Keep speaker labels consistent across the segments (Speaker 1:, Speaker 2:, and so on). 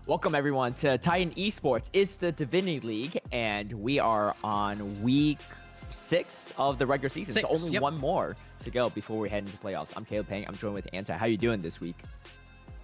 Speaker 1: Welcome everyone to Titan Esports. It's the Divinity League, and we are on week 6 of the regular season. So only one more to go before we head into playoffs. I'm Caleb Pang. I'm joined with Anti. How you doing this week?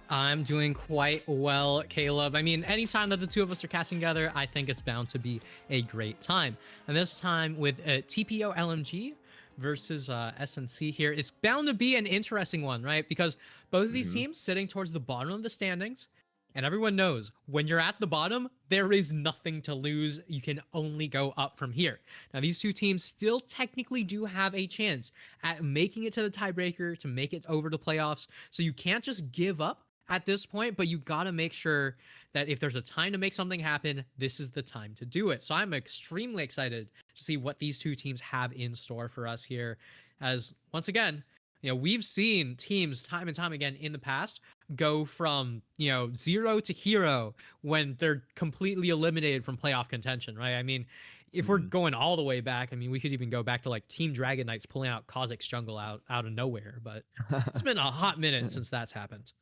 Speaker 2: I'm doing quite well, Caleb. I mean, anytime that the two of us are casting together, I think it's bound to be a great time. And this time with TPO LMG versus SNC here, it's bound to be an interesting one, right? Because both of these teams sitting towards the bottom of the standings. And everyone knows when you're at the bottom, there is nothing to lose. You can only go up from here. Now, these two teams still technically do have a chance at making it to the tiebreaker, to make it over the playoffs. So you can't just give up at this point, but you got to make sure that if there's a time to make something happen, this is the time to do it. So I'm extremely excited to see what these two teams have in store for us here. As once again, we've seen teams time and time again in the past go from, 0 to hero when they're completely eliminated from playoff contention, right? I mean, if we're going all the way back, I mean, we could even go back to like Team Dragon Knights pulling out Kha'Zix jungle out of nowhere, but it's been a hot minute since that's happened.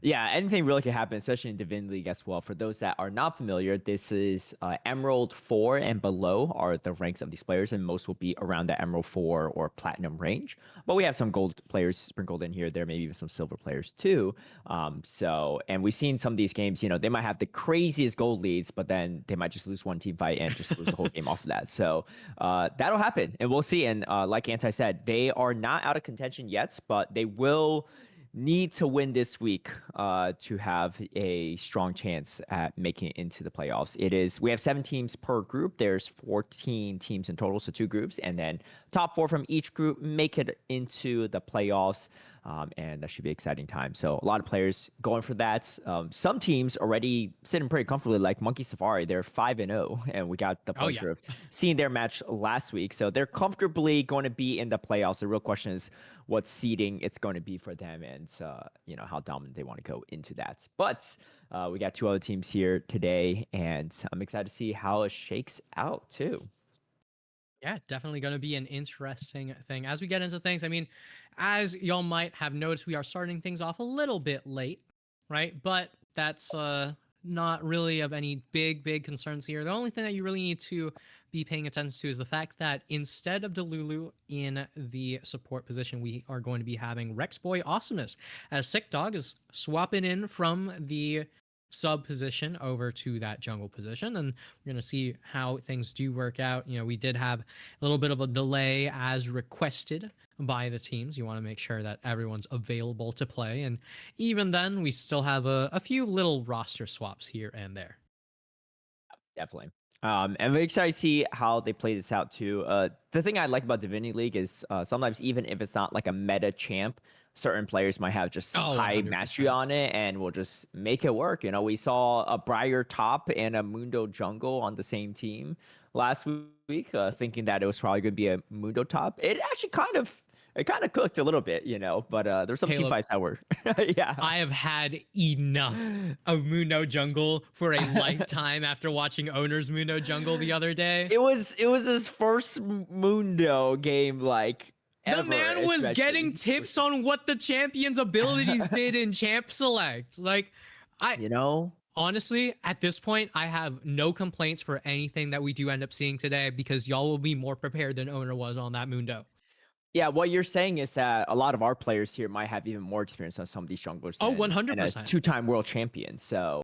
Speaker 1: Yeah, anything really could happen, especially in Divinity League as well. For those that are not familiar, this is Emerald 4 and below are the ranks of these players, and most will be around the Emerald 4 or Platinum range. But we have some gold players sprinkled in here. There may be even some silver players too. And we've seen some of these games, they might have the craziest gold leads, but then they might just lose one team fight and just lose the whole game off of that. So that'll happen, and we'll see. And like Anti said, they are not out of contention yet, but they will need to win this week to have a strong chance at making it into the playoffs. We have 7 teams per group. There's 14 teams in total, so 2 groups, and then top 4 from each group make it into the playoffs. And that should be an exciting time. So a lot of players going for that. Some teams already sitting pretty comfortably, like Monkey Safari. They're 5-0, and we got the pleasure of seeing their match last week. So they're comfortably going to be in the playoffs. The real question is what seeding it's going to be for them, and how dominant they want to go into that. But we got 2 other teams here today, and I'm excited to see how it shakes out too.
Speaker 2: Yeah, definitely going to be an interesting thing. As we get into things, I mean, as y'all might have noticed, we are starting things off a little bit late, right? But that's not really of any big concerns here. The only thing that you really need to be paying attention to is the fact that instead of Delulu in the support position, we are going to be having Rexboy Awesomeness, as Sick Dog is swapping in from the sub position over to that jungle position, and we're going to see how things do work out. We did have a little bit of a delay as requested by the teams. You want to make sure that everyone's available to play, and even then we still have a few little roster swaps here and there.
Speaker 1: Definitely. And we're excited to see how they play this out too. The thing I like about Divinity League is sometimes even if it's not like a meta champ, certain players might have just high 100%. Mastery on it and will just make it work. We saw a Briar top and a Mundo jungle on the same team last week, thinking that it was probably going to be a Mundo top. It actually kind of cooked a little bit, but there's some team fights that were, yeah.
Speaker 2: I have had enough of Mundo jungle for a lifetime after watching Owner's Mundo jungle the other day.
Speaker 1: It was his first Mundo game,
Speaker 2: the man was getting tips on what the champion's abilities did in Champ Select. Honestly, at this point, I have no complaints for anything that we do end up seeing today, because y'all will be more prepared than Owner was on that Mundo.
Speaker 1: Yeah, what you're saying is that a lot of our players here might have even more experience on some of these junglers.
Speaker 2: Oh, 100%. And a
Speaker 1: 2-time world champion. So,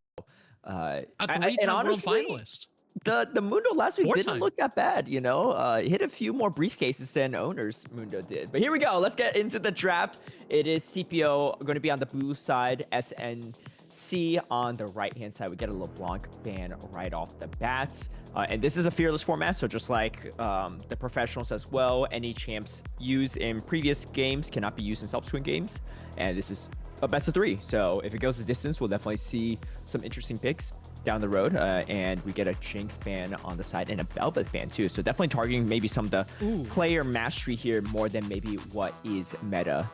Speaker 2: a 3-time world finalist.
Speaker 1: The Mundo last week didn't look that bad, hit a few more briefcases than Owner's Mundo did. But here we go. Let's get into the draft. It is TPO going to be on the blue side, SNC on the right-hand side. We get a LeBlanc ban right off the bat. And this is a fearless format, so just like the professionals as well, any champs used in previous games cannot be used in subsequent games. And this is a best of 3. So if it goes the distance, we'll definitely see some interesting picks down the road, and we get a Jinx ban on the side and a Velvet ban too, so definitely targeting maybe some of the player mastery here more than maybe what is meta.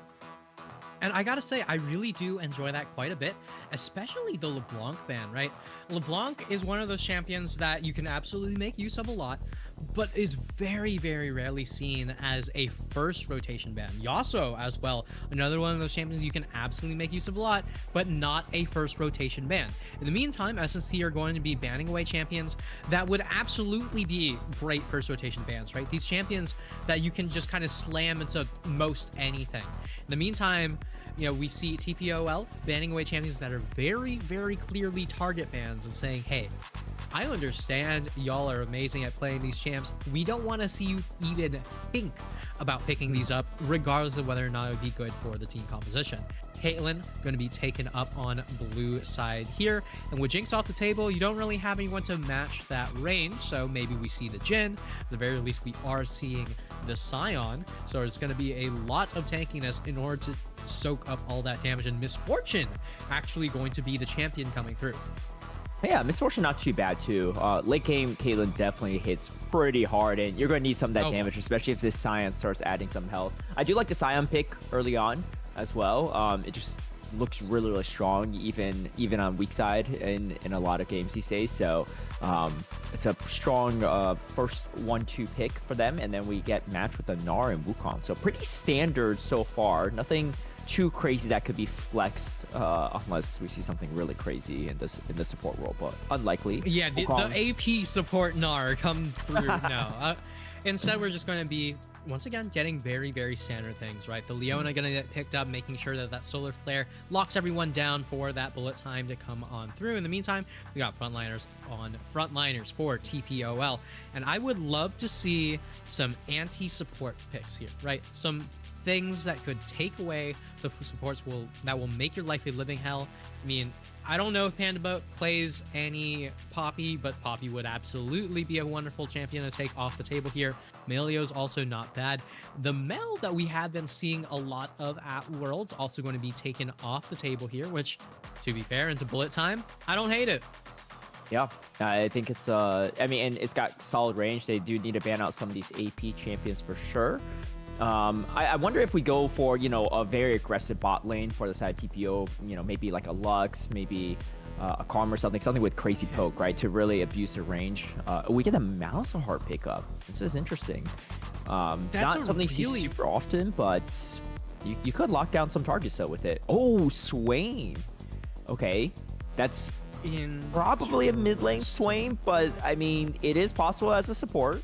Speaker 2: And I gotta say, I really do enjoy that quite a bit, especially the LeBlanc ban, right? LeBlanc is one of those champions that you can absolutely make use of a lot, but is very, very rarely seen as a first rotation ban. Yasuo as well, another one of those champions you can absolutely make use of a lot, but not a first rotation ban. In the meantime, SNC are going to be banning away champions that would absolutely be great first rotation bans, right? These champions that you can just kind of slam into most anything. In the meantime, you know, we see TPOL banning away champions that are very, very clearly target bans and saying, hey, I understand y'all are amazing at playing these champs. We don't want to see you even think about picking these up, regardless of whether or not it would be good for the team composition. Caitlyn going to be taken up on blue side here. And with Jinx off the table, you don't really have anyone to match that range. So maybe we see the Jhin. At the very least, we are seeing the Scion. So it's going to be a lot of tankiness in order to soak up all that damage. And Misfortune actually going to be the champion coming through.
Speaker 1: Yeah, Misfortune not too bad too. Late game, Caitlyn definitely hits pretty hard, and you're going to need some of that damage, especially if this Scion starts adding some health. I do like the Scion pick early on as well. It just looks really, really strong, even on weak side in a lot of games these days. So it's a strong first 1-2 pick for them, and then we get matched with the Gnar and Wukong. So pretty standard so far. Nothing too crazy that could be flexed unless we see something really crazy in the support role, but unlikely.
Speaker 2: Yeah, the AP support Gnar come through. No, instead we're just going to be once again getting very, very standard things, right? The Leona going to get picked up, making sure that that solar flare locks everyone down for that bullet time to come on through. In the meantime, we got frontliners on frontliners for TPOL, and I would love to see some anti-support picks here, right? Some things that could take away the supports that will make your life a living hell. I mean, I don't know if Panda plays any Poppy, but Poppy would absolutely be a wonderful champion to take off the table here. Melio's also not bad. The Mel that we have been seeing a lot of at Worlds also going to be taken off the table here, which, to be fair, into bullet time, I don't hate it.
Speaker 1: Yeah, I think it's I mean, and it's got solid range. They do need to ban out some of these AP champions for sure. I wonder if we go for, you know, a very aggressive bot lane for the side TPO, you know, maybe like a Lux, maybe a Calm or something with crazy poke, right, to really abuse the range. We get a Malzahar pickup. This is interesting. Not something you see super often, but you could lock down some targets though with it. Oh, Swain. Okay, that's probably a mid lane Swain, but I mean, it is possible as a support.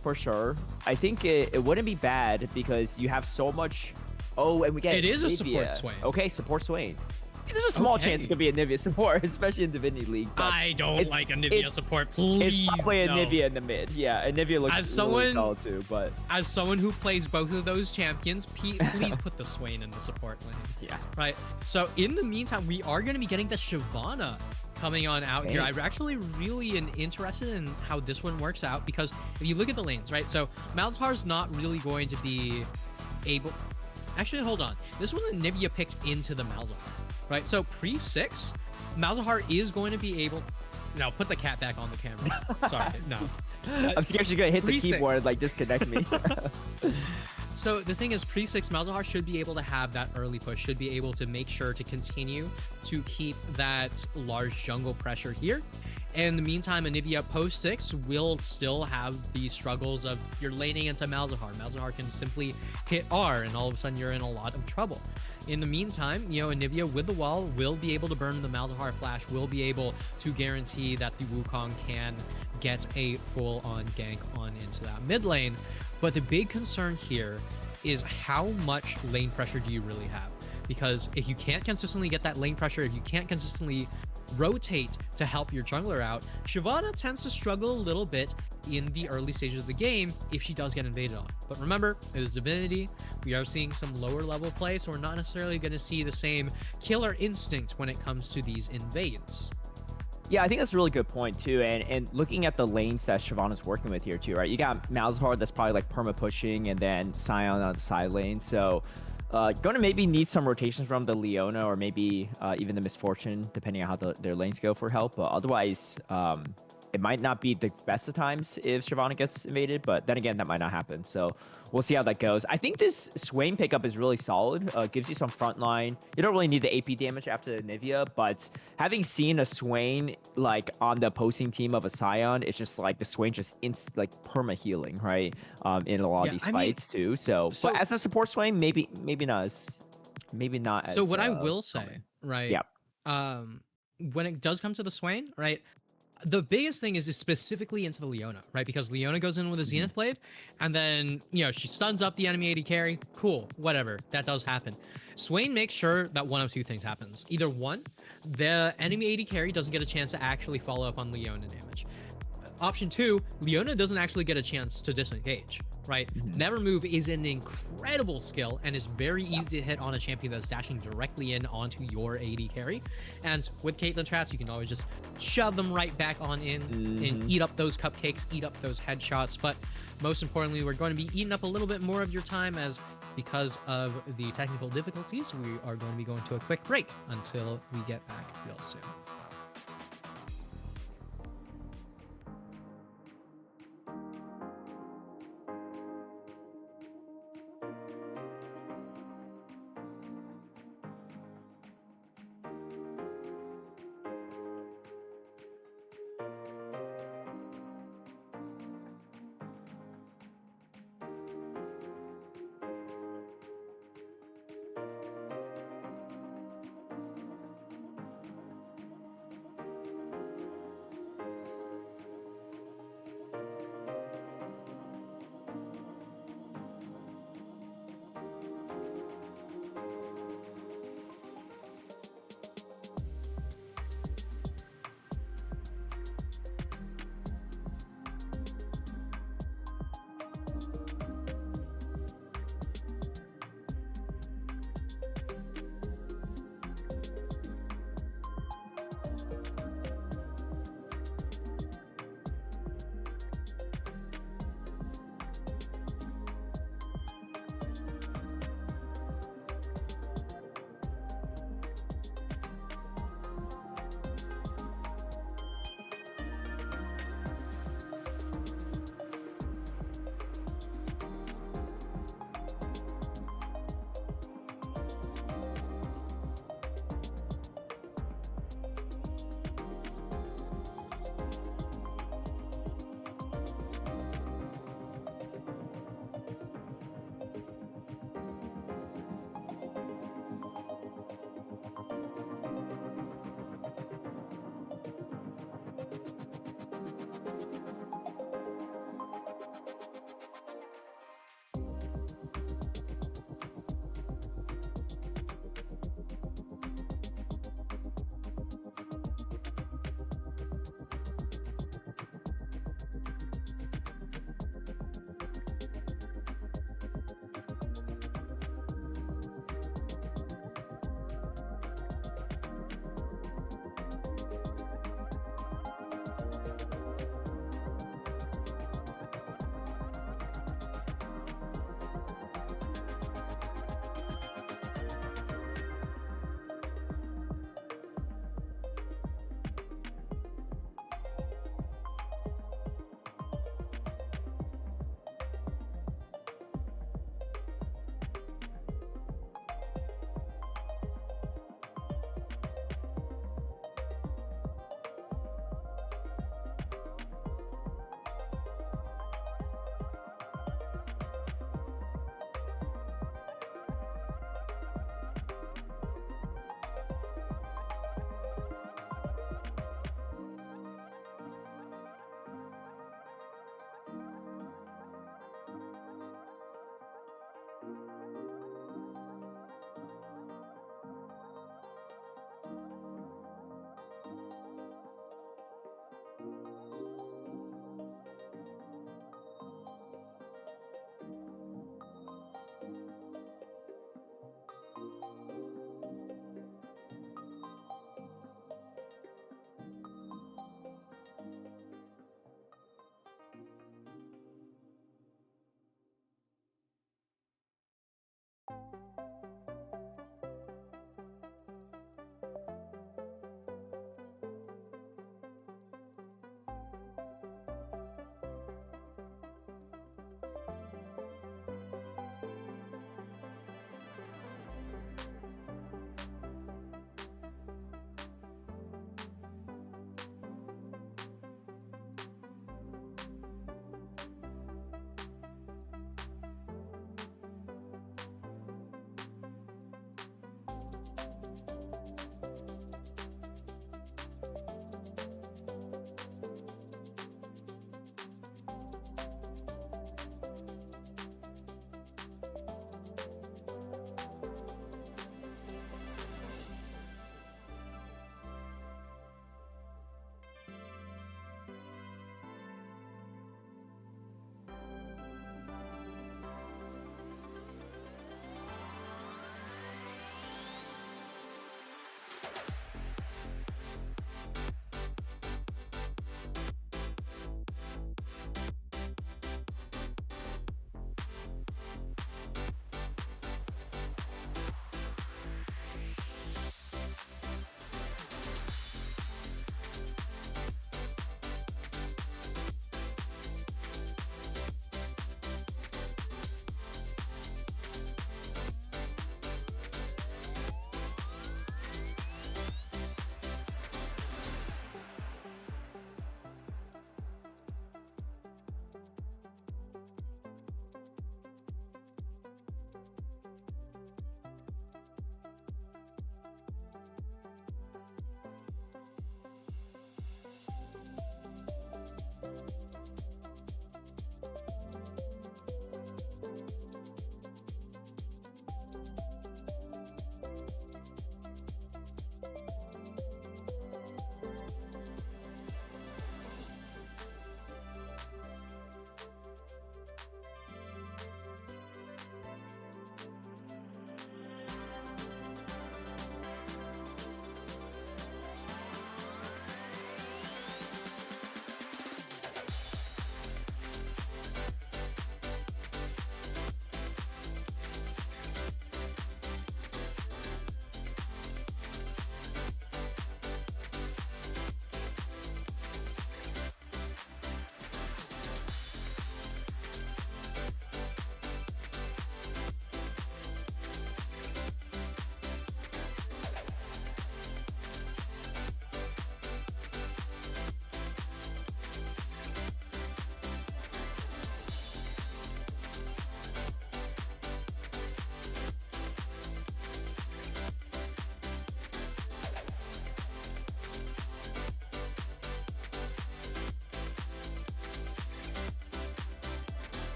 Speaker 1: For sure. I think it wouldn't be bad because you have so much. Oh, and we get
Speaker 2: it is
Speaker 1: Nivea.
Speaker 2: a support Swain.
Speaker 1: Okay, support Swain. There's a small chance it could be a Nivea support, especially in Divinity League.
Speaker 2: I don't like a Nivea support, please.
Speaker 1: It's probably a Nivea in the mid. Yeah, and Nivea looks really solid too. But
Speaker 2: as someone who plays both of those champions, please put the Swain in the support lane.
Speaker 1: Yeah.
Speaker 2: Right. So in the meantime, we are going to be getting the Shyvana coming on out here. I'm actually really interested in how this one works out, because if you look at the lanes, right? So Malzahar's not really going to be able. Actually, hold on. This was a Nivea picked into the Malzahar, right? So pre-6, Malzahar is going to be able. No, put the cat back on the camera. Sorry, no.
Speaker 1: I'm scared she's gonna hit the keyboard and like disconnect me.
Speaker 2: So the thing is, pre-6, Malzahar should be able to have that early push, should be able to make sure to continue to keep that large jungle pressure here. And in the meantime, Anivia post-6 will still have the struggles of you're laning into Malzahar. Malzahar can simply hit R, and all of a sudden you're in a lot of trouble. In the meantime, you know, Anivia with the wall will be able to burn the Malzahar flash, will be able to guarantee that the Wukong can get a full-on gank on into that mid lane. But the big concern here is how much lane pressure do you really have? Because if you can't consistently get that lane pressure, if you can't consistently rotate to help your jungler out, Shyvana tends to struggle a little bit in the early stages of the game if she does get invaded on. But remember, it is Divinity. We are seeing some lower level play, so we're not necessarily going to see the same killer instinct when it comes to these invades.
Speaker 1: Yeah, I think that's a really good point too. And looking at the lanes that Shyvana's working with here too, right? You got Malzahar that's probably like perma pushing, and then Scion on the side lane. So going to maybe need some rotations from the Leona, or maybe even the Misfortune, depending on how their lanes go for help. But otherwise, it might not be the best of times if Shyvana gets invaded, but then again, that might not happen. So we'll see how that goes. I think this Swain pickup is really solid. Gives you some front line. You don't really need the AP damage after the Nivea, but having seen a Swain like on the opposing team of a Scion, it's just like the Swain just like perma healing, right? In a lot of
Speaker 2: Yeah,
Speaker 1: these
Speaker 2: I mean,
Speaker 1: fights too. So, but
Speaker 2: so
Speaker 1: as a support Swain, maybe not as
Speaker 2: what I will say,
Speaker 1: common.
Speaker 2: right?
Speaker 1: Yeah.
Speaker 2: Um, when it does come to the Swain, right? The biggest thing is specifically into the Leona, right? Because Leona goes in with a
Speaker 1: Mhm.
Speaker 2: Zenith Blade, and then, you know, she stuns up the enemy AD carry. Cool, whatever. That does happen. Swain makes sure that one of two things happens. Either one, the enemy AD carry doesn't get a chance to actually follow up on Leona damage. Option two, Leona doesn't actually get a chance to disengage, right?
Speaker 1: Mhm.
Speaker 2: Never Move is an incredible skill and is very easy to hit on a champion that's dashing directly in onto your AD carry. And with Caitlyn traps, you can always just shove them right back on in and
Speaker 1: Mhm.
Speaker 2: eat up those cupcakes, eat up those headshots. But most importantly, we're going to be eating up a little bit more of your time as because of the technical difficulties, we are going to be going to a quick break until we get back real soon.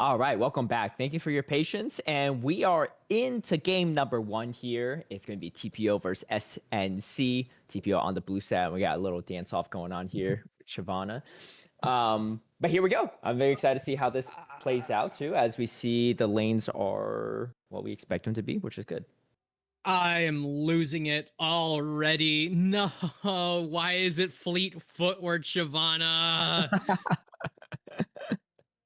Speaker 1: All right, welcome back. Thank you for your patience. And we are into game number 1 here. It's going to be TPO versus SNC. TPO on the blue side. We got a little dance off going on here with Shyvana. But here we go. I'm very excited to see how this plays out too, as we see the lanes are what we expect them to be, which is good.
Speaker 2: I am losing it already. No, why is it fleet footwork, Shyvana?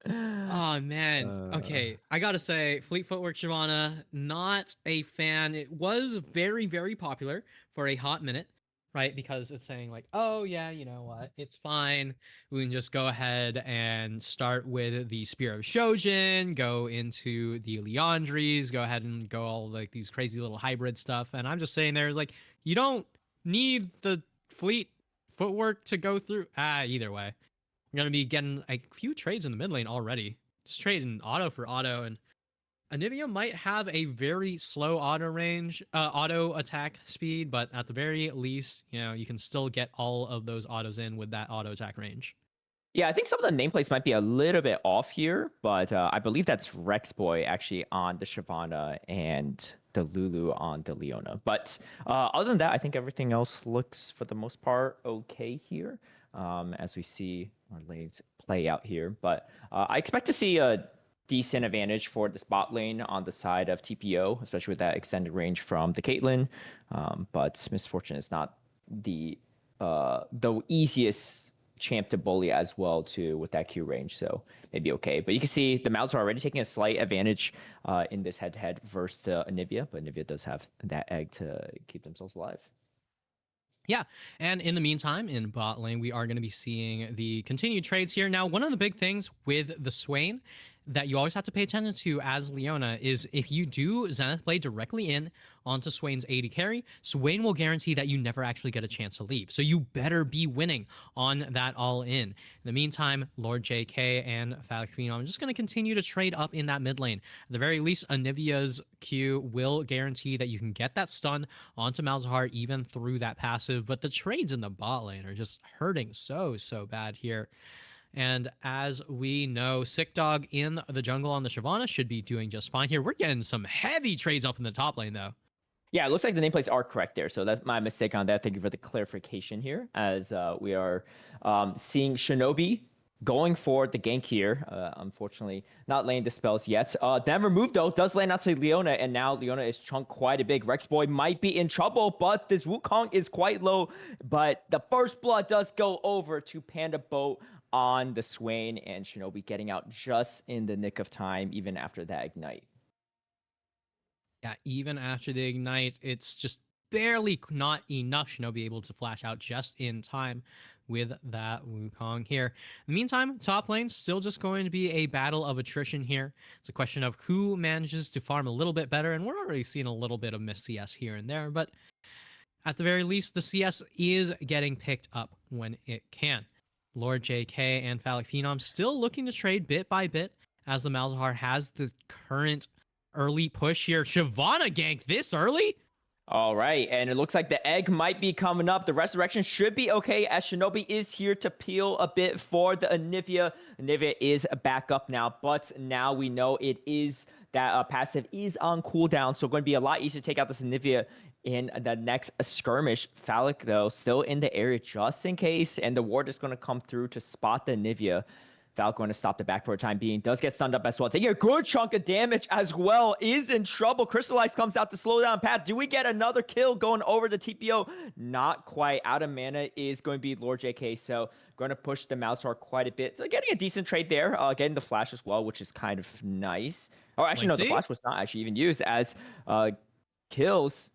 Speaker 2: Oh man.
Speaker 1: Uh,
Speaker 2: Okay, I gotta say, Fleet Footwork Shyvana, not a fan. It was very, very popular for a hot minute, right? Because it's saying like, oh yeah, you know what? It's fine. We can just go ahead and start with the Spear of Shojin, go into the Leandries, go ahead and go all like these crazy little hybrid stuff. And I'm just saying there, like, you don't need the Fleet Footwork to go through. Either way. We're going to be getting a few trades in the mid lane already. Just trading auto for auto, and Anivia might have a very slow auto attack speed, but at the very least, you know, you can still get all of those autos in with that auto attack range.
Speaker 1: Yeah, I think some of the nameplates might be a little bit off here, but I believe that's Rexboy actually on the Shyvana and the Lulu on the Leona. But other than that, I think everything else looks, for the most part, okay here, as we see our lanes play out here. But I expect to see a decent advantage for the spot lane on the side of TPO, especially with that extended range from the Caitlyn. But Misfortune is not the easiest champ to bully as well too with that Q range, so maybe okay. But you can see the Mouths are already taking a slight advantage in this head-to-head versus Anivia, but Anivia does have that egg to keep themselves alive.
Speaker 2: Yeah, and in the meantime, in bot lane, we are going to be seeing the continued trades here. Now, one of the big things with the Swain that you always have to pay attention to as Leona is if you do Zenith Blade directly in onto Swain's AD carry, Swain will guarantee that you never actually get a chance to leave. So you better be winning on that all in. In the meantime, Lord JK and Phallic Phenom are just going to continue to trade up in that mid lane. At the very least, Anivia's Q will guarantee that you can get that stun onto Malzahar even through that passive, but the trades in the bot lane are just hurting so bad here. And as we know, Sick Dog in the jungle on the Shyvana should be doing just fine here. We're getting some heavy trades up in the top lane, though.
Speaker 1: Yeah, it looks like the nameplates are correct there. So that's my mistake on that. Thank you for the clarification here, as we are seeing Shinobi going for the gank here. Unfortunately, not laying the spells yet. Then removed, though, does land onto Leona, and now Leona is chunked quite a big. Rexboy might be in trouble, but this Wukong is quite low. But the first blood does go over to Panda Boat on the Swain, and Shinobi getting out just in the nick of time, even after that ignite.
Speaker 2: Yeah, even after the ignite, it's just barely not enough Shinobi able to flash out just in time with that Wukong here. In the meantime, top lane still just going to be a battle of attrition here. It's a question of who manages to farm a little bit better, and we're already seeing a little bit of miss CS here and there, but at the very least, the CS is getting picked up when it can. Lord JK and Phallic Phenom still looking to trade bit by bit as the Malzahar has the current early push here. Shyvana gank this early?
Speaker 1: All right, and it looks like the egg might be coming up. The resurrection should be okay, as Shinobi is here to peel a bit for the Anivia. Anivia is back up now, but now we know it is that passive is on cooldown, so going to be a lot easier to take out this Anivia in the next skirmish. Phallic, though, still in the area just in case, and the ward is going to come through to spot the Anivia. Phallic going to stop the back for a time being. Does get stunned up as well. Taking a good chunk of damage as well. Is in trouble. Crystallize comes out to slow down Path. Do we get another kill going over the TPO? Not quite. Out of mana is going to be Lord JK. So going to push the Malzahar quite a bit. So getting a decent trade there. Getting the flash as well, which is kind of nice. Or actually, no, the flash was not actually even used, as kills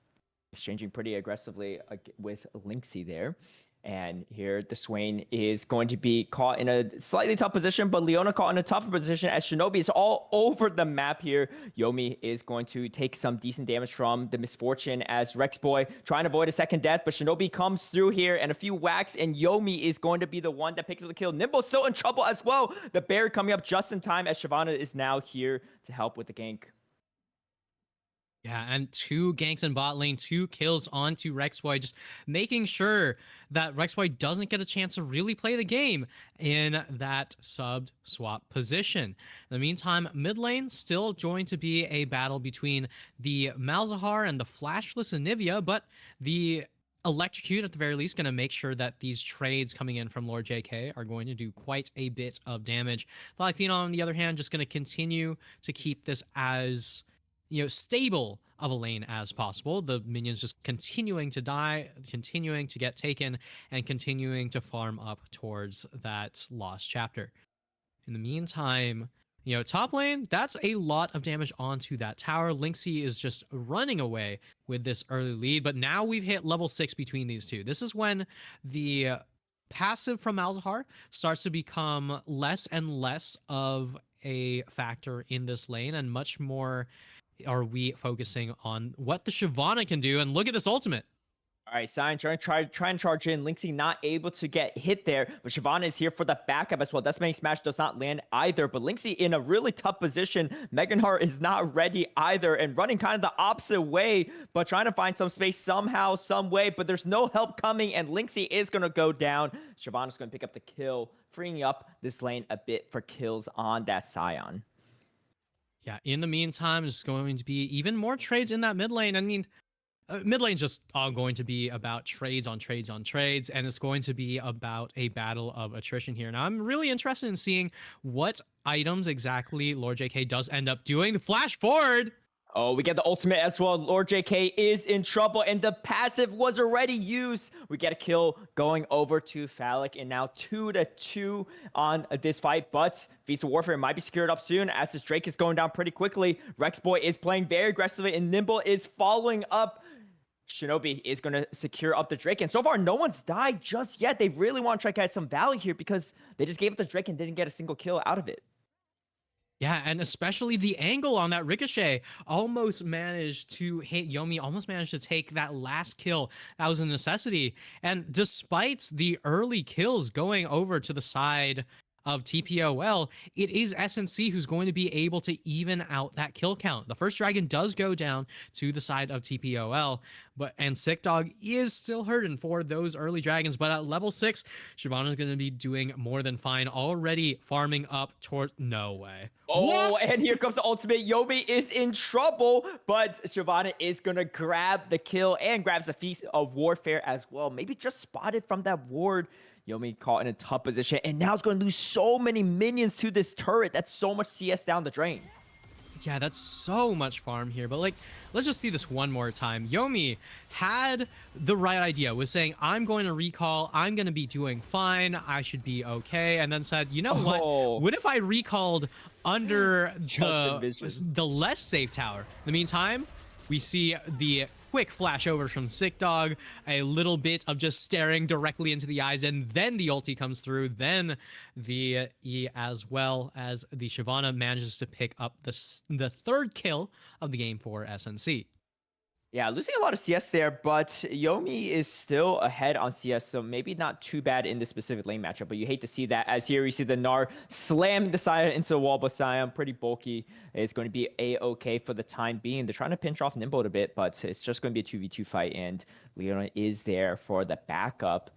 Speaker 1: exchanging pretty aggressively with Lynxie there. And here the Swain is going to be caught in a slightly tough position, but Leona caught in a tougher position as Shinobi is all over the map here. Yomi is going to take some decent damage from the Misfortune as Rexboy trying to avoid a second death, but Shinobi comes through here and a few whacks, and Yomi is going to be the one that picks up the kill. Nimble still in trouble as well. The bear coming up just in time as Shyvana is now here to help with the gank.
Speaker 2: Yeah, and 2 ganks in bot lane, 2 kills onto Rexboy, just making sure that Rexboy doesn't get a chance to really play the game in that subbed swap position. In the meantime, mid lane still going to be a battle between the Malzahar and the flashless Anivia, but the Electrocute at the very least going to make sure that these trades coming in from Lord JK are going to do quite a bit of damage. Black Phenom, on the other hand, just going to continue to keep this as stable of a lane as possible. The minions just continuing to die, continuing to get taken, and continuing to farm up towards that lost chapter. In the meantime, top lane, that's a lot of damage onto that tower. Lynxie is just running away with this early lead, but now we've hit level 6 between these two. This is when the passive from Malzahar starts to become less and less of a factor in this lane, and much more are we focusing on what the Shyvana can do. And look at this ultimate.
Speaker 1: All right, Sion try and charge in. Lynxie not able to get hit there, but Shyvana is here for the backup as well. Deathmatch Smash does not land either, but Lynxie in a really tough position. Meganheart is not ready either and running kind of the opposite way, but trying to find some space somehow, some way, but there's no help coming, and Lynxie is going to go down. Shyvana's going to pick up the kill, freeing up this lane a bit for kills on that Sion.
Speaker 2: Yeah, in the meantime, there's going to be even more trades in that mid lane. I mean, mid lane's just all going to be about trades on trades on trades, and it's going to be about a battle of attrition here. Now, I'm really interested in seeing what items exactly Lord JK does end up doing. The flash forward.
Speaker 1: Oh, we get the ultimate as well. Lord JK is in trouble, and the passive was already used. We get a kill going over to Phallic, and now 2-2 on this fight. But Feast of Warfare might be secured up soon as this Drake is going down pretty quickly. Rexboy is playing very aggressively, and Nimble is following up. Shinobi is going to secure up the Drake, and so far no one's died just yet. They really want to try to get some value here because they just gave up the Drake and didn't get a single kill out of it.
Speaker 2: Yeah, and especially the angle on that Ricochet almost managed to hit Yomi, almost managed to take that last kill. That was a necessity. And despite the early kills going over to the side of TPOL, it is SNC who's going to be able to even out that kill count. The first dragon does go down to the side of TPOL, and Sick Dog is still hurting for those early dragons. But at level 6, Shyvana is going to be doing more than fine, already farming up toward... No way.
Speaker 1: Oh, what? And here comes the ultimate. Yomi is in trouble, but Shyvana is going to grab the kill and grabs a Feast of Warfare as well. Maybe just spotted from that ward. Yomi caught in a tough position, and now it's going to lose so many minions to this turret. That's so much CS down the drain.
Speaker 2: Yeah, that's so much farm here. But, like, let's just see this one more time. Yomi had the right idea, was saying, I'm going to recall, I'm going to be doing fine, I should be okay. And then said, you know what? What if I recalled under the less safe tower? In the meantime, we see the quick flash over from Sick Dog, a little bit of just staring directly into the eyes, and then the ulti comes through, then the E, as well as the Shyvana manages to pick up the third kill of the game for SNC.
Speaker 1: Yeah, losing a lot of CS there, but Yomi is still ahead on CS, so maybe not too bad in this specific lane matchup, but you hate to see that, as here we see the Gnar slam the Sion into the wall, but Sion, pretty bulky, is going to be A-okay for the time being. They're trying to pinch off Nimble a bit, but it's just going to be a 2v2 fight, and Leona is there for the backup.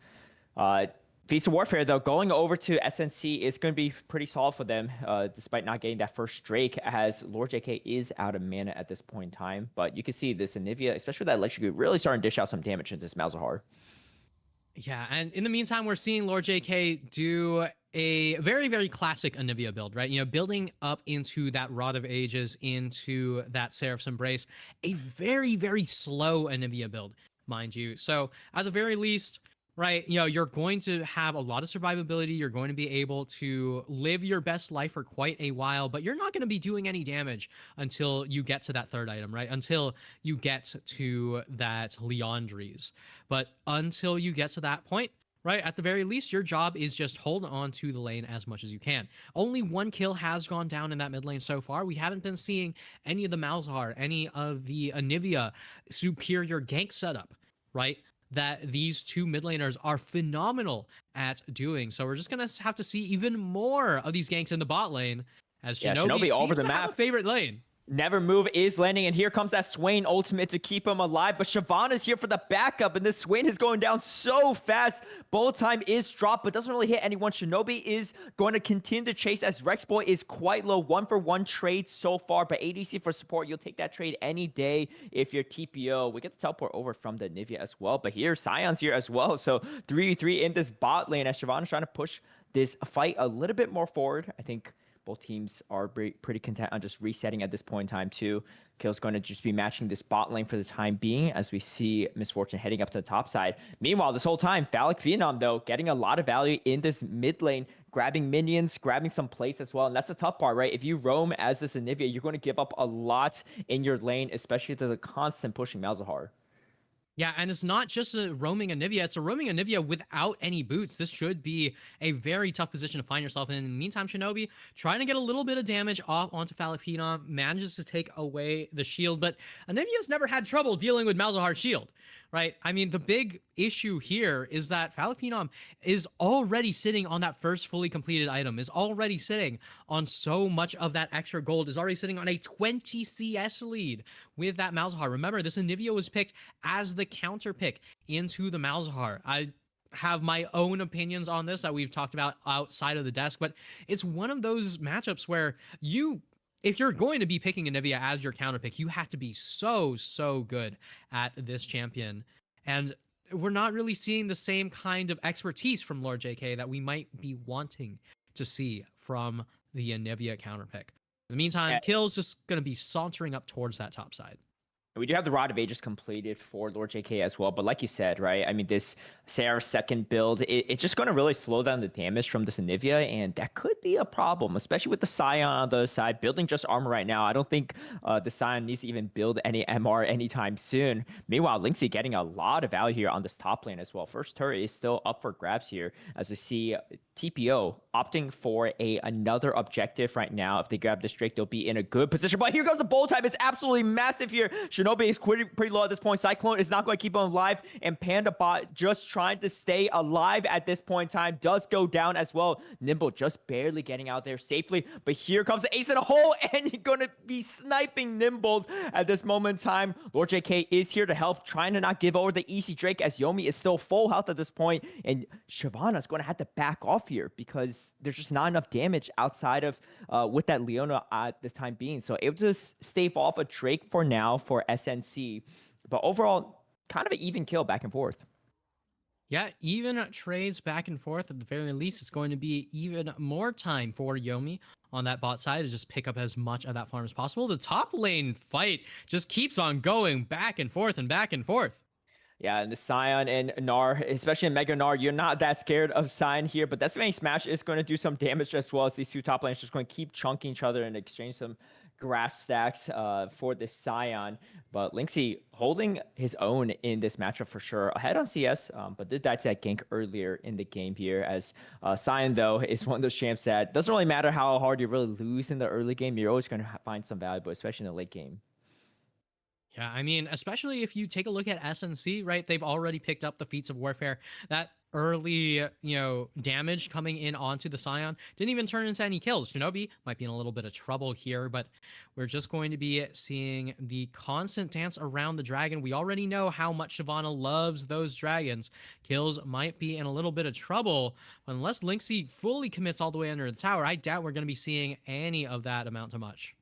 Speaker 1: Feast of Warfare, though, going over to SNC is going to be pretty solid for them, despite not getting that first Drake, as Lord JK is out of mana at this point in time. But you can see this Anivia, especially that Electrocute, really starting to dish out some damage into this Malzahar.
Speaker 2: Yeah, and in the meantime, we're seeing Lord JK do a very, very classic Anivia build, right? Building up into that Rod of Ages, into that Seraph's Embrace, a very, very slow Anivia build, mind you. So at the very least, right, you're going to have a lot of survivability. You're going to be able to live your best life for quite a while, but you're not going to be doing any damage until you get to that third item, right? Until you get to that Leandries. But until you get to that point, right, at the very least, your job is just hold on to the lane as much as you can. Only one kill has gone down in that mid lane so far. We haven't been seeing any of the Malzahar, any of the Anivia superior gank setup, right, that these two mid laners are phenomenal at doing. So we're just going to have to see even more of these ganks in the bot lane, as Shinobi
Speaker 1: Shinobi all over
Speaker 2: seems
Speaker 1: the
Speaker 2: to
Speaker 1: map.
Speaker 2: have a favorite lane.
Speaker 1: Never Move is landing, and here comes that Swain ultimate to keep him alive. But Shyvana's here for the backup, and this Swain is going down so fast. Bullet time is dropped, but doesn't really hit anyone. Shinobi is going to continue to chase as Rex Boy is quite low. 1-for-1 trade so far, but ADC for support, you'll take that trade any day if you're TPO. We get the teleport over from the Nivea as well, but here, Sion's here as well. So 3v3 in this bot lane as Shyvana's trying to push this fight a little bit more forward. I think both teams are pretty content on just resetting at this point in time too. Kill's going to just be matching this bot lane for the time being as we see Misfortune heading up to the top side. Meanwhile, this whole time, Phallic Phenom, though, getting a lot of value in this mid lane, grabbing minions, grabbing some plates as well. And that's the tough part, right? If you roam as this Anivia, you're going to give up a lot in your lane, especially to the constant pushing Malzahar.
Speaker 2: Yeah, and it's not just a roaming Anivia, it's a roaming Anivia without any boots. This should be a very tough position to find yourself in. In the meantime, Shinobi trying to get a little bit of damage off onto Phallic Phenom, manages to take away the shield, but Anivia's never had trouble dealing with Malzahar's shield, right? I mean, the big issue here is that Phallic Phenom is already sitting on that first fully completed item, is already sitting on so much of that extra gold, is already sitting on a 20 CS lead with that Malzahar. Remember, this Anivia was picked as the counter pick into the Malzahar. I have my own opinions on this that we've talked about outside of the desk, but it's one of those matchups where if you're going to be picking Anivia as your counter pick, you have to be so good at this champion. And we're not really seeing the same kind of expertise from Lord JK that we might be wanting to see from the Anivia counter pick. In the meantime, Kill's just going to be sauntering up towards that top side.
Speaker 1: We do have the Rod of Ages completed for Lord JK as well, but like you said, right? I mean, this Sarah second build, it's just going to really slow down the damage from this Anivia, and that could be a problem, especially with the Scion on the other side. Building just armor right now, I don't think the Scion needs to even build any MR anytime soon. Meanwhile, Linksy getting a lot of value here on this top lane as well. First turret is still up for grabs here, as we see TPO opting for another objective right now. If they grab this Drake, they'll be in a good position. But here goes the bolt type. It's absolutely massive here. Shinobi is pretty low at this point. Cyclone is not going to keep him alive. And Panda Bot just trying to stay alive at this point in time does go down as well. Nimble just barely getting out there safely. But here comes the ace in a hole. And you're going to be sniping Nimble at this moment in time. Lord JK is here to help, trying to not give over the easy Drake as Yomi is still full health at this point. And Shyvana's going to have to back off here because there's just not enough damage outside of with that Leona at this time being. So able to stave off a Drake for now for SNC. But overall, kind of an even kill back and forth.
Speaker 2: Yeah, even trades back and forth. At the very least, it's going to be even more time for Yomi on that bot side to just pick up as much of that farm as possible. The top lane fight just keeps on going back and forth and back and forth.
Speaker 1: Yeah, and the Scion and Gnar, especially in Mega Gnar, you're not that scared of Scion here, but Decimating Smash is going to do some damage as well, as these two top lanes just going to keep chunking each other and exchange some grass stacks for this Scion. But Linksy holding his own in this matchup for sure. Ahead on CS, but did die to that gank earlier in the game here, as Scion, though, is one of those champs that doesn't really matter how hard you really lose in the early game, you're always going to find some value, especially in the late game.
Speaker 2: Yeah, I mean, especially if you take a look at SNC, right? They've already picked up the feats of warfare. That early, damage coming in onto the Scion didn't even turn into any kills. Shinobi might be in a little bit of trouble here, but we're just going to be seeing the constant dance around the dragon. We already know how much Shyvana loves those dragons. Kills might be in a little bit of trouble. Unless Linksy fully commits all the way under the tower, I doubt we're going to be seeing any of that amount to much.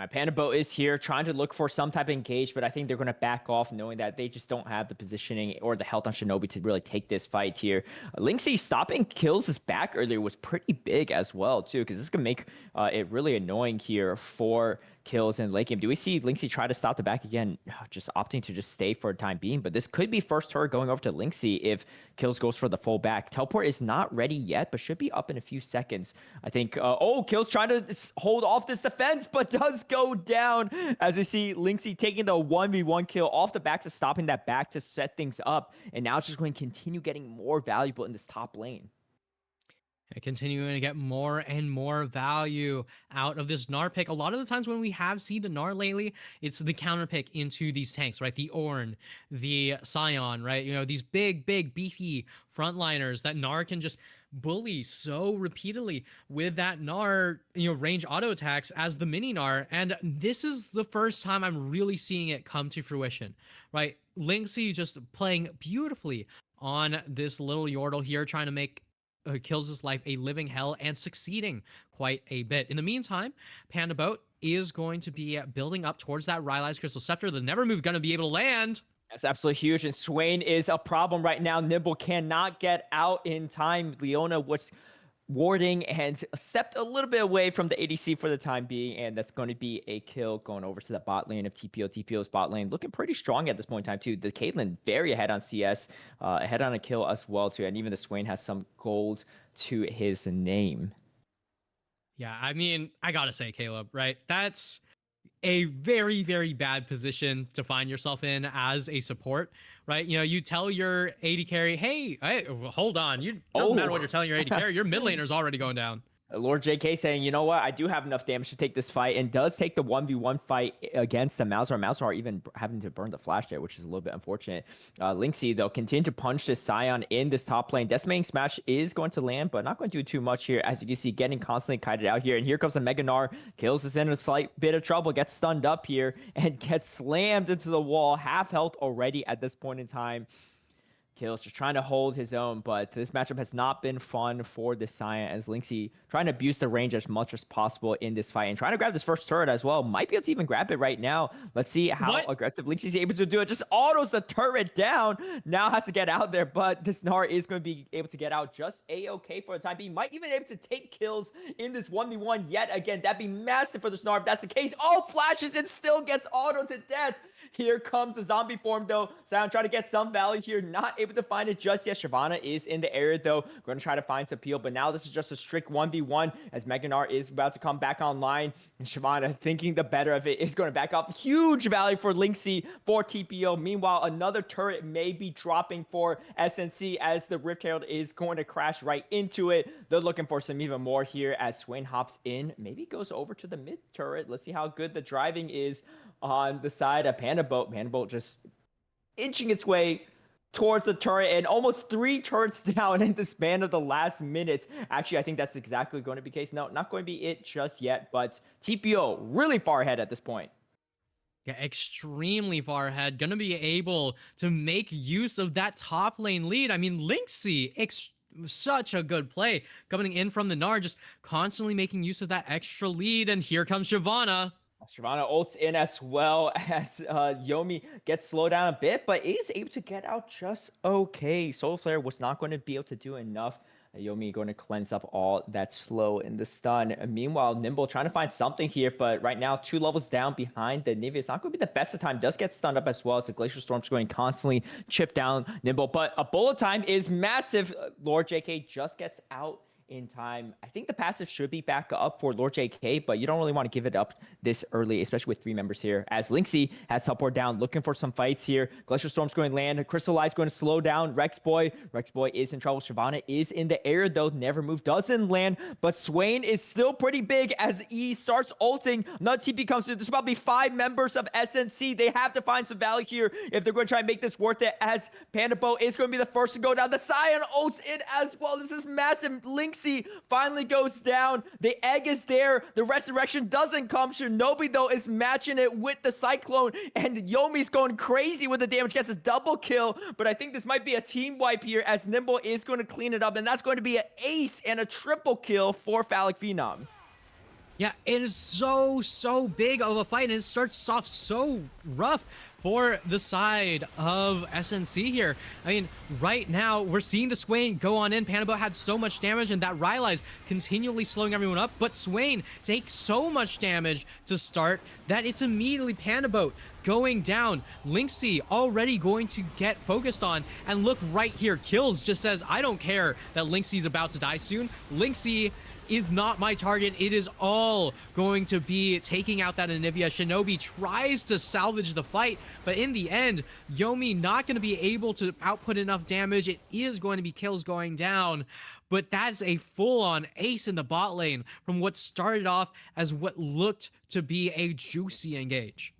Speaker 1: Panda Boat is here trying to look for some type of engage, but I think they're going to back off knowing that they just don't have the positioning or the health on Shinobi to really take this fight here. Linksy stopping kills back earlier was pretty big as well, too, because this is going to make it really annoying here for kills in late game. Do we see Linksy try to stop the back again, just opting to just stay for a time being? But this could be first turret going over to Linksy if kills goes for the full back. Teleport is not ready yet, but should be up in a few seconds. I think, kills trying to hold off this defense, but does go down as we see Linksy taking the 1v1 kill off the back to stopping that back to set things up. And now it's just going to continue getting more valuable in this top lane.
Speaker 2: Continuing to get more and more value out of this Gnar pick. A lot of the times when we have seen the Gnar lately, it's the counter pick into these tanks, right? The Ornn, the Scion, right? These big, beefy frontliners that Gnar can just bully so repeatedly with that Gnar, range auto attacks as the mini Gnar. And this is the first time I'm really seeing it come to fruition, right? Linksy just playing beautifully on this little Yordle here, trying to make Kills' life a living hell and succeeding quite a bit. In the meantime, Panda Boat is going to be building up towards that Rylai's Crystal Scepter. The Never Move going to be able to land.
Speaker 1: That's absolutely huge, and Swain is a problem right now. Nimble cannot get out in time. Leona was warding and stepped a little bit away from the ADC for the time being, and that's going to be a kill going over to the bot lane of TPO. TPO's bot lane looking pretty strong at this point in time too. The Caitlyn very ahead on CS, ahead on a kill as well too, and even the Swain has some gold to his name.
Speaker 2: Yeah, I mean, I gotta say, Caleb, right? That's a very, very bad position to find yourself in as a support, right? You tell your AD carry, hey, hold on. Doesn't matter what you're telling your AD carry. Your mid laner's already going down.
Speaker 1: Lord JK saying, you know what, I do have enough damage to take this fight, and does take the 1v1 fight against the Malzahar. Malzahar even having to burn the flash there, which is a little bit unfortunate. Linksy, though, continue to punch this Scion in this top lane. Decimating Smash is going to land, but not going to do too much here. As you can see, getting constantly kited out here. And here comes the Mega Gnar. Kills is in a slight bit of trouble, gets stunned up here, and gets slammed into the wall. Half health already at this point in time. Kills just trying to hold his own, but this matchup has not been fun for the Scion, as Linksy trying to abuse the range as much as possible in this fight and trying to grab this first turret as well. Might be able to even grab it right now. Let's see how aggressive Linksy's able to do it. Just autos the turret down. Now has to get out there, but this Gnar is going to be able to get out just a-okay for the time being. Might even be able to take kills in this 1v1 yet again. That'd be massive for the Gnar if that's the case. Oh, flashes and still gets autoed to death. Here comes the zombie form, though. Scion trying to get some value here. Not able to find it just yet. Shyvana is in the area, though. Going to try to find some peel, but now this is just a strict 1v1 as Mega Gnar is about to come back online. And Shyvana, thinking the better of it, is going to back up. Huge value for Linksy for TPO. Meanwhile, another turret may be dropping for SNC as the Rift Herald is going to crash right into it. They're looking for some even more here as Swain hops in. Maybe goes over to the mid turret. Let's see how good the driving is on the side of Panda Boat. Panda Boat just inching its way towards the turret, and almost 3 turrets down in the span of the last minute. Actually, I think that's exactly going to be the case. No, not going to be it just yet, but TPO really far ahead at this point.
Speaker 2: Yeah, extremely far ahead. Gonna be able to make use of that top lane lead. I mean, Linksy, such a good play coming in from the Gnar, just constantly making use of that extra lead. And here comes Shyvana.
Speaker 1: Shyvana ults in as well as Yomi gets slowed down a bit, but is able to get out just okay. Soul Flare was not going to be able to do enough. Yomi going to cleanse up all that slow in the stun. Meanwhile, Nimble trying to find something here, but right now 2 levels down behind the Nivea. It's not going to be the best of time. Does get stunned up as well as the Glacier Storm's going to constantly chip down Nimble, but a bullet time is massive. Lord JK just gets out in time. I think the passive should be back up for Lord JK, but you don't really want to give it up this early, especially with 3 members here. As Linksy has support down, looking for some fights here. Glacier Storm's going to land. Crystallize going to slow down Rex Boy. Rex Boy is in trouble. Shyvana is in the air, though. Never Move doesn't land, but Swain is still pretty big as E starts ulting. Another TP comes through. There's probably 5 members of SNC. They have to find some value here if they're going to try and make this worth it, as Panda Boat is going to be the first to go down. The Scion ults in as well. This is massive. Linksy finally goes down. The egg is there. The resurrection doesn't come. Shinobi, though, is matching it with the Cyclone, and Yomi's going crazy with the damage. Gets a double kill, but I think this might be a team wipe here as Nimble is going to clean it up, and that's going to be an ace and a triple kill for Phallic Phenom.
Speaker 2: Yeah, it is so big of a fight, and it starts off so rough for the side of SNC here. I mean, right now, we're seeing the Swain go on in. Panda Boat had so much damage, and that Rylai's continually slowing everyone up, but Swain takes so much damage to start that it's immediately Panda Boat going down. Linksy already going to get focused on, and look right here, Kills just says, I don't care that Linksy's about to die soon. Linksy is not my target. It is all going to be taking out that Anivia. Shinobi tries to salvage the fight, but in the end, Yomi not going to be able to output enough damage. It is going to be Kills going down, but that's a full-on ace in the bot lane from what started off as what looked to be a juicy engage.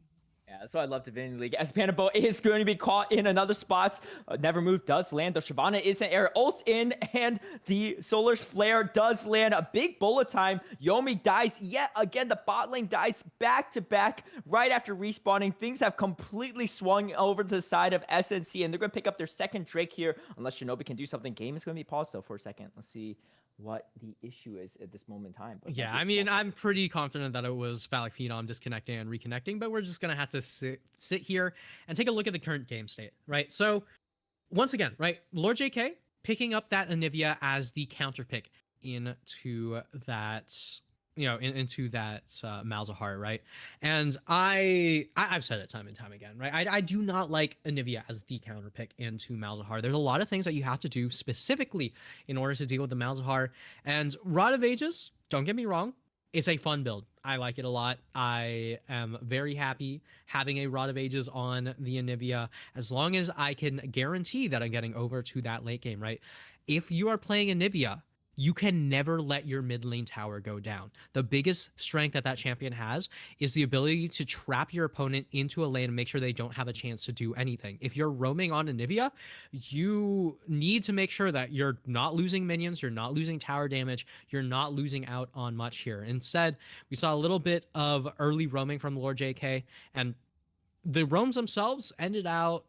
Speaker 1: Yeah, that's why I love Divinity League. As Panda Boat is going to be caught in another spot. Never Move does land. The Shyvana is in air. Ults in, and the Solar Flare does land. A big bullet time. Yomi dies yet again. The bot lane dies back to back right after respawning. Things have completely swung over to the side of SNC, and they're going to pick up their second Drake here. Unless Shinobi can do something. Game is going to be paused, though, for a second. Let's see what the issue is at this moment in time. But
Speaker 2: Yeah, I mean, I'm pretty confident that it was Phallic Phenom disconnecting and reconnecting, but we're just gonna have to sit here and take a look at the current game state, right? So once again, right, Lord JK picking up that Anivia as the counter pick into that, into that Malzahar, right? And I've said it time and time again, right? I do not like Anivia as the counter pick into Malzahar. There's a lot of things that you have to do specifically in order to deal with the Malzahar. And Rod of Ages, don't get me wrong, it's a fun build. I like it a lot. I am very happy having a Rod of Ages on the Anivia, as long as I can guarantee that I'm getting over to that late game, right? If you are playing Anivia, you can never let your mid lane tower go down. The biggest strength that champion has is the ability to trap your opponent into a lane and make sure they don't have a chance to do anything. If you're roaming on Anivia, you need to make sure that you're not losing minions, you're not losing tower damage, you're not losing out on much here. Instead, we saw a little bit of early roaming from Lord JK, and the roams themselves ended out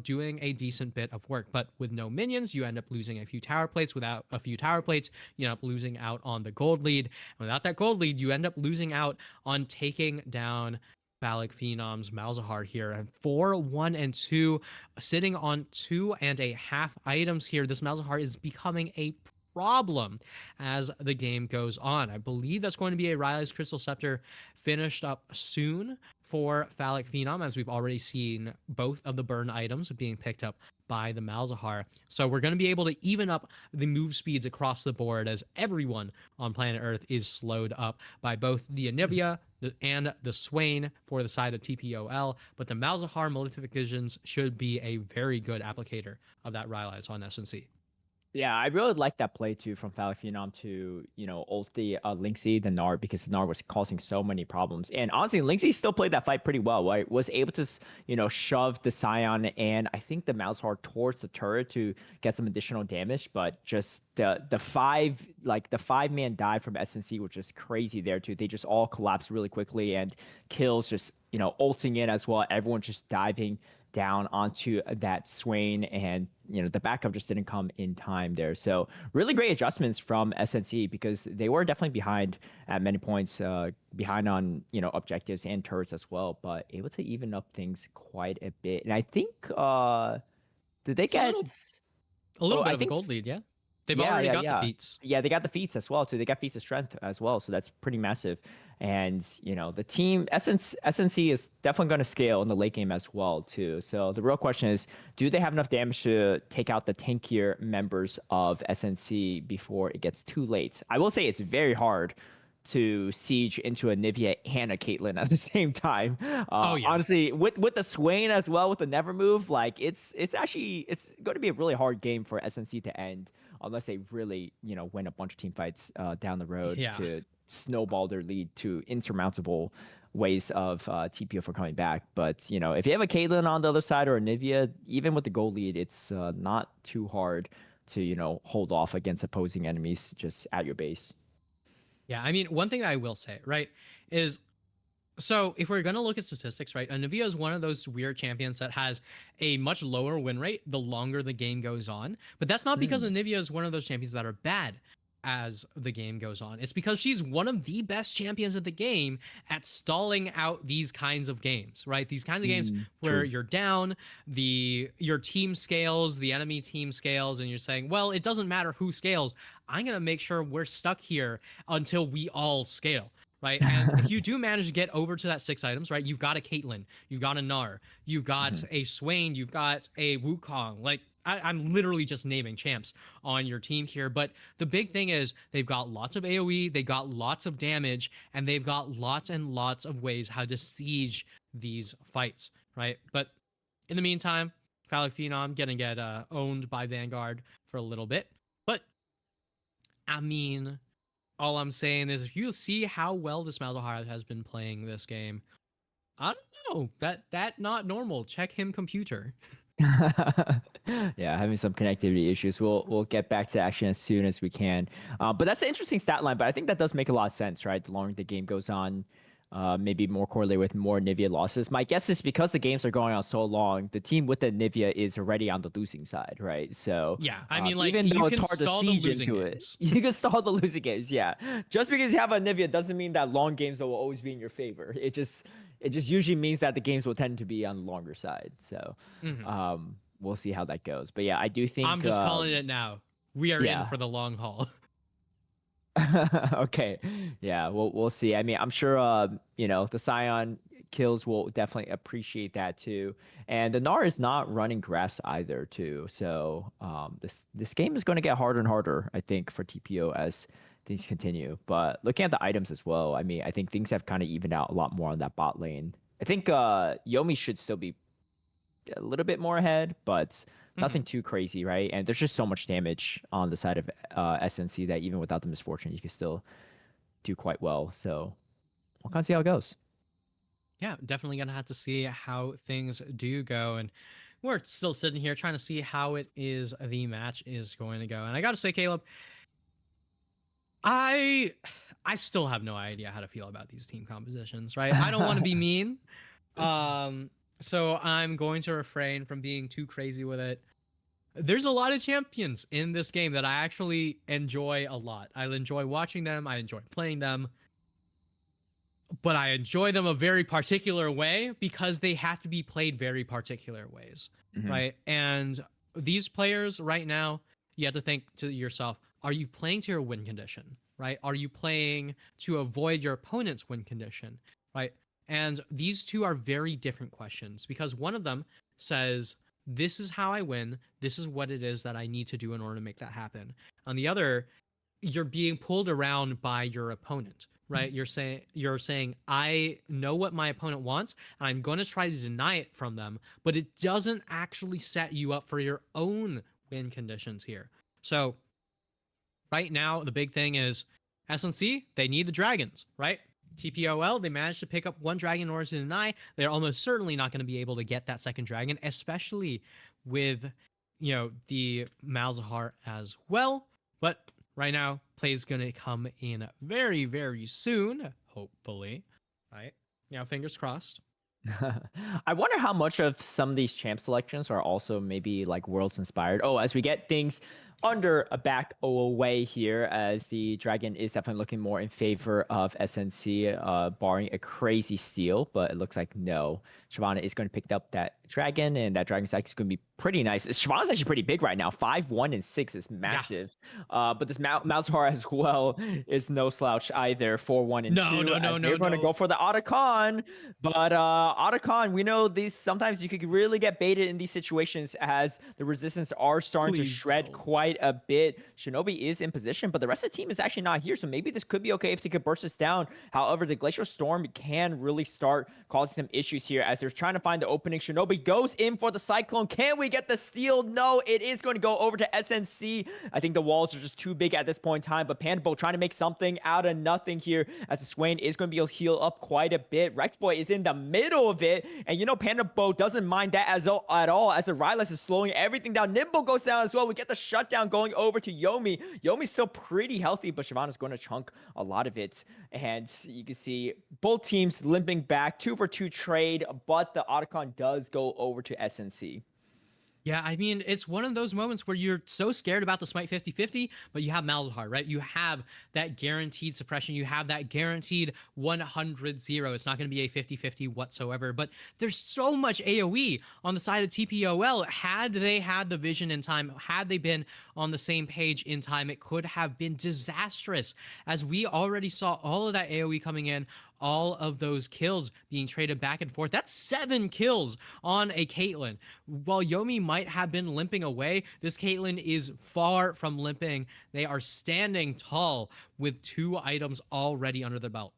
Speaker 2: doing a decent bit of work, but with no minions, you end up losing a few tower plates. Without a few tower plates, you end up losing out on the gold lead. And without that gold lead, you end up losing out on taking down Phallic Phenom's Malzahar here. And 4, 1, and 2, sitting on 2.5 items here. This Malzahar is becoming a problem as the game goes on. I believe that's going to be a Riley's Crystal Scepter finished up soon for Phallic Phenom, as we've already seen both of the burn items being picked up by the Malzahar. So we're going to be able to even up the move speeds across the board, as everyone on planet Earth is slowed up by both the Anivia and the Swain for the side of TPOL, but the Malzahar Malefications should be a very good applicator of that Riley's on SNC.
Speaker 1: Yeah, I really like that play too from Phallic Phenom to, ult the Linksy, the Gnar, because the Gnar was causing so many problems. And honestly, Linksy still played that fight pretty well, right? Was able to, shove the Scion and I think the Malzahar towards the turret to get some additional damage, but just the 5-man dive from SNC, which is crazy there too. They just all collapsed really quickly, and kills just, ulting in as well. Everyone just diving down onto that Swain, and the backup just didn't come in time there. So really great adjustments from SNC, because they were definitely behind at many points, behind on objectives and turrets as well, but able to even up things quite a bit. And I think did they get
Speaker 2: a little bit
Speaker 1: I
Speaker 2: of a
Speaker 1: think
Speaker 2: gold lead? Yeah, they've already got the feats.
Speaker 1: Yeah, they got the feats as well too. They got feats of strength as well, so that's pretty massive. And the team SNC is definitely going to scale in the late game as well too. So the real question is, do they have enough damage to take out the tankier members of SNC before it gets too late? I will say it's very hard to siege into a Nivea and a Caitlyn at the same time.
Speaker 2: Oh yeah.
Speaker 1: Honestly, with the Swain as well, with the Never Move, like it's going to be a really hard game for SNC to end, unless they really win a bunch of team fights down the road to snowball their lead to insurmountable ways of TPO for coming back. But if you have a Caitlyn on the other side or a Nivea, even with the goal lead, it's not too hard to hold off against opposing enemies just at your base.
Speaker 2: Yeah, I mean, one thing that I will say, right, is, so if we're going to look at statistics, right, Anivia is one of those weird champions that has a much lower win rate the longer the game goes on. But that's not because Anivia is one of those champions that are bad as the game goes on. It's because she's one of the best champions of the game at stalling out these kinds of games, right? These kinds of games where you're down, your team scales, the enemy team scales, and you're saying, well, it doesn't matter who scales. I'm going to make sure we're stuck here until we all scale. Right. And if you do manage to get over to that 6 items, right, you've got a Caitlyn, you've got a Gnar, you've got a Swain, you've got a Wukong. Like, I'm literally just naming champs on your team here. But the big thing is they've got lots of AoE, they got lots of damage, and they've got lots and lots of ways how to siege these fights, right? But in the meantime, Phallic Phenom getting owned by Vanguard for a little bit. But, I mean, all I'm saying is, if you see how well this Malzahar has been playing this game, I don't know. That not normal. Check him computer.
Speaker 1: Yeah, having some connectivity issues. We'll get back to action as soon as we can. But that's an interesting stat line. But I think that does make a lot of sense, right? The longer the game goes on, maybe more correlated with more Nivea losses. My guess is because the games are going on so long, the team with the Nivea is already on the losing side, right? So
Speaker 2: Yeah, I mean, like
Speaker 1: even
Speaker 2: you
Speaker 1: though it's
Speaker 2: can
Speaker 1: hard to
Speaker 2: stall the
Speaker 1: siege
Speaker 2: losing
Speaker 1: into it,
Speaker 2: games.
Speaker 1: you can stall the losing games. Yeah, just because you have a Nivea doesn't mean that long games will always be in your favor. It just usually means that the games will tend to be on the longer side. So.
Speaker 2: Hmm.
Speaker 1: We'll see how that goes. But yeah, I do
Speaker 2: I'm
Speaker 1: think
Speaker 2: just calling it now. We are in
Speaker 1: yeah.
Speaker 2: for the long haul.
Speaker 1: Okay. Yeah, we'll see. I mean, I'm sure the Scion kills will definitely appreciate that too. And the Gnar is not running grass either too. So this game is going to get harder and harder, I think, for TPO as things continue. But looking at the items as well, I mean, I think things have kind of evened out a lot more on that bot lane. I think Yomi should still be a little bit more ahead, but nothing
Speaker 2: Hmm.
Speaker 1: too crazy, right? And there's just so much damage on the side of SNC that even without the misfortune, you can still do quite well. So we'll kind of see how it goes.
Speaker 2: Yeah, definitely gonna have to see how things do go, and we're still sitting here trying to see how it is the match is going to go. And I gotta say, Caleb, I I still have no idea how to feel about these team compositions, right? I don't want to be mean. Um, so I'm going to refrain from being too crazy with it. There's a lot of champions in this game that I actually enjoy a lot. I enjoy watching them, I enjoy playing them, but I enjoy them a very particular way because they have to be played very particular ways,
Speaker 1: Hmm.
Speaker 2: right? And these players right now, you have to think to yourself, are you playing to your win condition, right? Are you playing to avoid your opponent's win condition, right? And these two are very different questions because one of them says, this is how I win. This is what it is that I need to do in order to make that happen. On the other, you're being pulled around by your opponent, right? You're saying I know what my opponent wants and I'm going to try to deny it from them, but it doesn't actually set you up for your own win conditions here. So right now the big thing is SNC, they need the dragons, right? TPOL, they managed to pick up one dragon in order to deny. They're almost certainly not going to be able to get that second dragon, especially with the Malzahar as well. But right now, play is going to come in very, very soon, hopefully. Right? Fingers crossed.
Speaker 1: I wonder how much of some of these champ selections are also maybe like worlds inspired. Oh, as we get things under a back away here, as the dragon is definitely looking more in favor of SNC, barring a crazy steal, but it looks like no. Shyvana is going to pick up that dragon, and that dragon's actually going to be pretty nice. Shyvana's actually pretty big right now. 5-1-6 is
Speaker 2: Yeah.
Speaker 1: massive. But this Malzahar as well is no slouch either. 4-1 and
Speaker 2: No,
Speaker 1: 2
Speaker 2: no, no,
Speaker 1: as
Speaker 2: no,
Speaker 1: they're going to
Speaker 2: no.
Speaker 1: go for the Otacon. But Otacon, we know these sometimes you could really get baited in these situations as the resistance are starting to
Speaker 2: Please
Speaker 1: shred
Speaker 2: don't.
Speaker 1: quite a bit. Shinobi is in position, but the rest of the team is actually not here. So maybe this could be okay if they could burst this down. However, the Glacial Storm can really start causing some issues here as they're trying to find the opening. Shinobi goes in for the Cyclone. Can we get the steal? No, it is going to go over to SNC. I think the walls are just too big at this point in time, but Pandas trying to make something out of nothing here as the Swain is going to be able to heal up quite a bit. Rexboy is in the middle of it, and Panda Boat doesn't mind that at all as the Rylus is slowing everything down. Nimble goes down as well. We get the shutdown going over to Yomi. Yomi's still pretty healthy, but Shyvana's going to chunk a lot of it. And you can see both teams limping back. 2-for-2 trade, but the Otacon does go over to SNC.
Speaker 2: Yeah, I mean, it's one of those moments where you're so scared about the smite 50-50, but you have Malzahar, right? You have that guaranteed suppression. You have that guaranteed 100-0. It's not going to be a 50-50 whatsoever, but there's so much AoE on the side of TPOL. Had they had the vision in time, had they been on the same page in time, it could have been disastrous, as we already saw all of that AoE coming in, all of those kills being traded back and forth. That's 7 kills on a Caitlyn. While Yomi might have been limping away, this Caitlyn is far from limping. They are standing tall with 2 items already under the belt.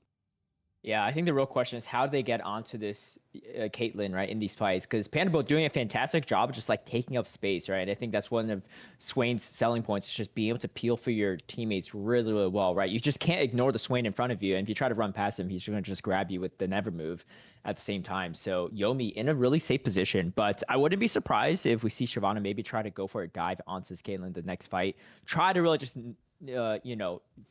Speaker 1: Yeah, I think the real question is how do they get onto this Caitlyn, right, in these fights? Because Pandas doing a fantastic job of just like taking up space, right? I think that's one of Swain's selling points is just being able to peel for your teammates really, really well, right? You just can't ignore the Swain in front of you. And if you try to run past him, he's going to just grab you with the never move at the same time. So Yomi in a really safe position, but I wouldn't be surprised if we see Shyvana maybe try to go for a dive onto this Caitlyn the next fight, try to really just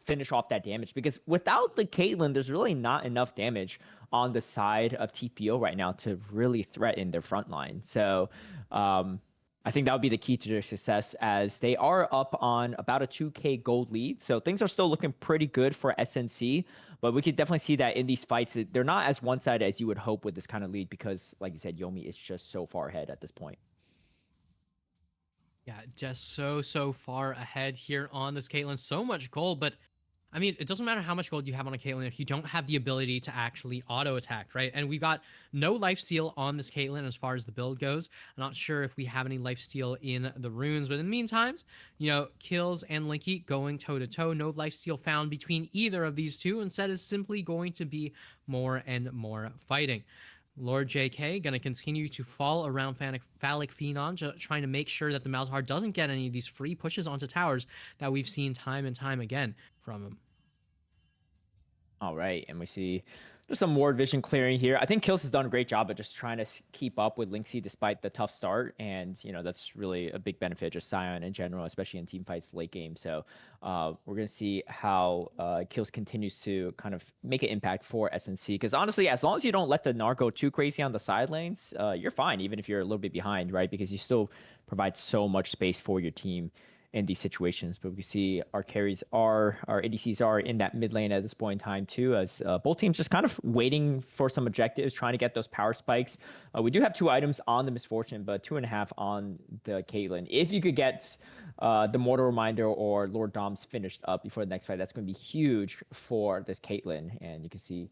Speaker 1: finish off that damage because without the Caitlyn, there's really not enough damage on the side of TPO right now to really threaten their front line. So, I think that would be the key to their success as they are up on about a 2K gold lead. So things are still looking pretty good for SNC, but we could definitely see that in these fights, they're not as one-sided as you would hope with this kind of lead because, like you said, Yomi is just so far ahead at this point.
Speaker 2: Yeah, just so far ahead here on this Caitlyn. So much gold, but I mean, it doesn't matter how much gold you have on a Caitlyn if you don't have the ability to actually auto attack, right? And we got no life steal on this Caitlyn as far as the build goes. I'm not sure if we have any life steal in the runes, but in the meantime, Kills and Linky going toe to toe. No life steal found between either of these two. Instead, it's simply going to be more and more fighting. Lord JK going to continue to fall around Phallic Phenom, trying to make sure that the Malzahar doesn't get any of these free pushes onto towers that we've seen time and time again from him.
Speaker 1: All right, and we see there's some more vision clearing here. I think Kills has done a great job of just trying to keep up with Linksy despite the tough start, and that's really a big benefit just Sion in general, especially in team fights late game. So we're gonna see how Kills continues to kind of make an impact for SNC. Because honestly, as long as you don't let the Gnar go too crazy on the side lanes, you're fine, even if you're a little bit behind, right? Because you still provide so much space for your team in these situations. But we see our ADCs are in that mid lane at this point in time too, as both teams just kind of waiting for some objectives, trying to get those power spikes. We do have 2 items on the Misfortune, but 2.5 on the Caitlyn. If you could get the Mortal Reminder or Lord Dom's finished up before the next fight, that's going to be huge for this Caitlyn. And you can see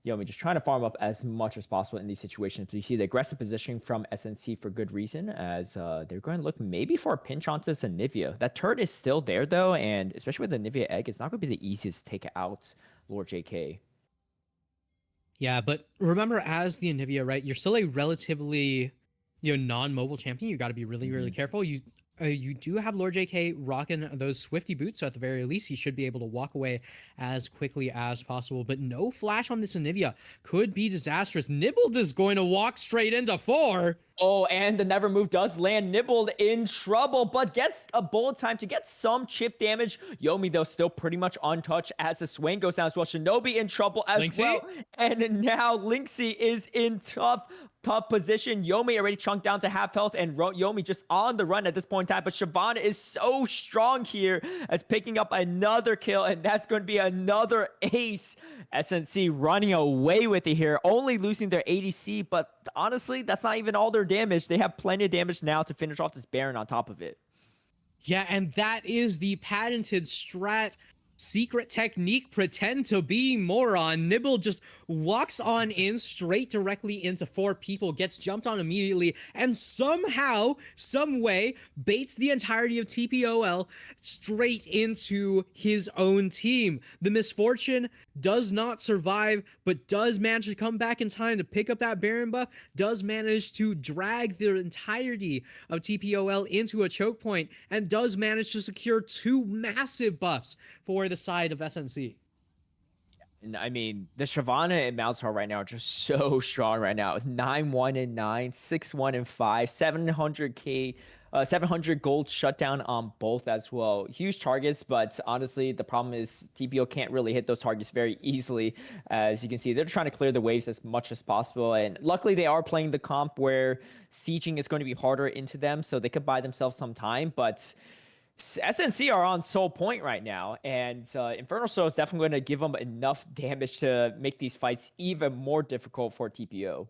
Speaker 1: Yomi just trying to farm up as much as possible in these situations. So you see the aggressive positioning from SNC for good reason, as they're going to look maybe for a pinch onto Nivea. That turret is still there though, and especially with the Nivea egg, it's not going to be the easiest to take out Lord JK.
Speaker 2: Yeah, but remember, as the Anivia, right, you're still a relatively, non-mobile champion. You got to be really, really careful. You do have Lord JK rocking those Swifty boots, so at the very least, he should be able to walk away as quickly as possible. But no flash on this Anivia could be disastrous. Nibbled is going to walk straight into 4.
Speaker 1: Oh, and the never move does land. Nibbled in trouble, but gets a bullet time to get some chip damage. Yomi, though, still pretty much untouched as the Swain goes down as well. Shinobi in trouble as
Speaker 2: Linksy?
Speaker 1: well. And now Linksy is in tough position. Yomi already chunked down to half health, and Yomi just on the run at this point in time. But Shyvana is so strong here as picking up another kill, and that's going to be another ace. SNC running away with it here, only losing their ADC, but honestly, that's not even all their damage. They have plenty of damage now to finish off this Baron on top of it.
Speaker 2: Yeah, and that is the patented strat secret technique, pretend to be moron. Nibble just walks on in straight directly into 4 people, gets jumped on immediately, and somehow, some way, baits the entirety of TPOL straight into his own team. The Misfortune does not survive, but does manage to come back in time to pick up that Baron buff, does manage to drag the entirety of TPOL into a choke point, and does manage to secure 2 massive buffs for the side of SNC.
Speaker 1: And I mean, the Shyvana and Malzahar right now are just so strong right now. 9-1 and 9, 6-1 and 5, 700k, 700 gold shutdown on both as well. Huge targets, but honestly, the problem is TPO can't really hit those targets very easily. As you can see, they're trying to clear the waves as much as possible. And luckily, they are playing the comp where sieging is going to be harder into them, so they could buy themselves some time. But SNC are on Soul Point right now, and Infernal Soul is definitely going to give them enough damage to make these fights even more difficult for TPO.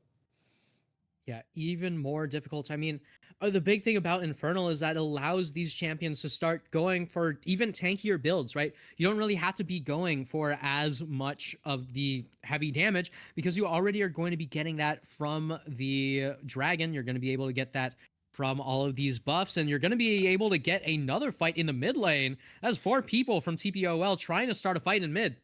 Speaker 2: Yeah, even more difficult. I mean, the big thing about Infernal is that it allows these champions to start going for even tankier builds, right? You don't really have to be going for as much of the heavy damage because you already are going to be getting that from the dragon. You're going to be able to get that from all of these buffs, and you're going to be able to get another fight in the mid lane. That's 4 people from TPOL trying to start a fight in mid.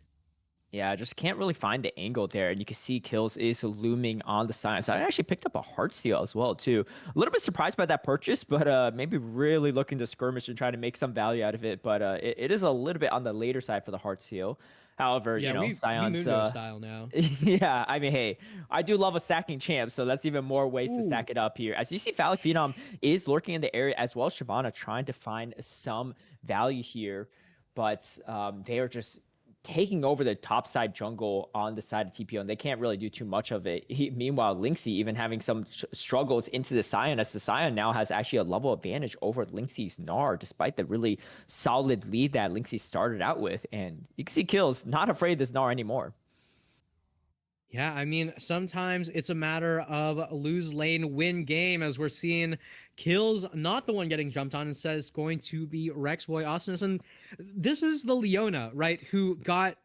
Speaker 1: Yeah, I just can't really find the angle there. And you can see Kills is looming on the side. So I actually picked up a heart steal as well, too. A little bit surprised by that purchase, but maybe really looking to skirmish and try to make some value out of it. But it is a little bit on the later side for the heart steal. However,
Speaker 2: Yeah, we
Speaker 1: Scion's
Speaker 2: Mundo style now.
Speaker 1: yeah, I mean, hey, I do love a stacking champ, so that's even more ways to
Speaker 2: Ooh.
Speaker 1: stack it up here. As you see, Phallic Phenom is lurking in the area as well. Shyvana trying to find some value here, but they are just taking over the top side jungle on the side of TPO, and they can't really do too much of it. Meanwhile, Linksy even having some struggles into the Scion, as the Scion now has actually a level advantage over Linksy's Gnar, despite the really solid lead that Linksy started out with. And you can see Kills not afraid of this Gnar anymore.
Speaker 2: Yeah, I mean, sometimes it's a matter of lose lane, win game, as we're seeing Kills not the one getting jumped on. Instead, it's going to be Rexboy Awesomeness. And this is the Leona, right, who got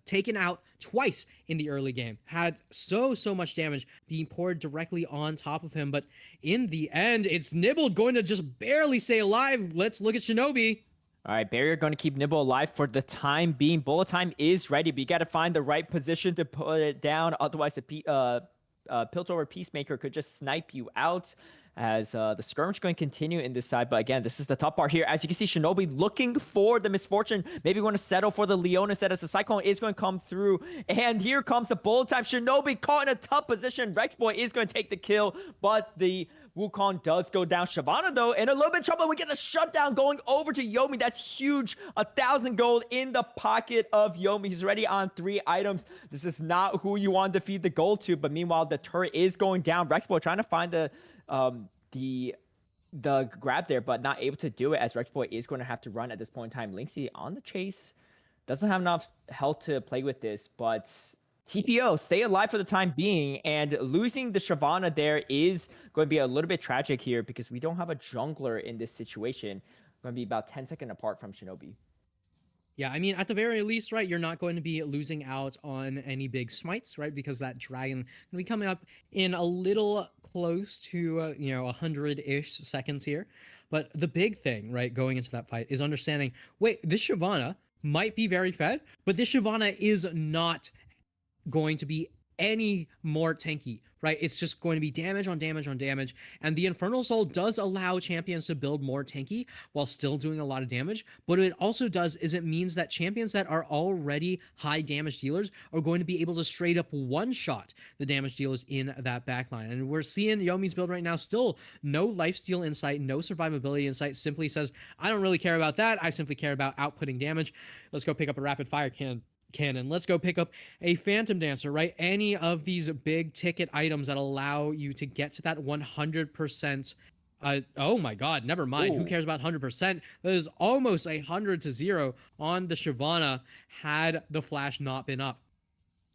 Speaker 2: taken out twice in the early game. Had so much damage being poured directly on top of him. But in the end, it's Nibble going to just barely stay alive. Let's look at Shinobi.
Speaker 1: All right, Barrier going to keep Nibble alive for the time being. Bullet time is ready, but you got to find the right position to put it down. Otherwise, Piltover Peacemaker could just snipe you out. As the skirmish going to continue in this side. But again, this is the top part here. As you can see, Shinobi looking for the misfortune. Maybe going to settle for the Leona instead, as the Cyclone is going to come through. And here comes the bullet time. Shinobi caught in a tough position. Rexboy is going to take the kill, but the Wukong does go down. Shyvana, though, in a little bit of trouble. We get the shutdown going over to Yomi. That's huge. 1,000 gold in the pocket of Yomi. He's already on 3 items. This is not who you want to feed the gold to, but meanwhile, the turret is going down. Rexboy trying to find the grab there, but not able to do it, as Rexboy is going to have to run at this point in time. Linksy on the chase. Doesn't have enough health to play with this, but TPO stay alive for the time being, and losing the Shyvana there is going to be a little bit tragic here because we don't have a jungler in this situation. Going to be about 10 seconds apart from Shinobi.
Speaker 2: Yeah, I mean, at the very least, right, you're not going to be losing out on any big smites, right? Because that dragon going to be coming up in a little close to, 100-ish seconds here. But the big thing, right, going into that fight is understanding, wait, this Shyvana might be very fed, but this Shyvana is not going to be any more tanky, right? It's just going to be damage on damage on damage. And the Infernal Soul does allow champions to build more tanky while still doing a lot of damage. But what it also does is it means that champions that are already high damage dealers are going to be able to straight up one-shot the damage dealers in that backline. And we're seeing Yomi's build right now, still no lifesteal insight, no survivability insight, simply says, I don't really care about that. I simply care about outputting damage. Let's go pick up a rapid fire cannon. Let's go pick up a Phantom Dancer, right? Any of these big ticket items that allow you to get to that 100%. Oh my God, never mind.
Speaker 1: Ooh.
Speaker 2: Who cares about 100%? That is almost 100-0 on the Shyvana had the flash not been up.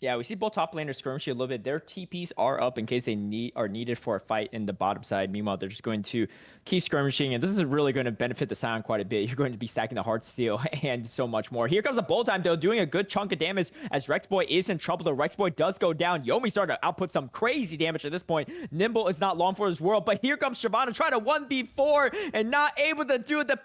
Speaker 1: Yeah, we see both top laners skirmishing a little bit. Their TPs are up in case they are needed for a fight in the bottom side. Meanwhile, they're just going to keep skirmishing, and this is really going to benefit the Scion quite a bit. You're going to be stacking the Heart Steel and so much more. Here comes the Bolt Time, though, doing a good chunk of damage as Rexboy is in trouble. The Rexboy does go down. Yomi started to output some crazy damage at this point. Nimble is not long for his world, but here comes Shyvana trying to 1v4 and not able to do it. The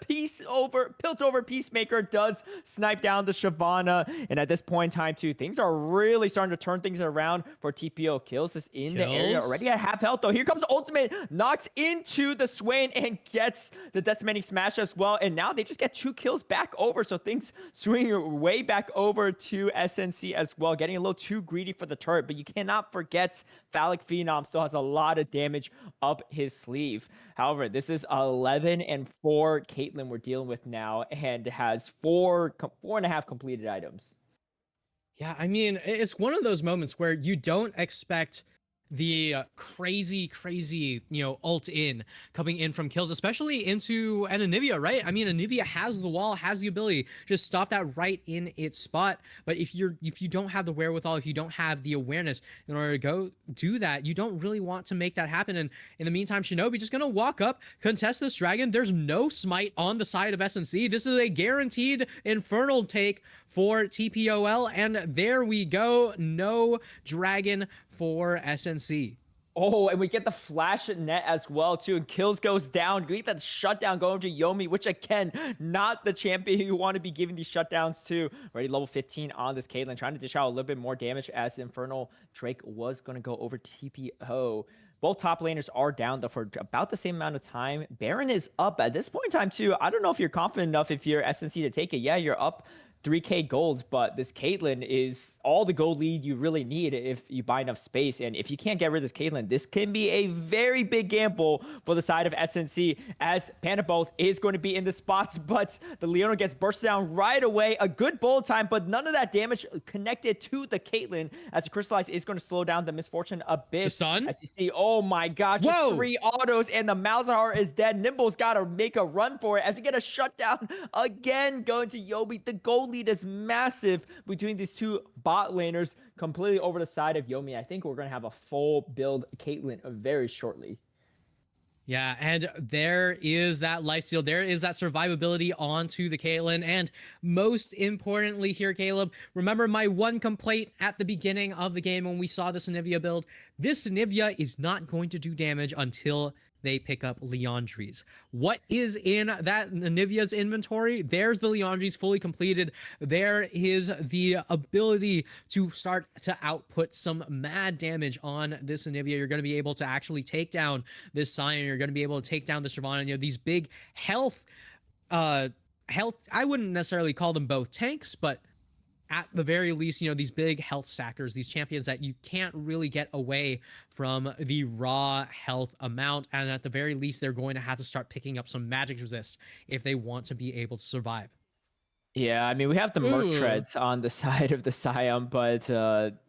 Speaker 1: Piltover Peacemaker does snipe down the Shyvana, and at this point in time, too, things are really starting to turn things around for TPO. Kills is in the area already at half health, though. Here comes the ultimate, knocks into the Swain and gets the decimating smash as well. And now they just get 2 kills back over, so things swing way back over to SNC as well, getting a little too greedy for the turret. But you cannot forget Phallic Phenom still has a lot of damage up his sleeve. However, this is 11 and 4 Caitlyn we're dealing with now, and has 4.5 completed items.
Speaker 2: Yeah, I mean, it's one of those moments where you don't expect the crazy, ult in coming in from kills, especially into an Anivia, right? I mean, Anivia has the wall, has the ability to just stop that right in its spot. But if you don't have the wherewithal, if you don't have the awareness in order to go do that, you don't really want to make that happen. And in the meantime, Shinobi just gonna walk up, contest this dragon. There's no smite on the side of SNC. This is a guaranteed infernal take for TPOL, and there we go. No dragon for SNC.
Speaker 1: Oh, and we get the flash net as well, too. And kills goes down. We get that shutdown going to Yomi, which again, not the champion you want to be giving these shutdowns to. Already level 15 on this Caitlyn, trying to dish out a little bit more damage as Infernal Drake was going to go over TPO. Both top laners are down though for about the same amount of time. Baron is up at this point in time too. I don't know if you're confident enough if you're SNC to take it. Yeah, you're up 3k gold, but this Caitlyn is all the gold lead you really need if you buy enough space. And if you can't get rid of this Caitlyn, this can be a very big gamble for the side of SNC, as Panda both is going to be in the spots, but the Leona gets burst down right away. A good bullet time, but none of that damage connected to the Caitlyn, as the Crystallize is going to slow down the Misfortune a bit.
Speaker 2: The stun?
Speaker 1: As you see, oh my gosh, just
Speaker 2: Whoa!
Speaker 1: 3 autos, and the Malzahar is dead. Nimble's got to make a run for it as we get a shutdown again going to Yomi. The gold lead is massive between these two bot laners, completely over the side of Yomi. I think we're going to have a full build Caitlyn very shortly.
Speaker 2: Yeah, and there is that lifesteal. There is that survivability onto the Caitlyn. And most importantly here, Caleb, remember my one complaint at the beginning of the game when we saw this Anivia build? This Anivia is not going to do damage until they pick up Leandries. What is in that Anivia's inventory? There's the Leandries fully completed. There is the ability to start to output some mad damage on this Anivia. You're going to be able to actually take down this Sion. You're going to be able to take down the Shyvana. You know, these big health, I wouldn't necessarily call them both tanks, but at the very least, you know, these big health stackers, these champions that you can't really get away from the raw health amount. And at the very least, they're going to have to start picking up some magic resist if they want to be able to survive.
Speaker 1: Yeah, I mean, we have the Merc
Speaker 2: Ooh.
Speaker 1: treads on the side of the Scion, but,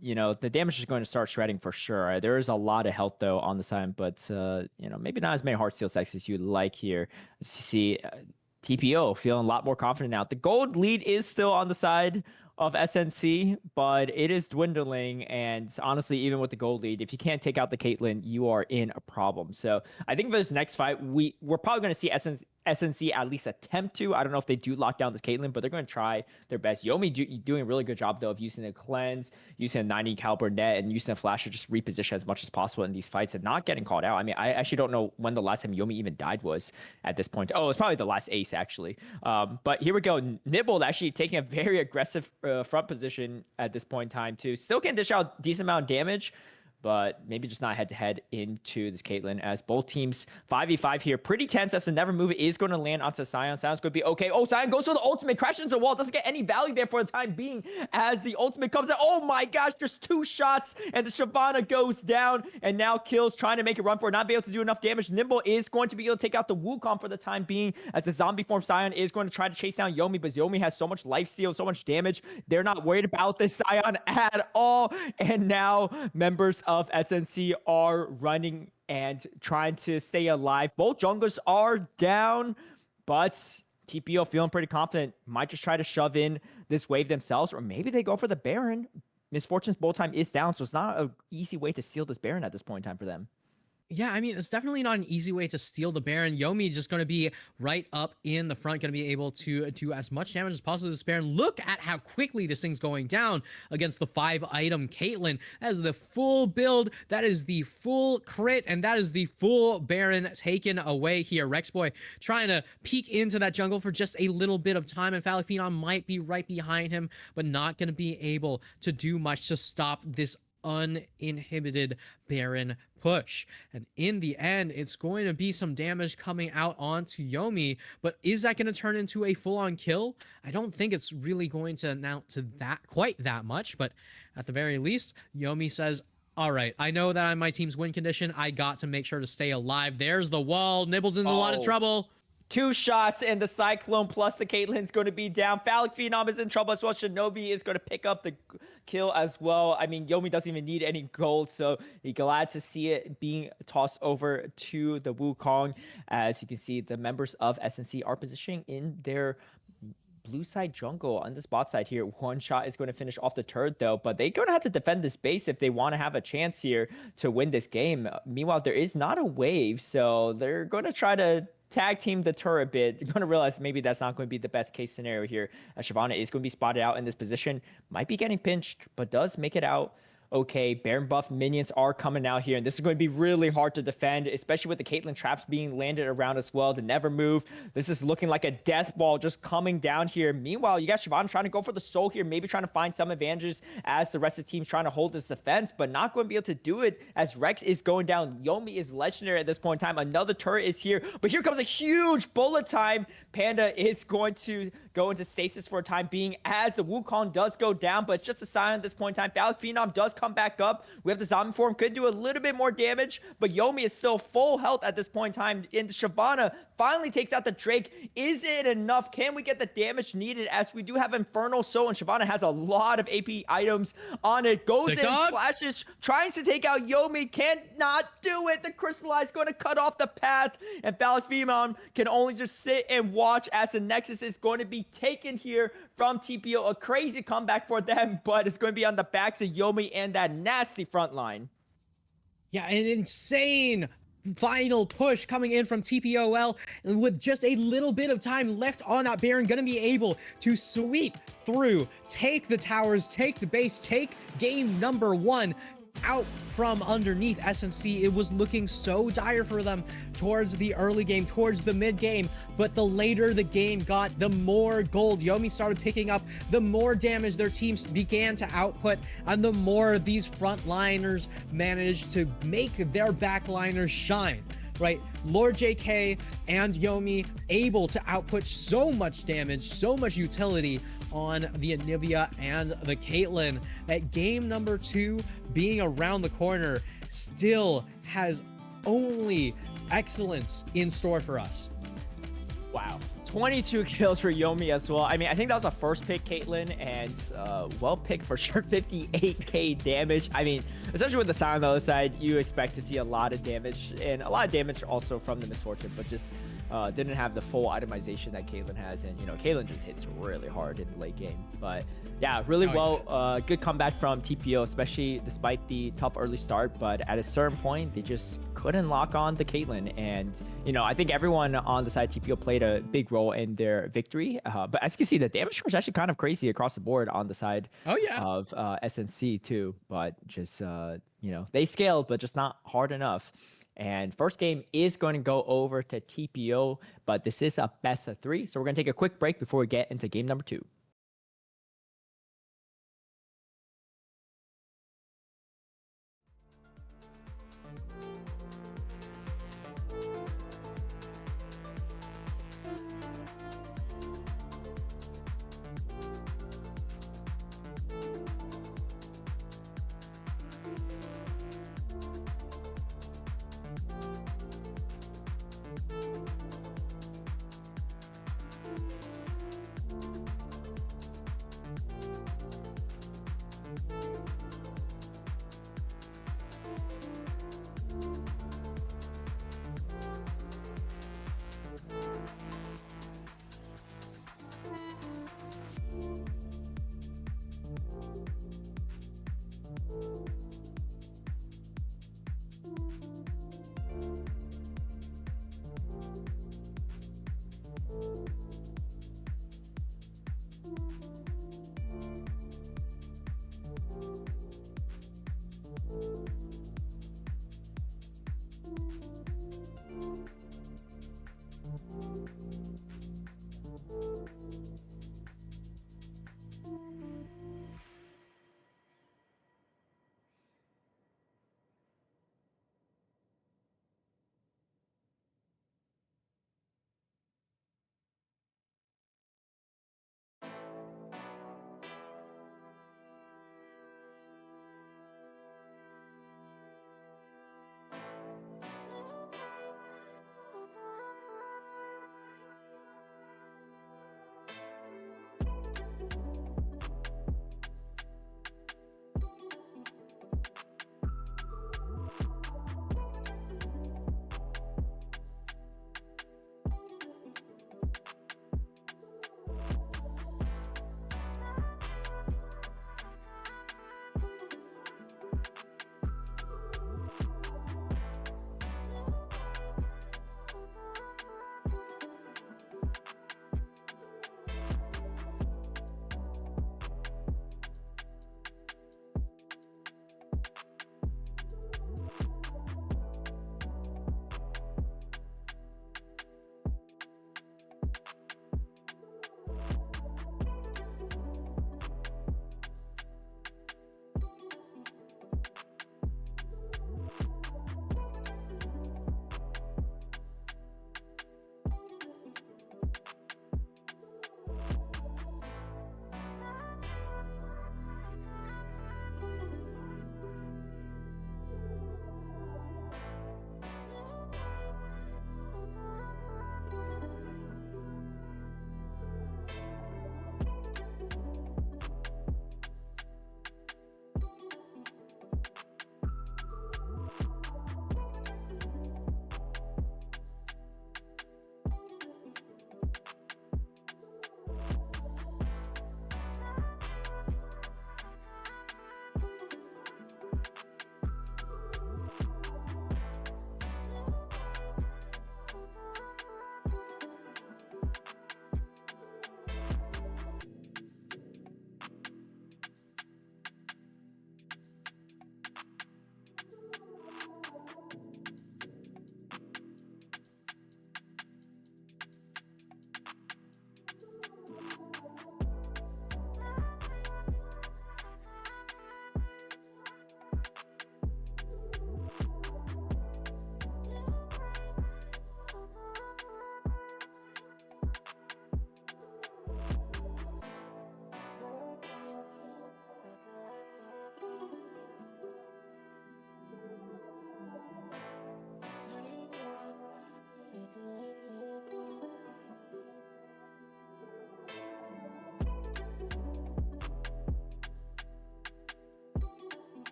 Speaker 1: you know, the damage is going to start shredding for sure. There is a lot of health, though, on the Scion, but, you know, maybe not as many Heartsteel stacks as you'd like here. You see TPO feeling a lot more confident now. The gold lead is still on the side of SNC, but it is dwindling. And honestly, even with the gold lead, if you can't take out the Caitlyn, you are in a problem. So I think for this next fight, we're probably going to see SNC at least attempt to. I don't know if they do lock down this Caitlyn, but they're going to try their best. Yomi doing a really good job, though, of using the cleanse, using a 90 caliber net, and using a flash to just reposition as much as possible in these fights and not getting called out. I mean, I actually don't know when the last time Yomi even died was at this point. Oh, it's probably the last ace, actually. But here we go. Nibble actually taking a very aggressive front position at this point in time, too. Still can dish out decent amount of damage, but maybe just not head-to-head into this Caitlyn, as both teams 5v5 here. Pretty tense as the Never Move is going to land onto Sion. Sion's going to be okay. Oh, Sion goes for the ultimate, crashes into the wall. Doesn't get any value there for the time being as the ultimate comes out. Oh my gosh, just 2 shots, and the Shyvana goes down, and now Kills trying to make a run for it, not be able to do enough damage. Nimble is going to be able to take out the Wukong for the time being, as the zombie form Sion is going to try to chase down Yomi, but Yomi has so much lifesteal, so much damage. They're not worried about this Sion at all, and now members of SNC are running and trying to stay alive. Both junglers are down, but TPO feeling pretty confident. Might just try to shove in this wave themselves, or maybe they go for the Baron. Misfortune's bolt time is down, so it's not an easy way to steal this Baron at this point in time for them.
Speaker 2: Yeah, I mean, it's definitely not an easy way to steal the Baron. Yomi just going to be right up in the front, going to be able to do as much damage as possible to this Baron. Look at how quickly this thing's going down against the 5-item Caitlyn. That is the full build. That is the full crit, and that is the full Baron taken away here. Rexboy trying to peek into that jungle for just a little bit of time, and Phallic Phenom might be right behind him, but not going to be able to do much to stop this uninhibited Baron push. And in the end, it's going to be some damage coming out onto Yomi, but is that going to turn into a full-on kill? I don't think it's really going to amount to that quite that much, but at the very least, Yomi says, all right, I know that I'm my team's win condition. I got to make sure to stay alive. There's the wall. Nibble's in a lot of trouble.
Speaker 1: 2 shots, and the Cyclone plus the Caitlyn's going to be down. Phallic Phenom is in trouble as well. Shinobi is going to pick up the kill as well. I mean, Yomi doesn't even need any gold, so you're glad to see it being tossed over to the Wukong. As you can see, the members of SNC are positioning in their blue side jungle on this bot side here. 1 shot is going to finish off the turret, though, but they're going to have to defend this base if they want to have a chance here to win this game. Meanwhile, there is not a wave, so they're going to try to tag team the turret bit. You're going to realize maybe that's not going to be the best case scenario here. Shyvana is going to be spotted out in this position. Might be getting pinched, but does make it out Okay, Baron buff minions are coming out here, and this is going to be really hard to defend, especially with the Caitlyn traps being landed around as well. The never move. This is looking like a death ball just coming down here. Meanwhile, you got Shyvana trying to go for the soul here, maybe trying to find some advantages as the rest of the team's trying to hold this defense, but not going to be able to do it as Rex is going down. Yomi is legendary at this point in time. Another turret is here, but here comes a huge bullet time. Panda is going to go into stasis for a time being as the Wukong does go down, but it's just a sign at this point in time. Phallic Phenom does come back up. We have the zombie form, could do a little bit more damage, but Yomi is still full health at this point in time. And Shyvana finally takes out the Drake. Is it enough? Can we get the damage needed as we do have Infernal Soul, and Shyvana has a lot of AP items on it. Goes
Speaker 2: Sick
Speaker 1: in,
Speaker 2: dog.
Speaker 1: flashes, tries to take out Yomi, cannot do it. The Crystallize going to cut off the path, and Phallic Phenom can only just sit and watch as the Nexus is going to be taken here from TPO. A crazy comeback for them, but it's going to be on the backs of Yomi and that nasty front line.
Speaker 2: Yeah, an insane final push coming in from TPOL, and with just a little bit of time left on that Baron, gonna be able to sweep through, take the towers, take the base, take game number 1 out from underneath SNC. It was looking so dire for them towards the early game, towards the mid game, but the later the game got, the more gold Yomi started picking up, the more damage their teams began to output, and the more these frontliners managed to make their backliners shine. Right, Lord JK and Yomi able to output so much damage, so much utility on the Anivia and the Caitlyn, that game number 2 being around the corner still has only excellence in store for us.
Speaker 1: Wow. 22 kills for Yomi as well. I mean, I think that was a first pick Caitlyn, and well picked for sure. 58k damage. I mean, especially with the Silent on the other side, you expect to see a lot of damage, and a lot of damage also from the Misfortune, but just didn't have the full itemization that Caitlyn has. And, you know, Caitlyn just hits really hard in the late game. But yeah, really good comeback from TPO, especially despite the tough early start. But at a certain point, they just couldn't lock on the Caitlyn. And, you know, I think everyone on the side of TPO played a big role in their victory. But as you can see, the damage was actually kind of crazy across the board on the side of SNC too. But just, you know, they scaled, but just not hard enough. And first game is going to go over to TPO, but this is a best of 3. So we're going to take a quick break before we get into game number 2.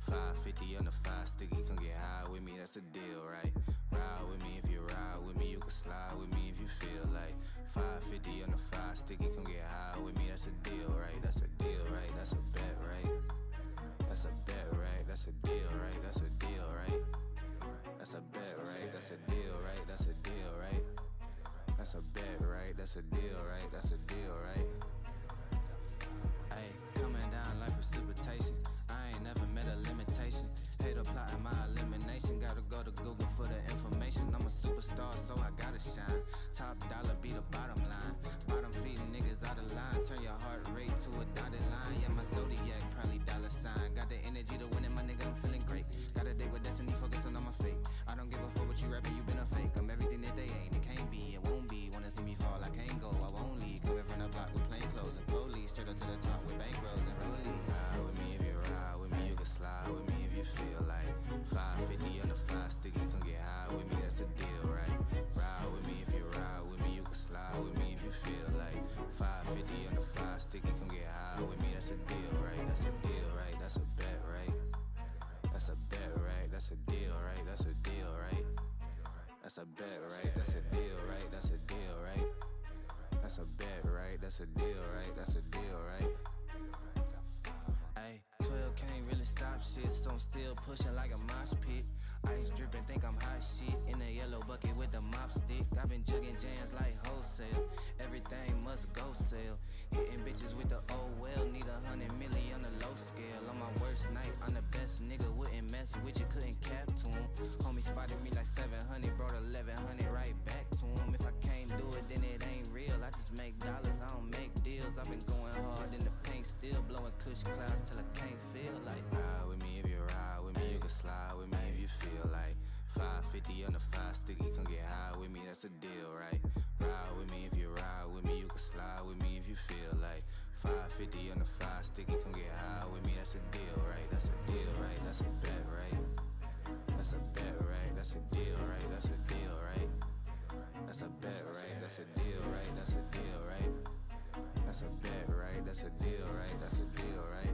Speaker 3: 550 on the 5 sticky, come get high with me, that's a deal, right? Ride with me if you ride with me, you can slide with me if you feel like 550 on the 5 sticky, come get high with me, that's a deal, right? That's a deal, right? That's a bet, right? That's a bet, right? That's a deal, right? That's a deal, right? That's a bet, right? That's a deal, right? That's a deal, right? That's a bet, right? That's a deal, right? That's a deal, right? Ay, coming down like precipitation. I ain't never met a limitation. Hater plotting my elimination. Gotta go to Google for the information. I'm a superstar, so I gotta shine. Top dollar be the bottom line. Bottom feeding niggas out of line. Turn your heart rate to a dotted line. Yeah, my zodiac probably dollar sign. Got the energy to win it, my nigga, I'm feeling great. Got a date with destiny, focusing on my fate. I don't give a fuck what you rapping, you been a fake. I'm everything that they ain't, it can't be, it won't be. Wanna see me fall, I can't go, I won't leave. Coming from the block with plain clothes and police. Straight up to the top with bankrolls and rollies. Ride with me if you ride with me, you can slide with me if you feel like 550 on the 5 sticky, come get high with me, that's a deal, right? Ride with me if you ride with me, you can slide with me if you feel like 550 on the 5 sticky, come get high with me, that's a deal, right? That's a deal, right? That's a bet, right? That's a bet, right? That's a deal, right? That's a deal, right? That's a bet, right? That's a deal, right? That's a deal, right? That's a bet, right? That's a deal, right? That's a deal, right? Ay, 12 can't really stop shit, so I'm still pushing like a mosh pit. Ice dripping, think I'm hot shit. In a yellow bucket with the mop stick. I've been jugging jams like wholesale. Everything must go sell. Hitting bitches with the old well. Need 100 million on the low scale. On my worst night, I'm the best nigga. Wouldn't mess with you, couldn't cap to him. Homie spotted me like 700, brought 1100 right back to him. If I can't do it, then it ain't real. I just make dollars, I don't make deals. I've been going hard in the paint, still blowing kush clouds till I can't feel like. Ride with me if you ride with me, you can slide with me if you feel like 550 on the 5 sticky, come get high with me, that's a deal, right? Ride with me if you ride with me, you can slide with me if you feel like 550 on the 5 sticky, come get high with me, that's a deal, right? That's a deal, right? That's a bet, right? That's a bet, right? That's a deal, right? That's a deal, right? That's a bet, right? That's a deal, right? That's a deal, right? That's a bet, right? That's a deal, right? That's a deal, right?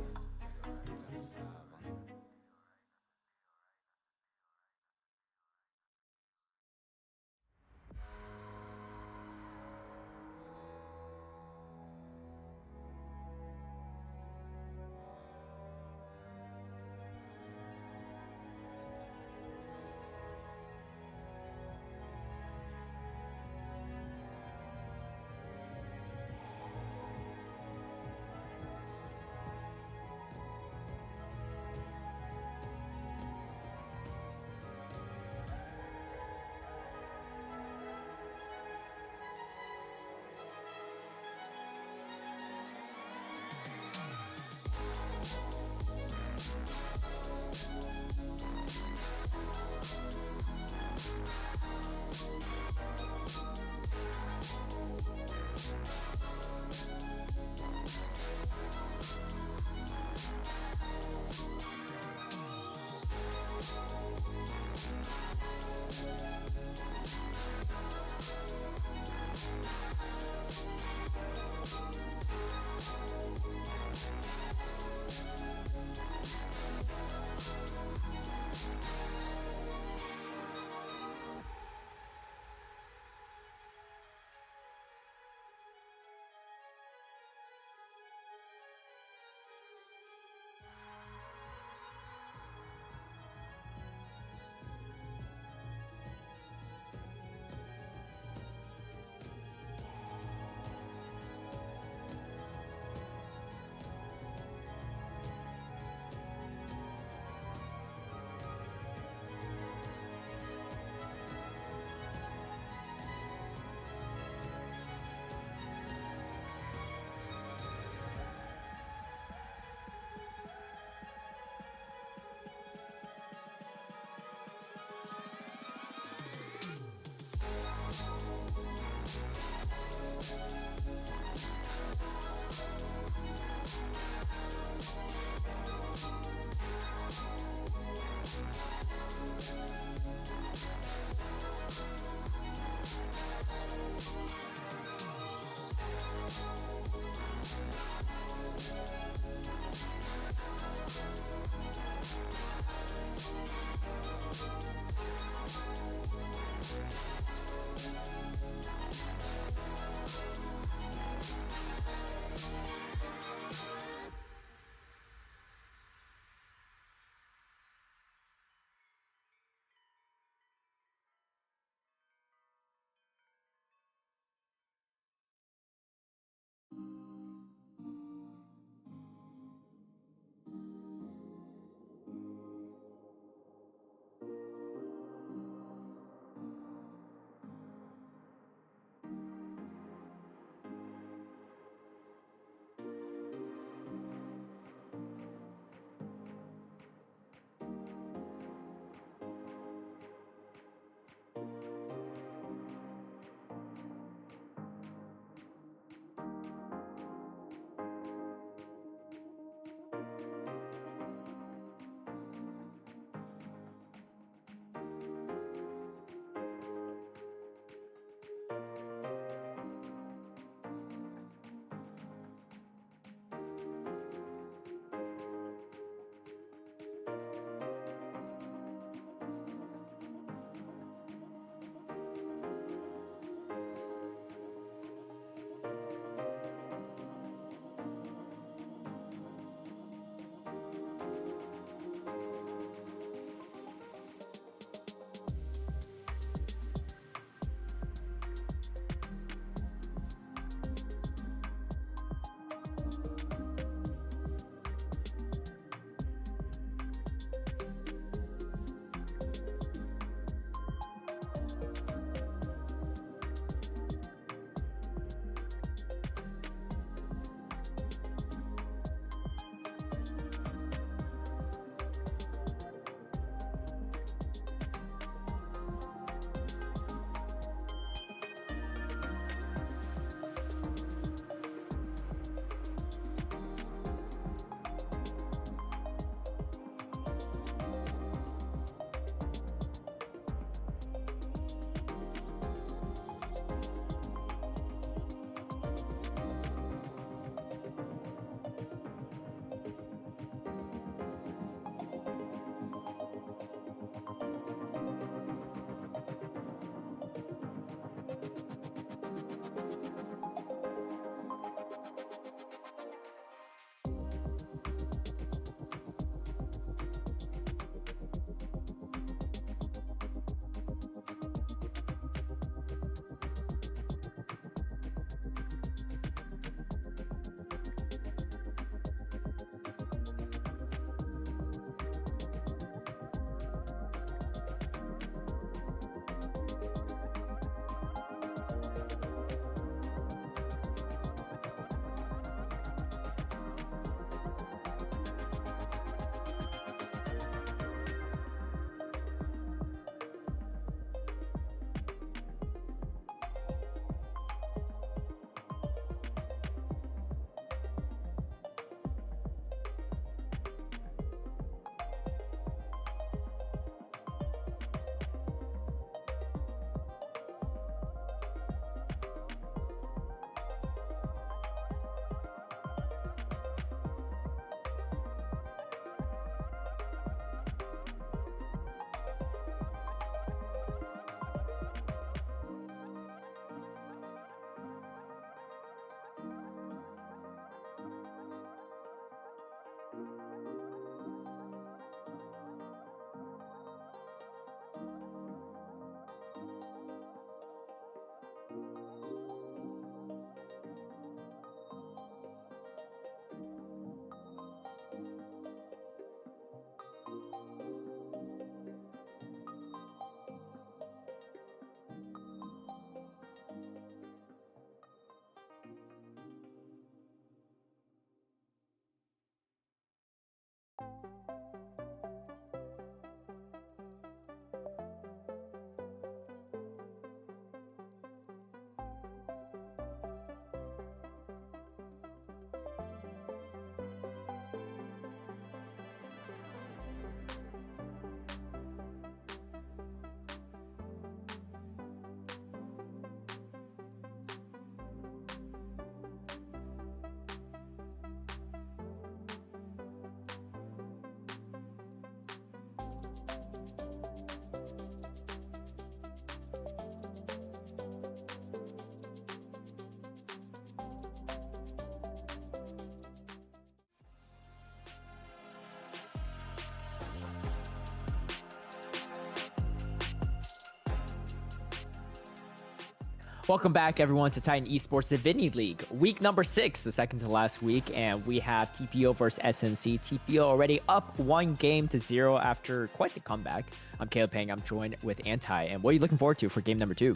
Speaker 1: Welcome back, everyone, to Titan Esports Divinity League. Week number 6, the second to last week, and we have TPO versus SNC. TPO already up 1-0 after quite the comeback. I'm Caleb Pang. I'm joined with Anti. And what are you looking forward to for game number 2?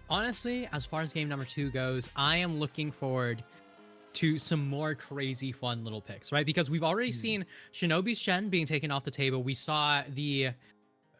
Speaker 2: Honestly, as far as game number 2 goes, I am looking forward to some more crazy fun little picks, right? Because we've already seen Shinobi's Shen being taken off the table. We saw the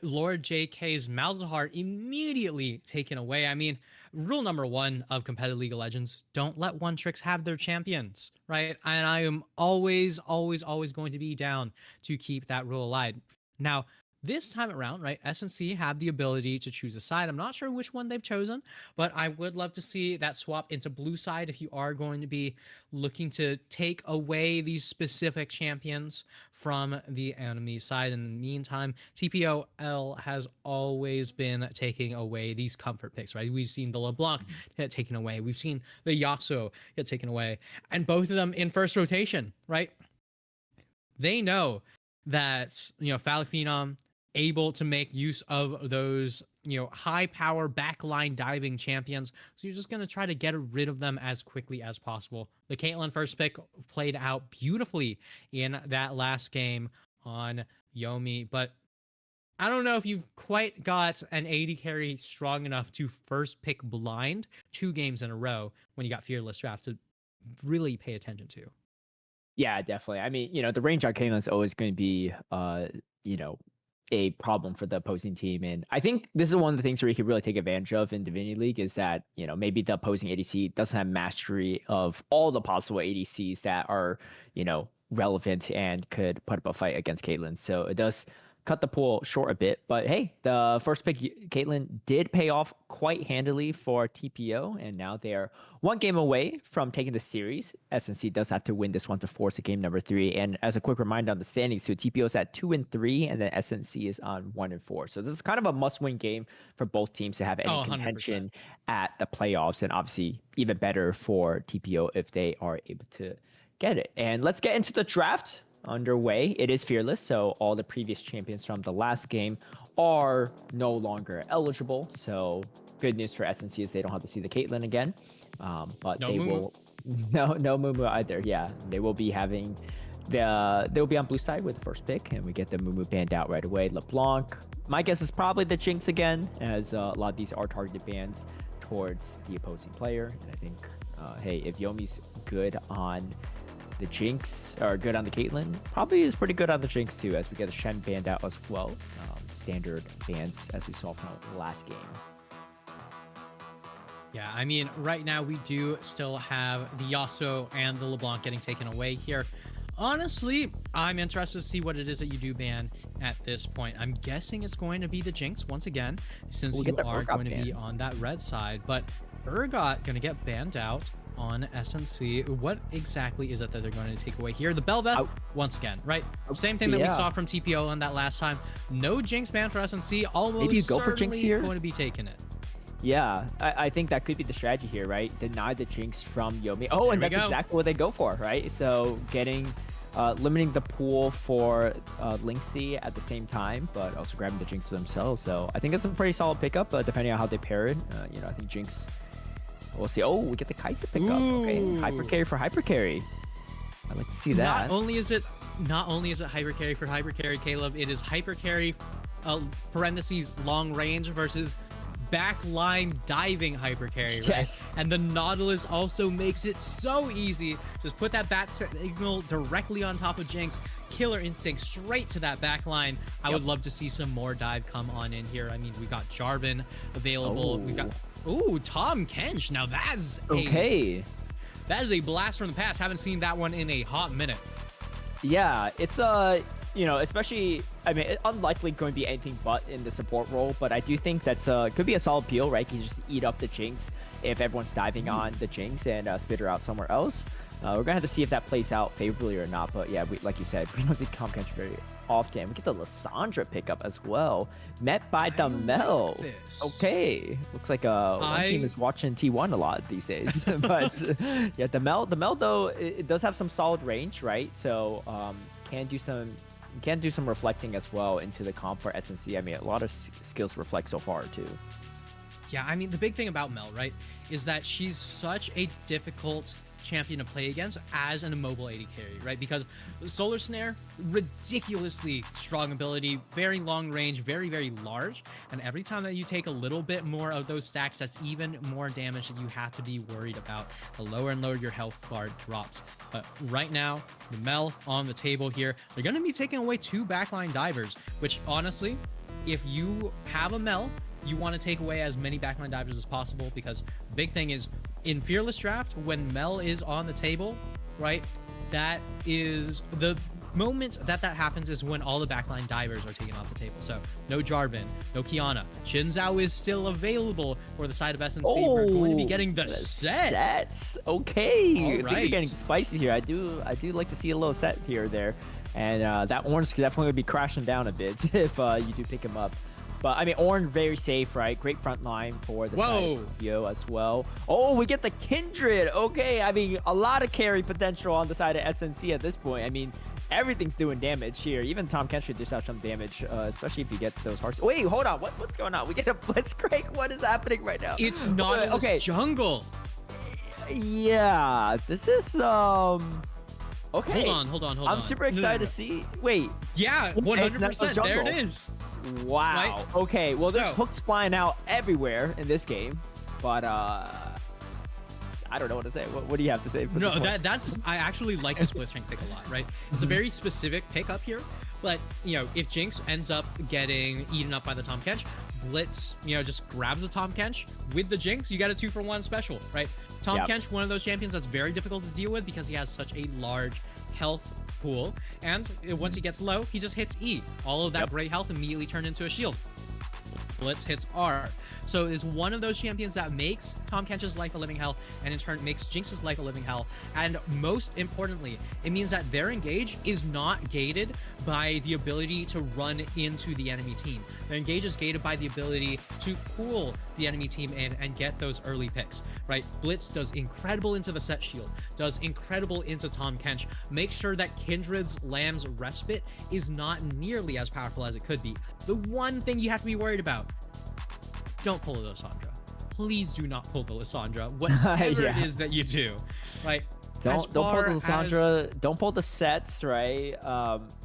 Speaker 2: Lord JK's Malzahar immediately taken away. I mean, rule number 1 of competitive League of Legends, don't let one tricks have their champions, right? And I am always going to be down to keep that rule alive. Now, this time around, right, SNC have the ability to choose a side. I'm not sure which one they've chosen, but I would love to see that swap into blue side if you are going to be looking to take away these specific champions from the enemy side. In the meantime, TPOL has always been taking away these comfort picks, right? We've seen the LeBlanc get taken away. We've seen the Yasuo get taken away, and both of them in first rotation, right? They know that, you know, Phallic Phenom able to make use of those, you know, high power backline diving champions. So you're just going to try to get rid of them as quickly as possible. The Caitlyn first pick played out beautifully in that last game on Yomi, but I don't know if you've quite got an AD carry strong enough to first pick blind 2 games in a row when you got Fearless Draft to really pay attention to.
Speaker 1: Yeah, definitely. I mean, you know, the range on Caitlyn is always going to be, you know, a problem for the opposing team. And I think this is one of the things where you can really take advantage of in Divinity League is that, you know, maybe the opposing ADC doesn't have mastery of all the possible ADCs that are, you know, relevant and could put up a fight against Caitlyn. So it does cut the pool short a bit. But hey, the first pick, Caitlyn, did pay off quite handily for TPO, and now they are 1 game away from taking the series. SNC does have to win this one to force a game number 3. And as a quick reminder on the standings, so TPO is at 2-3, and then SNC is on 1-4. So this is kind of a must-win game for both teams to have any contention at the playoffs, and obviously even better for TPO if they are able to get it. And let's get into the draft underway. It is Fearless, so all the previous champions from the last game are no longer eligible. So good news for SNC is they don't have to see the Caitlyn again. But no Mumu either. Yeah, they will be having they'll be on blue side with the first pick, and we get the Mumu banned out right away. LeBlanc, my guess is probably the Jinx again, as a lot of these are targeted bans towards the opposing player. And I think, hey, if Yomi's good on the Jinx, or good on the Caitlyn, probably is pretty good on the Jinx too, as we get the Shen banned out as well. Standard bans as we saw from the last game.
Speaker 2: Yeah, I mean, right now we do still have the Yasuo and the LeBlanc getting taken away here. Honestly, I'm interested to see what it is that you do ban at this point. I'm guessing it's going to be the Jinx once again, since you are going to be on that red side. But Urgot going to get banned out on SNC. What exactly is it that they're going to take away here? The Bel'Veth, once again, right? Same thing that we saw from TPO on that last time. No Jinx ban for SNC. Almost maybe you go for Jinx here. Going to be taking it.
Speaker 1: Yeah, I think that could be the strategy here, right? Deny the Jinx from Yomi. Oh, and that's exactly what they go for, right? So getting, limiting the pool for Lynxie at the same time, but also grabbing the Jinx themselves. So I think it's a pretty solid pickup, depending on how they pair it. You know, I think Jinx, we'll see. Oh, we get the Kai'Sa pickup. Okay, hyper carry for hyper carry. I'd like to see that.
Speaker 2: Not only is it hyper carry for hyper carry, Caleb, it is hyper carry, parentheses, long range versus backline diving hyper carry, right?
Speaker 1: Yes.
Speaker 2: And the Nautilus also makes it so easy. Just put that bat signal directly on top of Jinx, killer instinct straight to that backline. I would love to see some more dive come on in here. I mean, we got Jarvan available. We got Tom Kench. Now that's that is a blast from the past. Haven't seen that one in a hot minute.
Speaker 1: Yeah, it's you know, especially, I mean, it's unlikely going to be anything but in the support role, but I do think that's could be a solid peel, right? You just eat up the Jinx if everyone's diving on the Jinx and spit her out somewhere else. We're gonna have to see if that plays out favorably or not, but yeah, like you said, we don't see Tom Kench very often. We get the Lissandra pickup as well, met by the Mel. Okay, looks like one team is watching T1 a lot these days. But yeah, the Mel though, it does have some solid range, right? So can do some reflecting as well into the comp for SNC. I mean, a lot of skills reflect so far too.
Speaker 2: Yeah, I mean, the big thing about Mel, right, is that she's such a difficult champion to play against as an immobile AD carry, right? Because Solar Snare, ridiculously strong ability, very long range, very, very large. And every time that you take a little bit more of those stacks, that's even more damage that you have to be worried about. The lower and lower your health bar drops. But right now, the Mel on the table here, they're going to be taking away 2 backline divers, which honestly, if you have a Mel, you want to take away as many backline divers as possible, because the big thing is in Fearless Draft, when Mel is on the table, right, that is the moment that happens is when all the backline divers are taken off the table. So no Jarvan, no Kiana. Xin Zhao is still available for the side of SNC. We're going to be getting the
Speaker 1: sets. Okay,
Speaker 2: all
Speaker 1: things are
Speaker 2: right.
Speaker 1: getting spicy here. I do like to see a little set here or there, and that orange could definitely be crashing down a bit if you do pick him up. But, I mean, Ornn, very safe, right? Great front line for the side of TPO as well. Oh, we get the Kindred. Okay, I mean, a lot of carry potential on the side of SNC at this point. I mean, everything's doing damage here. Even Tahm Kench should dish out some damage, especially if you get those hearts. Wait, hold on. What's going on? We get a Blitzcrank? What is happening right now?
Speaker 2: It's not in this jungle.
Speaker 1: Yeah, this is, okay.
Speaker 2: Hold on.
Speaker 1: I'm super excited to see. Wait.
Speaker 2: Yeah, 100%. There it is.
Speaker 1: Wow.
Speaker 2: Right?
Speaker 1: Okay. Well, there's hooks flying out everywhere in this game, but I don't know what to say. What do you have to say?
Speaker 2: No, that's I actually like this Blitzcrank pick a lot, right? It's a very specific pick up here, but you know, if Jinx ends up getting eaten up by the Tahm Kench, Blitz, you know, just grabs the Tahm Kench with the Jinx, you got a 2-for-1 special, right? Tahm Kench, one of those champions that's very difficult to deal with because he has such a large health pool, and once he gets low, he just hits E. All of that great health immediately turned into a shield. Blitz hits R. So it's one of those champions that makes Tahm Kench's life a living hell, and in turn makes Jinx's life a living hell. And most importantly, it means that their engage is not gated by the ability to run into the enemy team. Their engage is gated by the ability to pull the enemy team in and get those early picks, right? Blitz does incredible into the set shield, does incredible into Tahm Kench, make sure that Kindred's Lamb's Respite is not nearly as powerful as it could be. The one thing you have to be worried about, don't pull the Lissandra. Please do not pull the Lissandra. Whatever it is that you do, right?
Speaker 1: Don't pull the Lissandra. Don't pull the sets, right?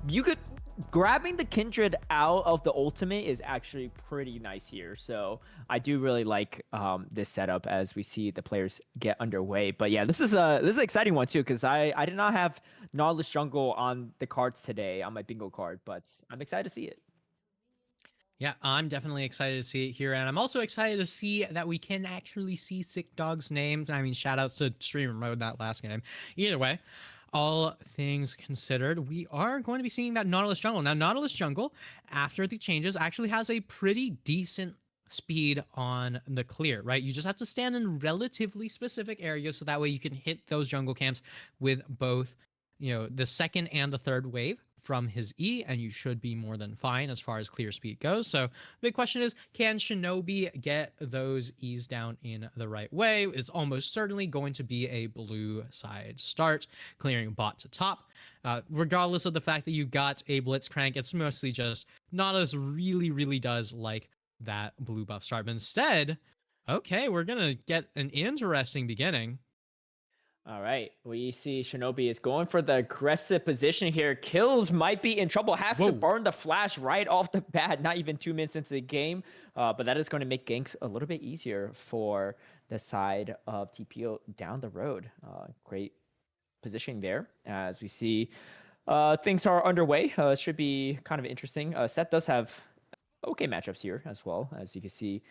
Speaker 1: You could grabbing the Kindred out of the ultimate is actually pretty nice here. So I do really like this setup as we see the players get underway. But yeah, this is an exciting one too, because I did not have Nautilus Jungle on the cards today on my bingo card, but I'm excited to see it.
Speaker 2: Yeah, I'm definitely excited to see it here, and I'm also excited to see that we can actually see Sick Dog's name. I mean, shout outs to Streamer Mode that last game. Either way, all things considered, we are going to be seeing that Nautilus Jungle. Now, Nautilus Jungle, after the changes, actually has a pretty decent speed on the clear, right? You just have to stand in relatively specific areas so that way you can hit those jungle camps with both, you know, the second and the third wave from his E, and you should be more than fine as far as clear speed goes. So the big question is, can Shinobi get those E's down in the right way? It's almost certainly going to be a blue side start, clearing bot to top. Regardless of the fact that you got a Blitzcrank, it's mostly just Nautilus really does like that blue buff start. But instead, okay, we're gonna get an interesting beginning.
Speaker 1: All right, we see Shinobi is going for the aggressive position here. Kills might be in trouble. Has to burn the flash right off the bat, not even 2 minutes into the game. But that is going to make ganks a little bit easier for the side of TPO down the road. Great positioning there as we see things are underway. Should be kind of interesting. Seth does have okay matchups here as well, as you can see.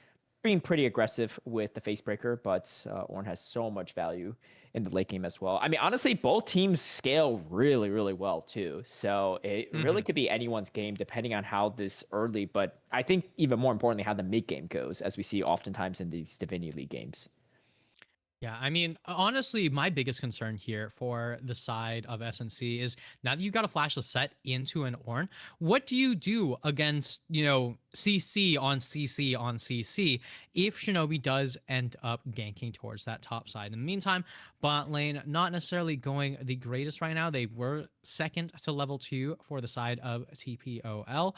Speaker 1: Being pretty aggressive with the Facebreaker, but Ornn has so much value in the late game as well. I mean, honestly, both teams scale really well too. So it really could be anyone's game depending on how this early, but I think even more importantly, how the mid game goes, as we see oftentimes in these Divinity League games.
Speaker 2: Yeah, I mean, honestly, my biggest concern here for the side of SNC is now that you got to flash the set into an Ornn, what do you do against, you know, CC on CC on CC if Shinobi does end up ganking towards that top side? In the meantime, bot lane not necessarily going the greatest right now. They were second to level 2 for the side of TPOL.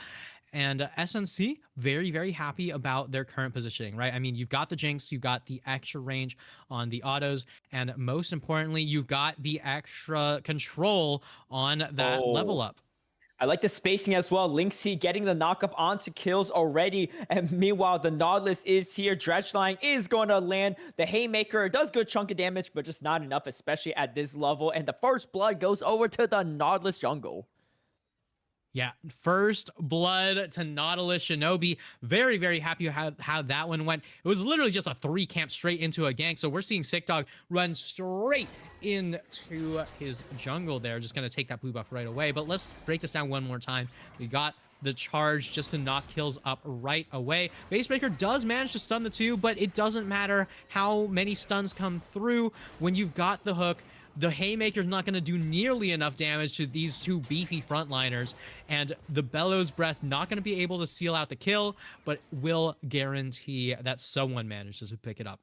Speaker 2: And SNC, very, very happy about their current positioning, right? I mean, you've got the Jinx, you've got the extra range on the autos, and most importantly, you've got the extra control on that level
Speaker 1: Oh.
Speaker 2: up.
Speaker 1: I like the spacing as well. Linksy getting the knockup onto kills already. And meanwhile, the Nautilus is here. Dredgeline is going to land. The Haymaker does good chunk of damage, but just not enough, especially at this level. And the first blood goes over to the Nautilus jungle.
Speaker 2: Yeah, first blood to Nautilus. Shinobi, very, very happy how that one went. It was literally just a 3 camp straight into a gank. So we're seeing Sickdog run straight into his jungle there. Just going to take that blue buff right away. But let's break this down one more time. We got the charge just to knock kills up right away. Basebreaker does manage to stun the 2, but it doesn't matter how many stuns come through when you've got the hook. The Haymaker's not going to do nearly enough damage to these 2 beefy frontliners, and the Bellows Breath not going to be able to seal out the kill, but will guarantee that someone manages to pick it up.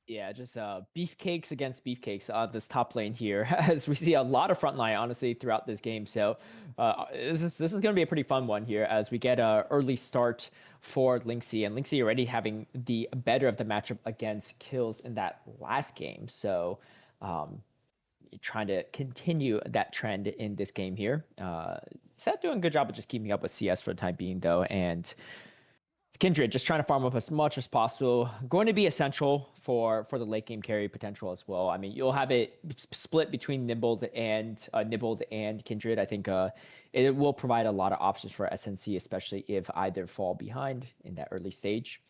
Speaker 1: Yeah, just beefcakes against beefcakes on this top lane here, as we see a lot of frontline, honestly, throughout this game. So this is going to be a pretty fun one here, as we get an early start for Linksy, and Linksy already having the better of the matchup against kills in that last game. So trying to continue that trend in this game here. Seth doing a good job of just keeping up with CS for the time being, though, and Kindred just trying to farm up as much as possible. Going to be essential for the late game carry potential as well. I mean, you'll have it split between Nibbled and Kindred. I think it will provide a lot of options for SNC, especially if either fall behind in that early stage.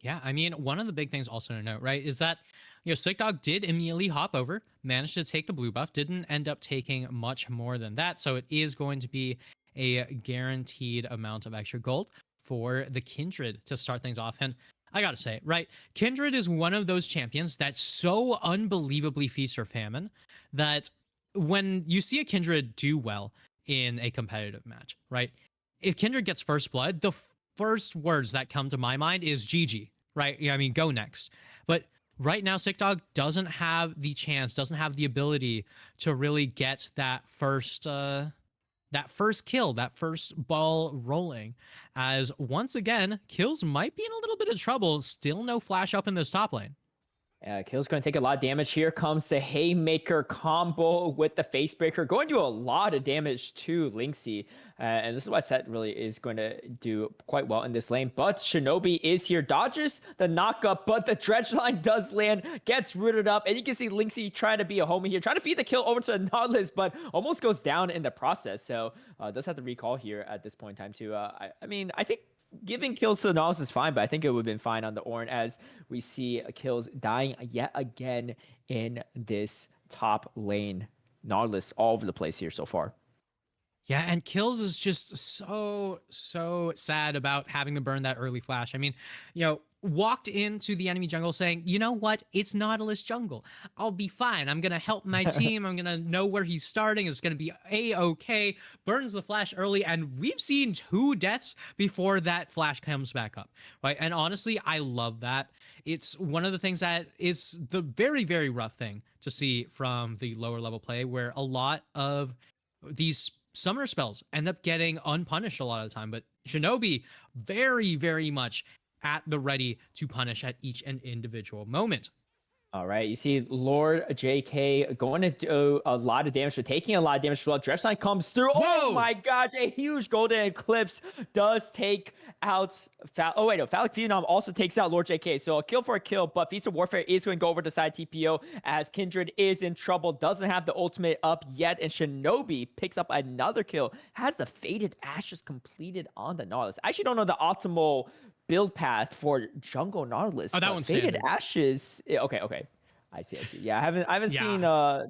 Speaker 2: Yeah, I mean, one of the big things also to note, right, is that, Sickdog did immediately hop over, managed to take the blue buff, didn't end up taking much more than that. So it is going to be a guaranteed amount of extra gold for the Kindred to start things off. And I gotta say, right, Kindred is one of those champions that's so unbelievably feast or famine that when you see a Kindred do well in a competitive match, right, if Kindred gets first blood, the first words that come to my mind is GG, right? Yeah, I mean, go next. But right now, Sickdog doesn't have the chance, doesn't have the ability to really get that first kill, that first ball rolling. As once again, kills might be in a little bit of trouble. Still no flash up in this top lane.
Speaker 1: Kill's going to take a lot of damage. Here comes the Haymaker combo with the Facebreaker. Going to do a lot of damage to Linksy. And this is why Set really is going to do quite well in this lane. But Shinobi is here. Dodges the knockup, but the Dredgeline does land. Gets rooted up. And you can see Linksy trying to be a homie here. Trying to feed the kill over to the Nautilus, but almost goes down in the process. So does have to recall here at this point in time too. I mean, I think giving kills to the Nautilus is fine, but I think it would have been fine on the Ornn, as we see kills dying yet again in this top lane. Nautilus all over the place here so far.
Speaker 2: Yeah, and kills is just so sad about having to burn that early flash. I mean, walked into the enemy jungle saying, you know what, it's Nautilus jungle. I'll be fine. I'm going to help my team. I'm going to know where he's starting. It's going to be A-okay. Burns the flash early, and we've seen 2 deaths before that flash comes back up, right? And honestly, I love that. It's one of the things that is the very, very rough thing to see from the lower level play, where a lot of these summoner spells end up getting unpunished a lot of the time. But Shinobi, very, very much at the ready to punish at each and individual moment.
Speaker 1: All right, you see Lord JK going to do a lot of damage, taking a lot of damage as well. Dredgeline comes through.
Speaker 2: Whoa!
Speaker 1: Oh my gosh, a huge golden eclipse does take out Phallic Phenom also takes out Lord JK. So a kill for a kill, but Feast of Warfare is going to go over to side TPO, as Kindred is in trouble, doesn't have the ultimate up yet, and Shinobi picks up another kill, has the Faded Ashes completed on the Nautilus. I actually don't know the optimal build path for jungle Nautilus.
Speaker 2: Oh, that one's
Speaker 1: Faded
Speaker 2: standard.
Speaker 1: Ashes. Okay. I see. Yeah, I haven't seen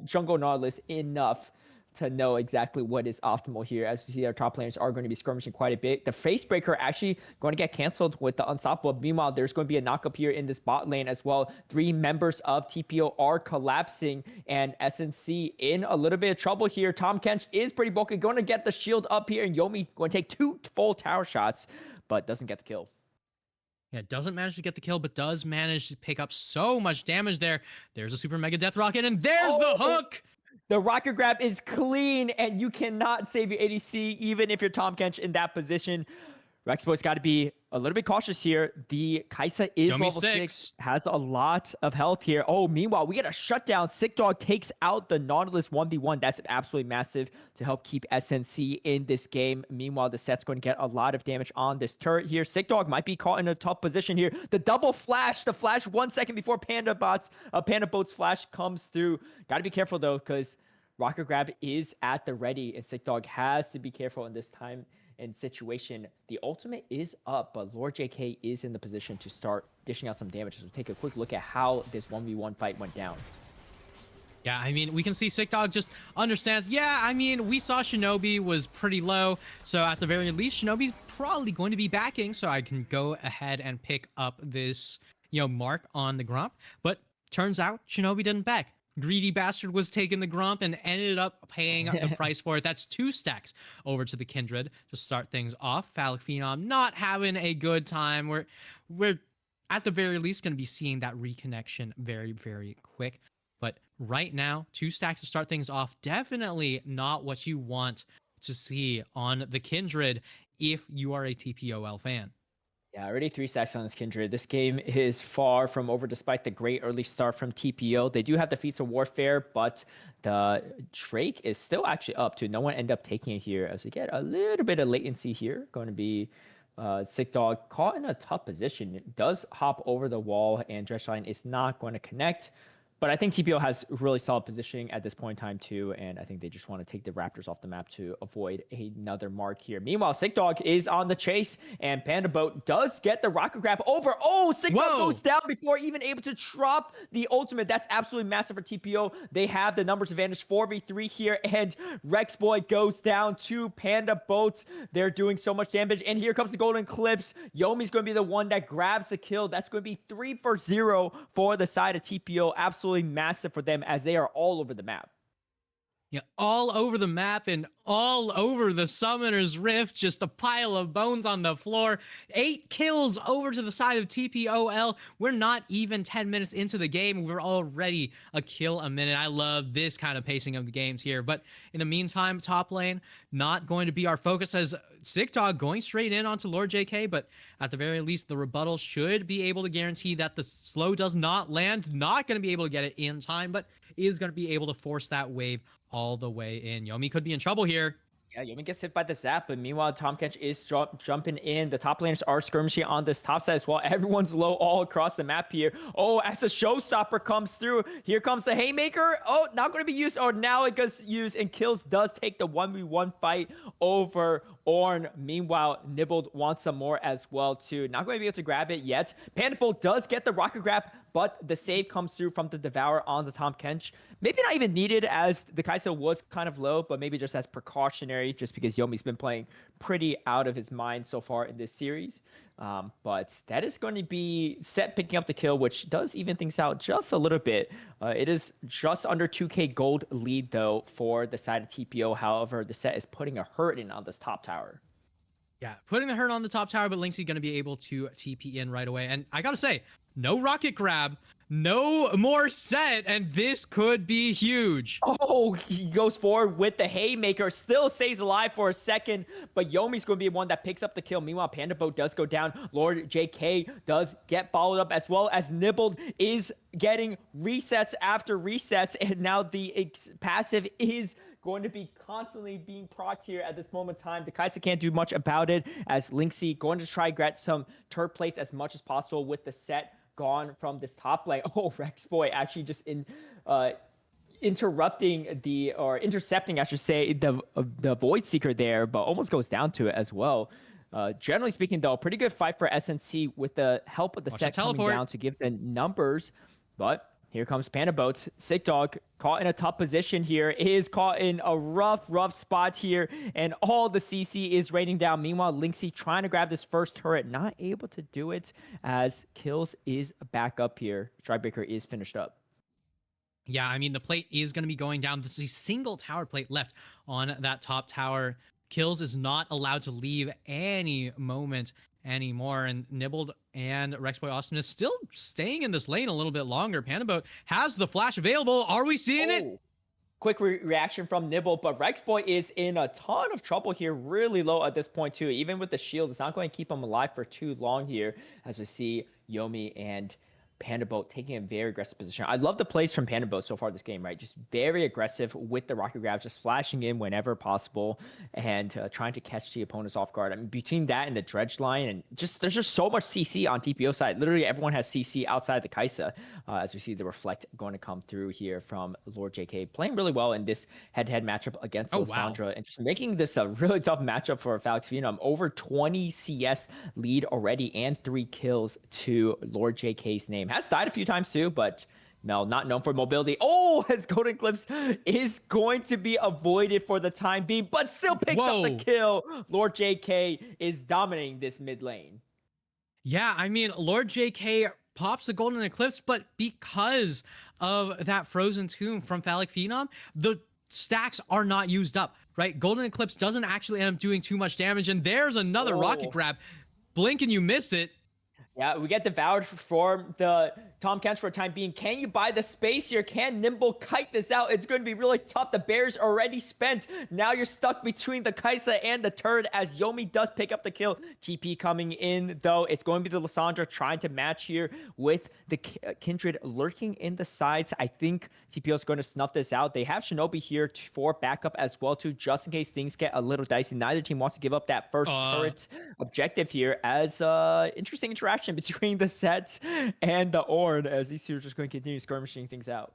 Speaker 1: jungle Nautilus enough to know exactly what is optimal here. As you see, our top players are going to be skirmishing quite a bit. The Facebreaker actually going to get canceled with the Unstoppable. Meanwhile, there's going to be a knockup here in this bot lane as well. 3 members of TPO are collapsing, and SNC in a little bit of trouble here. Tom Kench is pretty bulky, going to get the shield up here, and Yomi going to take 2 full tower shots, but doesn't get the kill.
Speaker 2: Yeah, doesn't manage to get the kill, but does manage to pick up so much damage there. There's a super mega death rocket, and there's the hook.
Speaker 1: The rocket grab is clean, and you cannot save your ADC even if you're Tom Kench in that position. Rexboy's got to be a little bit cautious here. The Kaisa is
Speaker 2: Yomi
Speaker 1: level 6, has a lot of health here. Oh, meanwhile, we get a shutdown. Sick Dog takes out the Nautilus 1v1. That's absolutely massive to help keep SNC in this game. Meanwhile, the set's going to get a lot of damage on this turret here. Sick Dog might be caught in a tough position here. The double flash, the flash 1 second before Panda Boat's flash comes through. Got to be careful, though, because Rocket Grab is at the ready, and Sick Dog has to be careful in this time and situation. The ultimate is up, but Lord JK is in the position to start dishing out some damage. So take a quick look at how this 1v1 fight went down.
Speaker 2: Yeah, I mean, we can see Sick Dog just understands. Yeah, I mean, we saw Shinobi was pretty low. So at the very least, Shinobi's probably going to be backing. So I can go ahead and pick up this, mark on the Gromp. But turns out Shinobi didn't back. Greedy bastard was taking the Gromp and ended up paying the price for it. That's 2 stacks over to the Kindred to start things off. Phallic Phenom not having a good time. We're at the very least going to be seeing that reconnection very, very quick. But right now, 2 stacks to start things off. Definitely not what you want to see on the Kindred if you are a TPOL fan.
Speaker 1: Yeah, already 3 stacks on this Kindred. This game is far from over despite the great early start from TPO. They do have the Feats of Warfare, but the Drake is still actually up too. No one end up taking it here as we get a little bit of latency here. Going to be Sick Dog caught in a tough position. It does hop over the wall, and Dredgeline is not going to connect. But I think TPO has really solid positioning at this point in time too, and I think they just want to take the Raptors off the map to avoid another mark here. Meanwhile, Sick Dog is on the chase, and Panda Boat does get the rocket grab over. Oh, Sick Dog goes down before even able to drop the ultimate. That's absolutely massive for TPO. They have the numbers advantage 4v3 here, and Rexboy goes down to Panda Boat. They're doing so much damage, and here comes the Golden Clips. Yomi's going to be the one that grabs the kill. That's going to be 3-0 for the side of TPO. Absolutely massive for them as they are all over the map.
Speaker 2: Yeah, all over the map and all over the Summoner's Rift. Just a pile of bones on the floor. 8 kills over to the side of TPOL. We're not even 10 minutes into the game. We're already a kill a minute. I love this kind of pacing of the games here. But in the meantime, top lane, not going to be our focus as Sick Dog going straight in onto Lord JK. But at the very least, the rebuttal should be able to guarantee that the slow does not land. Not going to be able to get it in time, but is going to be able to force that wave all the way in. Yomi could be in trouble here.
Speaker 1: Yeah, Yomi gets hit by the zap, but meanwhile, Tom Kench is jumping in. The top laners are skirmishing on this top side as well. Everyone's low all across the map here. Oh, as the showstopper comes through, here comes the Haymaker. Oh, not going to be used. Oh, now it gets used, and Kills does take the 1v1 fight over Ornn. Meanwhile, Nibbled wants some more as well, too. Not going to be able to grab it yet. Pandabolt does get the rocket grab, but the save comes through from the Devourer on the Tom Kench. Maybe not even needed as the Kai'Sa was kind of low, but maybe just as precautionary, just because Yomi's been playing pretty out of his mind so far in this series. But that is going to be Set picking up the kill, which does even things out just a little bit. It is just under 2k gold lead, though, for the side of TPO. However, the Set is putting a hurt in on this top tower.
Speaker 2: Yeah, putting the hurt on the top tower, but Lynxy going to be able to TP in right away. And I got to say, no rocket grab, no more Set, and this could be huge.
Speaker 1: Oh, he goes forward with the Haymaker, still stays alive for a second, but Yomi's going to be one that picks up the kill. Meanwhile, Panda Boat does go down. Lord JK does get followed up, as well as Nibbled is getting resets after resets, and now the passive is going to be constantly being procced here at this moment in time. The Kai'Sa can't do much about it, as Lynxy going to try get some turret plates as much as possible with the Set gone from this top lane. Oh, Rexboy actually just intercepting, I should say, the Void Seeker there, but almost goes down to it as well. Generally speaking, though, pretty good fight for SNC with the help of the Set coming down to give the numbers, but here comes Panda Boats. Sick Dog caught in a tough position here. Is caught in a rough spot here. And all the CC is raining down. Meanwhile, Lynxy trying to grab this first turret. Not able to do it as Kills is back up here. Strikebreaker is finished up.
Speaker 2: Yeah, I mean, the plate is going to be going down. This is a single tower plate left on that top tower. Kills is not allowed to leave any moment anymore, and Nibbled and Rexboy Austin is still staying in this lane a little bit longer. Pandaboat has the flash available. Are we seeing it?
Speaker 1: quick reaction from Nibble, but Rexboy is in a ton of trouble here, really low at this point too. Even with the shield, it's not going to keep him alive for too long here, as we see Yomi and Panda Boat taking a very aggressive position. I love the plays from Panda Boat so far this game, right? Just very aggressive with the rocket grabs, just flashing in whenever possible and trying to catch the opponents off guard. I mean, between that and the dredge line, and just there's just so much CC on TPO side. Literally everyone has CC outside the Kaisa, as we see the Reflect going to come through here from Lord JK, playing really well in this head-to-head matchup against Lissandra, and just making this a really tough matchup for Felix Phenom. Over 20 CS lead already and 3 kills to Lord JK's name. Has died a few times too, but Mel, not known for mobility. Oh, his Golden Eclipse is going to be avoided for the time being, but still picks up the kill. Lord JK is dominating this mid lane.
Speaker 2: Yeah, I mean, Lord JK pops the Golden Eclipse, but because of that Frozen Tomb from Phallic Phenom, the stacks are not used up, right? Golden Eclipse doesn't actually end up doing too much damage, and there's another rocket grab. Blink and you miss it.
Speaker 1: Yeah, we get devoured for the Tom Kench for a time being. Can you buy the space here? Can Nimble kite this out? It's going to be really tough. The Bear's already spent. Now you're stuck between the Kaisa and the turret as Yomi does pick up the kill. TP coming in, though. It's going to be the Lissandra trying to match here with the Kindred lurking in the sides. I think TPO is going to snuff this out. They have Shinobi here for backup as well, too, just in case things get a little dicey. Neither team wants to give up that first turret objective here, as interesting interaction between the set and the Ornn, as these two are just going to continue skirmishing things out.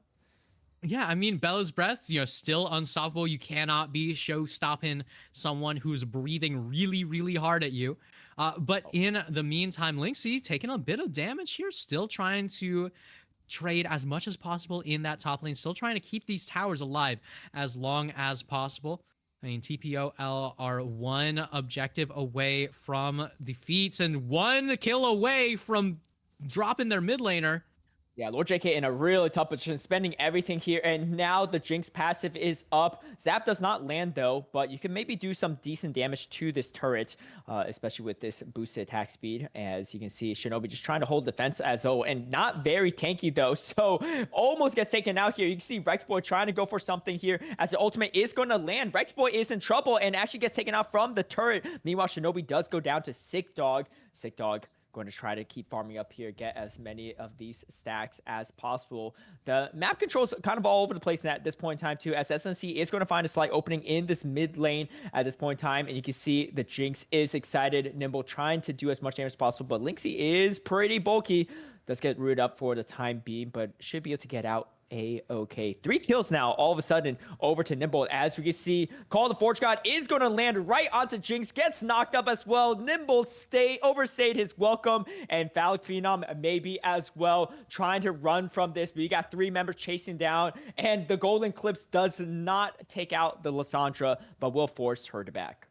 Speaker 2: Yeah, I mean, Bella's Breath, still unstoppable. You cannot be show-stopping someone who's breathing really, really hard at you. But in the meantime, Lynxie taking a bit of damage here, still trying to trade as much as possible in that top lane, still trying to keep these towers alive as long as possible. I mean, TPOL are one objective away from defeats and 1 kill away from dropping their mid laner.
Speaker 1: Yeah, Lord JK in a really tough position, spending everything here, and now the Jinx passive is up. Zap does not land, though, but you can maybe do some decent damage to this turret, especially with this boosted attack speed. As you can see, Shinobi just trying to hold defense as oh, and not very tanky, though, so almost gets taken out here. You can see Rexboy trying to go for something here, as the ultimate is going to land. Rexboy is in trouble and actually gets taken out from the turret. Meanwhile, Shinobi does go down to Sick Dog. Sick Dog going to try to keep farming up here, get as many of these stacks as possible. The map controls kind of all over the place at this point in time too, as SNC is going to find a slight opening in this mid lane at this point in time, and you can see the Jinx is excited. Nimble trying to do as much damage as possible, but Lynxie is pretty bulky. Does get rooted up for the time being, but should be able to get out A-okay. 3 kills now, all of a sudden, over to Nimble. As we can see, Call of the Forge God is going to land right onto Jinx, gets knocked up as well. Nimble overstayed his welcome, and Phallic Phenom maybe as well, trying to run from this, but you got 3 members chasing down, and the Golden Eclipse does not take out the Lissandra, but will force her to back.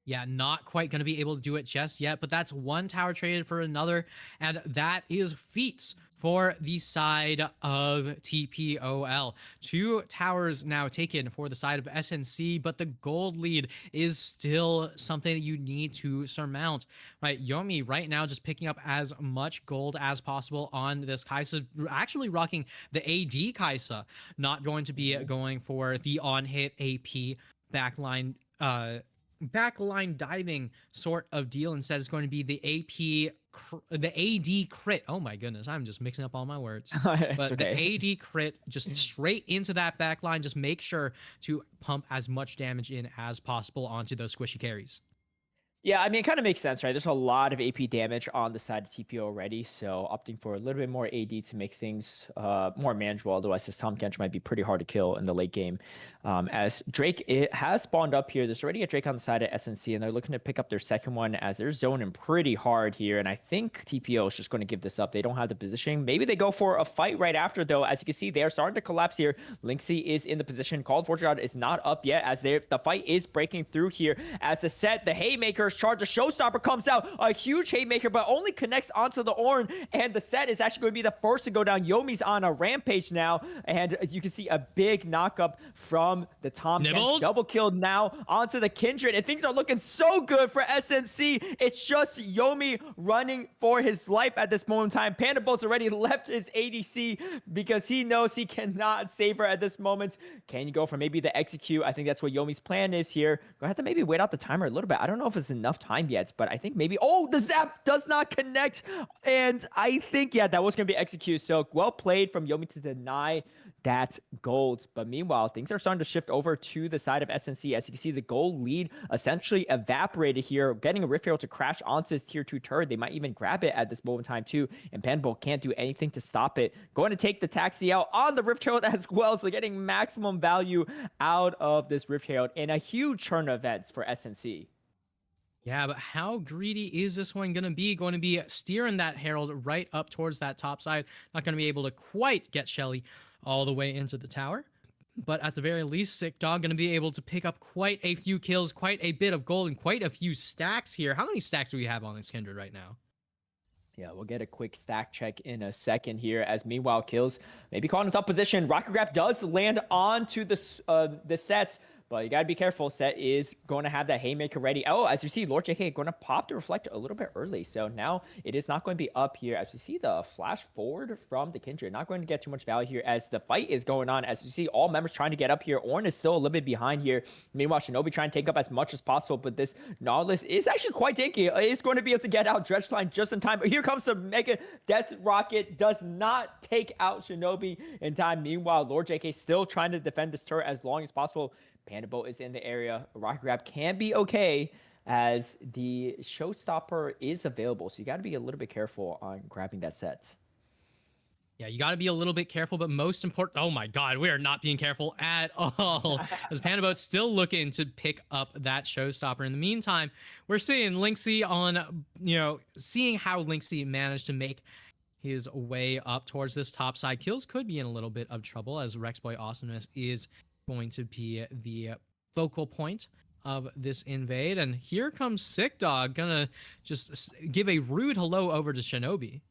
Speaker 2: Yeah, not quite going to be able to do it just yet, but that's 1 tower traded for another, and that is feats for the side of TPOL. 2 towers now taken for the side of SNC, but the gold lead is still something that you need to surmount, right? Yomi right now just picking up as much gold as possible on this Kaisa, actually rocking the AD Kaisa, not going to be going for the on-hit AP backline diving sort of deal. Instead, it's going to be the AD crit. Oh my goodness, I'm just mixing up all my words. But okay. The AD crit just straight into that backline. Just make sure to pump as much damage in as possible onto those squishy carries.
Speaker 1: Yeah, I mean, it kind of makes sense, right? There's a lot of AP damage on the side of TPO already, so opting for a little bit more AD to make things more manageable. Otherwise, this Tom Kench might be pretty hard to kill in the late game. As Drake has spawned up here, there's already a Drake on the side of SNC, and they're looking to pick up their second one as they're zoning pretty hard here. And I think TPO is just going to give this up. They don't have the positioning. Maybe they go for a fight right after, though. As you can see, they are starting to collapse here. Lynxie is in the position. Call of Fortune God is not up yet, as the fight is breaking through here. As the Haymaker first charge. The Showstopper comes out, a huge haymaker, but only connects onto the Ornn, and the set is actually going to be the first to go down. Yomi's on a rampage now, and you can see a big knockup from the Tom Kench. Double kill now onto the Kindred, and things are looking so good for SNC. It's just Yomi running for his life at this moment in time. Panda Boat's already left his ADC because he knows he cannot save her at this moment. Can you go for maybe the execute? I think that's what Yomi's plan is here. Go ahead to maybe wait out the timer a little bit. I don't know if it's enough time yet, but I think maybe... Oh, the zap does not connect. And I think, yeah, that was going to be execute. So well played from Yomi to deny that gold. But meanwhile, things are starting to shift over to the side of SNC. As you can see, the gold lead essentially evaporated here, getting a Rift Herald to crash onto his tier 2 turret. They might even grab it at this moment in time too, and Pandas can't do anything to stop it. Going to take the taxi out on the Rift Herald as well, so getting maximum value out of this Rift Herald in a huge turn of events for SNC.
Speaker 2: Yeah, but how greedy is this one going to be? Going to be steering that Herald right up towards that top side. Not going to be able to quite get Shelly all the way into the tower. But at the very least, Sick Dog going to be able to pick up quite a few kills, quite a bit of gold, and quite a few stacks here. How many stacks do we have on this Kindred right now?
Speaker 1: Yeah, we'll get a quick stack check in a second here, as meanwhile kills maybe caught in a tough position. Rocket Grab does land onto the sets, but you gotta be careful. Set is going to have that haymaker ready. Oh, as you see, Lord JK going to pop the reflector a little bit early. So now it is not going to be up here. As you see the flash forward from the Kindred, not going to get too much value here as the fight is going on. As you see, all members trying to get up here. Ornn is still a little bit behind here. Meanwhile, Shinobi trying to take up as much as possible, but this Nautilus is actually quite tanky. It's going to be able to get out Dredgeline just in time. But here comes the Mega Death Rocket. Does not take out Shinobi in time. Meanwhile, Lord JK still trying to defend this turret as long as possible. Panda Boat is in the area. Rocket Grab can be okay as the Showstopper is available. So you got to be a little bit careful on grabbing that set.
Speaker 2: Yeah, you got to be a little bit careful, but most important... Oh my god, we are not being careful at all. As Panda Boat's still looking to pick up that Showstopper. In the meantime, we're seeing Lynxy on, seeing how Lynxy managed to make his way up towards this top side. Kills could be in a little bit of trouble as Rexboy Awesomeness is going to be the focal point of this invade. And here comes Sick Dog, gonna just give a rude hello over to Shinobi.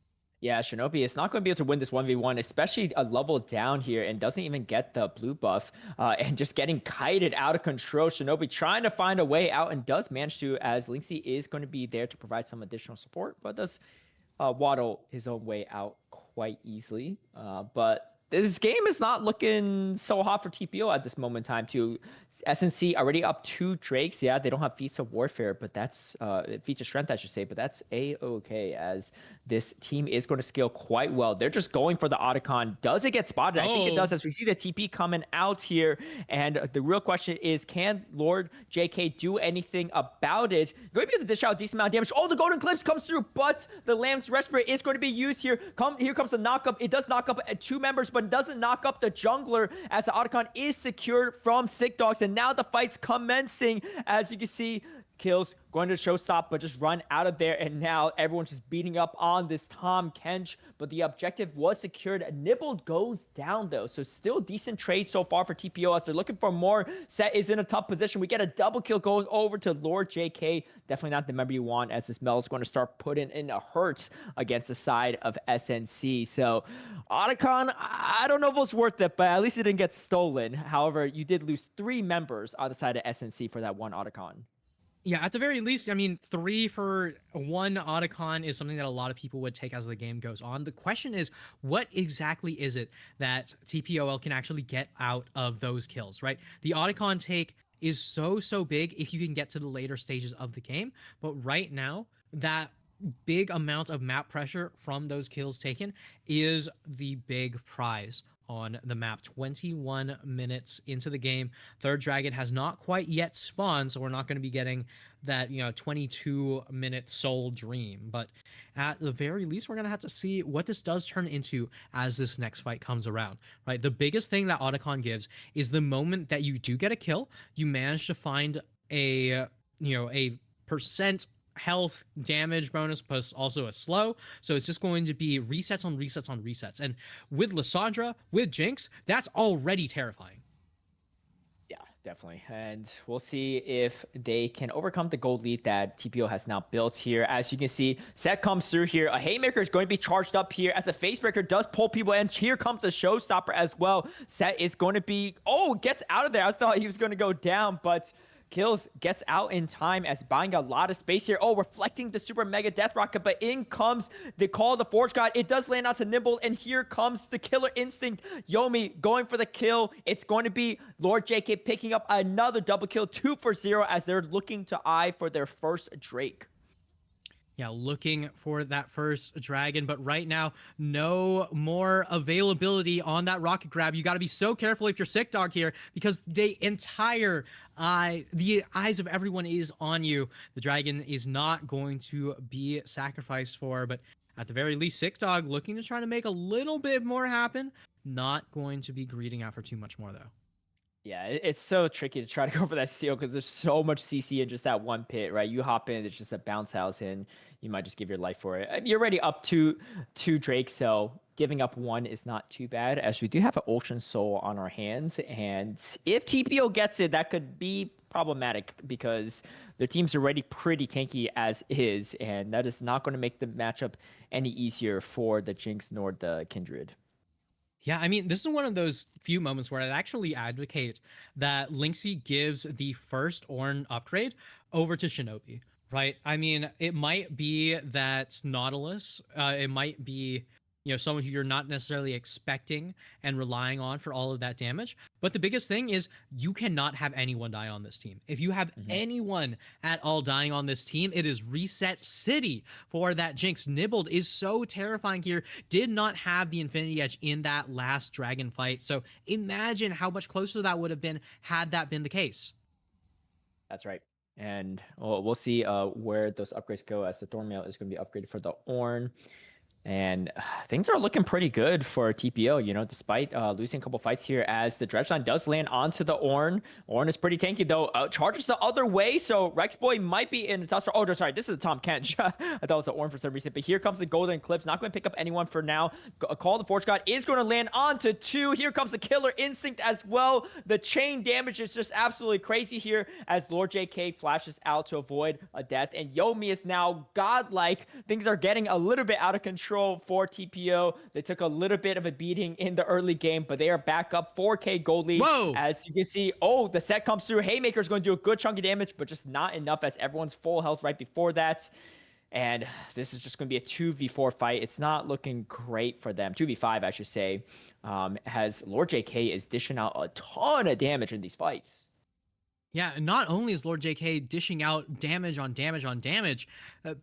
Speaker 1: Yeah, Shinobi is not going to be able to win this 1v1, especially a level down here, and doesn't even get the blue buff, and just getting kited out of control. Shinobi trying to find a way out and does manage to, as Lynxy is going to be there to provide some additional support, but does waddle his own way out quite easily. But this game is not looking so hot for TPO at this moment in time too. SNC already up 2 Drakes. Yeah, they don't have feats of warfare, but that's feats of strength, I should say, but that's a-okay as this team is going to scale quite well. They're just going for the Otacon. Does it get spotted? I think it does, as we see the TP coming out here. And the real question is, can Lord JK do anything about it? Going to be able to dish out a decent amount of damage. Oh, the Golden Clips comes through, but the Lamb's Respirator is going to be used here. Here comes the knockup. It does knock up 2 members, but it doesn't knock up the jungler as the Otacon is secured from Sick Dogs. And now the fight's commencing. As you can see, kills going to Showstop, but just run out of there. And now everyone's just beating up on this Tom Kench. But the objective was secured. Nibbled goes down, though. So still decent trade so far for TPO as they're looking for more. Set is in a tough position. We get a double kill going over to Lord JK. Definitely not the member you want, as this Mel is going to start putting in a hurt against the side of SNC. So Otacon, I don't know if it was worth it, but at least it didn't get stolen. However, you did lose 3 members on the side of SNC for that one Otacon.
Speaker 2: Yeah, at the very least, I mean, 3 for 1 Otacon is something that a lot of people would take as the game goes on. The question is, what exactly is it that TPOL can actually get out of those kills, right? The Otacon take is so big if you can get to the later stages of the game, but right now, that big amount of map pressure from those kills taken is the big prize on the map. 21 minutes into the game, third dragon has not quite yet spawned, so we're not going to be getting that 22-minute soul dream, but at the very least we're going to have to see what this does turn into as this next fight comes around, right? The biggest thing that Otacon gives is the moment that you do get a kill, you manage to find a percent health damage bonus plus also a slow, so it's just going to be resets on resets on resets. And with Lissandra, with Jinx, that's already terrifying.
Speaker 1: Yeah, Definitely. And we'll see if they can overcome the gold lead that TPO has now built here. As you can see, Set comes through here. A Haymaker is going to be charged up here as a Facebreaker does pull people in. Here comes a Showstopper as well. Set is going to be... Oh, gets out of there. I thought he was going to go down, but... Kills gets out in time as buying a lot of space here. Oh, reflecting the super mega death rocket, but in comes the call of the Forge God. It does land out to Nimble, and here comes the killer instinct. Yomi going for the kill. It's going to be Lord JK picking up another double kill, 2 for 0 as they're looking to eye for their first Drake.
Speaker 2: Yeah, looking for that first dragon, but right now, no more availability on that rocket grab. You got to be so careful if you're Sick Dog here, because the eyes of everyone is on you. The dragon is not going to be sacrificed for, but at the very least, Sick Dog looking to try to make a little bit more happen. Not going to be greeting out for too much more, though.
Speaker 1: Yeah, it's so tricky to try to go for that steal because there's so much CC in just that one pit, right? You hop in, it's just a bounce house, and you might just give your life for it. You're already up to 2 Drake, so giving up 1 is not too bad, as we do have an Ocean Soul on our hands. And if TPO gets it, that could be problematic because their team's already pretty tanky as is, and that is not going to make the matchup any easier for the Jinx nor the Kindred.
Speaker 2: Yeah, I mean, this is one of those few moments where I'd actually advocate that Lynxie gives the first Ornn upgrade over to Shinobi, right? I mean, it might be that Nautilus, it might be, someone who you're not necessarily expecting and relying on for all of that damage. But the biggest thing is you cannot have anyone die on this team. If you have anyone at all dying on this team, it is reset city for that Jinx. Nibbled is so terrifying here. Did not have the Infinity Edge in that last dragon fight. So imagine how much closer that would have been had that been the case.
Speaker 1: That's right. And we'll see where those upgrades go, as the Thornmail is going to be upgraded for the Ornn. And things are looking pretty good for TPO, despite losing a couple fights here, as the Dredgeline does land onto the Ornn. Ornn is pretty tanky, though. Charges the other way, so Rexboy might be in the tough spot. Oh, sorry, this is the Tom Kench. I thought it was the Ornn for some reason, but here comes the Golden Eclipse. Not going to pick up anyone for now. Call the Forge God is going to land onto 2. Here comes the Killer Instinct as well. The chain damage is just absolutely crazy here, as Lord JK flashes out to avoid a death. And Yomi is now godlike. Things are getting a little bit out of control for TPO. They took a little bit of a beating in the early game, but they are back up 4K gold lead.
Speaker 2: Whoa!
Speaker 1: As you can see, the set comes through. Haymaker is going to do a good chunk of damage, but just not enough, as everyone's full health right before that. And this is just going to be a 2v4 fight. It's not looking great for them. 2v5, I should say, as Lord JK is dishing out a ton of damage in these fights.
Speaker 2: Yeah, not only is Lord JK dishing out damage on damage on damage,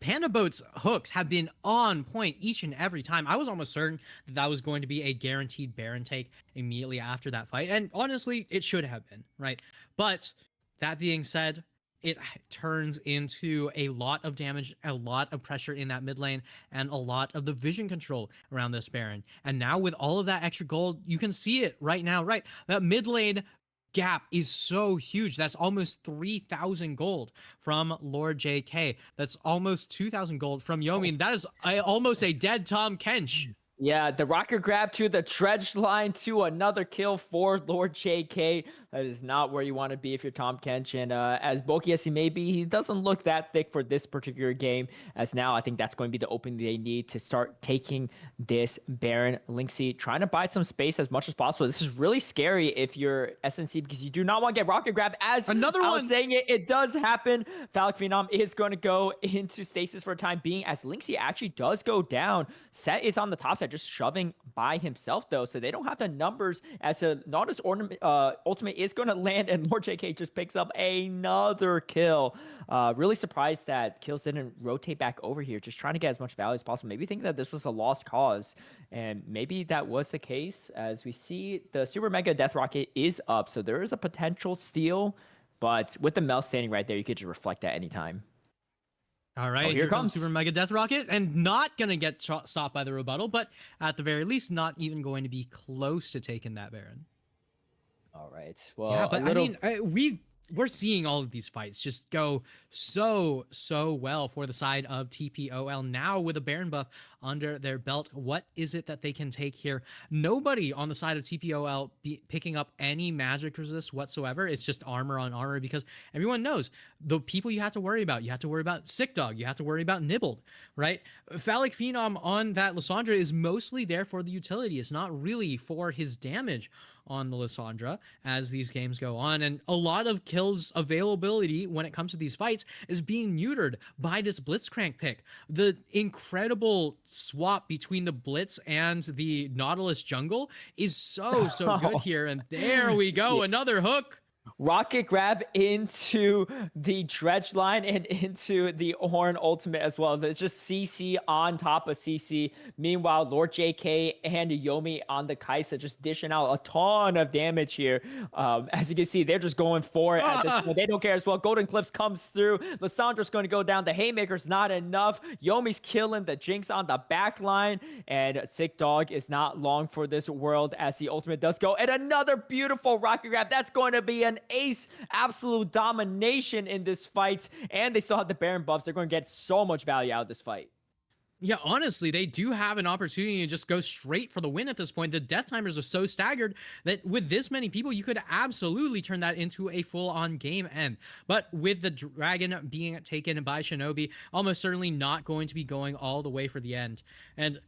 Speaker 2: Panda Boat's hooks have been on point each and every time. I was almost certain that that was going to be a guaranteed Baron take immediately after that fight, and honestly, it should have been, right? But that being said, it turns into a lot of damage, a lot of pressure in that mid lane, and a lot of the vision control around this Baron. And now with all of that extra gold, you can see it right now, right? That mid lane gap is so huge. That's almost 3,000 gold from Lord JK. That's almost 2,000 gold from Yomi. And that is almost a dead Tom Kench.
Speaker 1: Yeah, the rocket grab to the dredge line to another kill for Lord JK. That is not where you want to be if you're Tom Kench. And as bulky as he may be, he doesn't look that thick for this particular game. As now, I think that's going to be the opening they need to start taking this Baron. Lynxie trying to buy some space as much as possible. This is really scary if you're SNC, because you do not want to get rocket grab. As
Speaker 2: another one,
Speaker 1: I was saying, it does happen. Phallic Phenom is going to go into stasis for a time being, as Lynxie actually does go down. Set is on the top side, just shoving by himself, though, so they don't have the numbers, as a Nautilus ultimate is going to land, and Lord JK just picks up another kill. Really surprised that kills didn't rotate back over here, just trying to get as much value as possible. Maybe thinking that this was a lost cause, and maybe that was the case, as we see the Super Mega Death Rocket is up, so there is a potential steal, but with the Mel standing right there, you could just reflect at any time.
Speaker 2: All right, here comes Super Mega Death Rocket, and not going to get stopped by the rebuttal, but at the very least, not even going to be close to taking that Baron.
Speaker 1: All right. Well,
Speaker 2: yeah, but I mean, we're seeing all of these fights just go so well for the side of TPOL. Now with a Baron buff under their belt, what is it that they can take here? Nobody on the side of TPOL picking up any magic resist whatsoever. It's just armor on armor, because everyone knows the people you have to worry about. You have to worry about Sick Dog. You have to worry about Nibbled, right? Phallic Phenom on that Lissandra is mostly there for the utility. It's not really for his damage on the Lissandra as these games go on. And a lot of kills availability when it comes to these fights is being neutered by this Blitzcrank pick. The incredible swap between the Blitz and the Nautilus jungle is so good here. And there we go, another hook.
Speaker 1: Rocket grab into the dredge line and into the Horn ultimate as well. It's just CC on top of CC. Meanwhile, Lord JK and Yomi on the Kaisa just dishing out a ton of damage here. As you can see, they're just going for it at this point. They don't care as well. Golden Clips comes through. Lissandra's going to go down. The Haymaker's not enough. Yomi's killing the Jinx on the back line. And Sick Dog is not long for this world as the ultimate does go. And another beautiful rocket grab. That's going to be an ace, absolute domination in this fight, and they still have the Baron buffs. They're going to get so much value out of this fight.
Speaker 2: Yeah, honestly, they do have an opportunity to just go straight for the win at this point. The death timers are so staggered that with this many people, you could absolutely turn that into a full-on game end. But with the dragon being taken by Shinobi, almost certainly not going to be going all the way for the end. And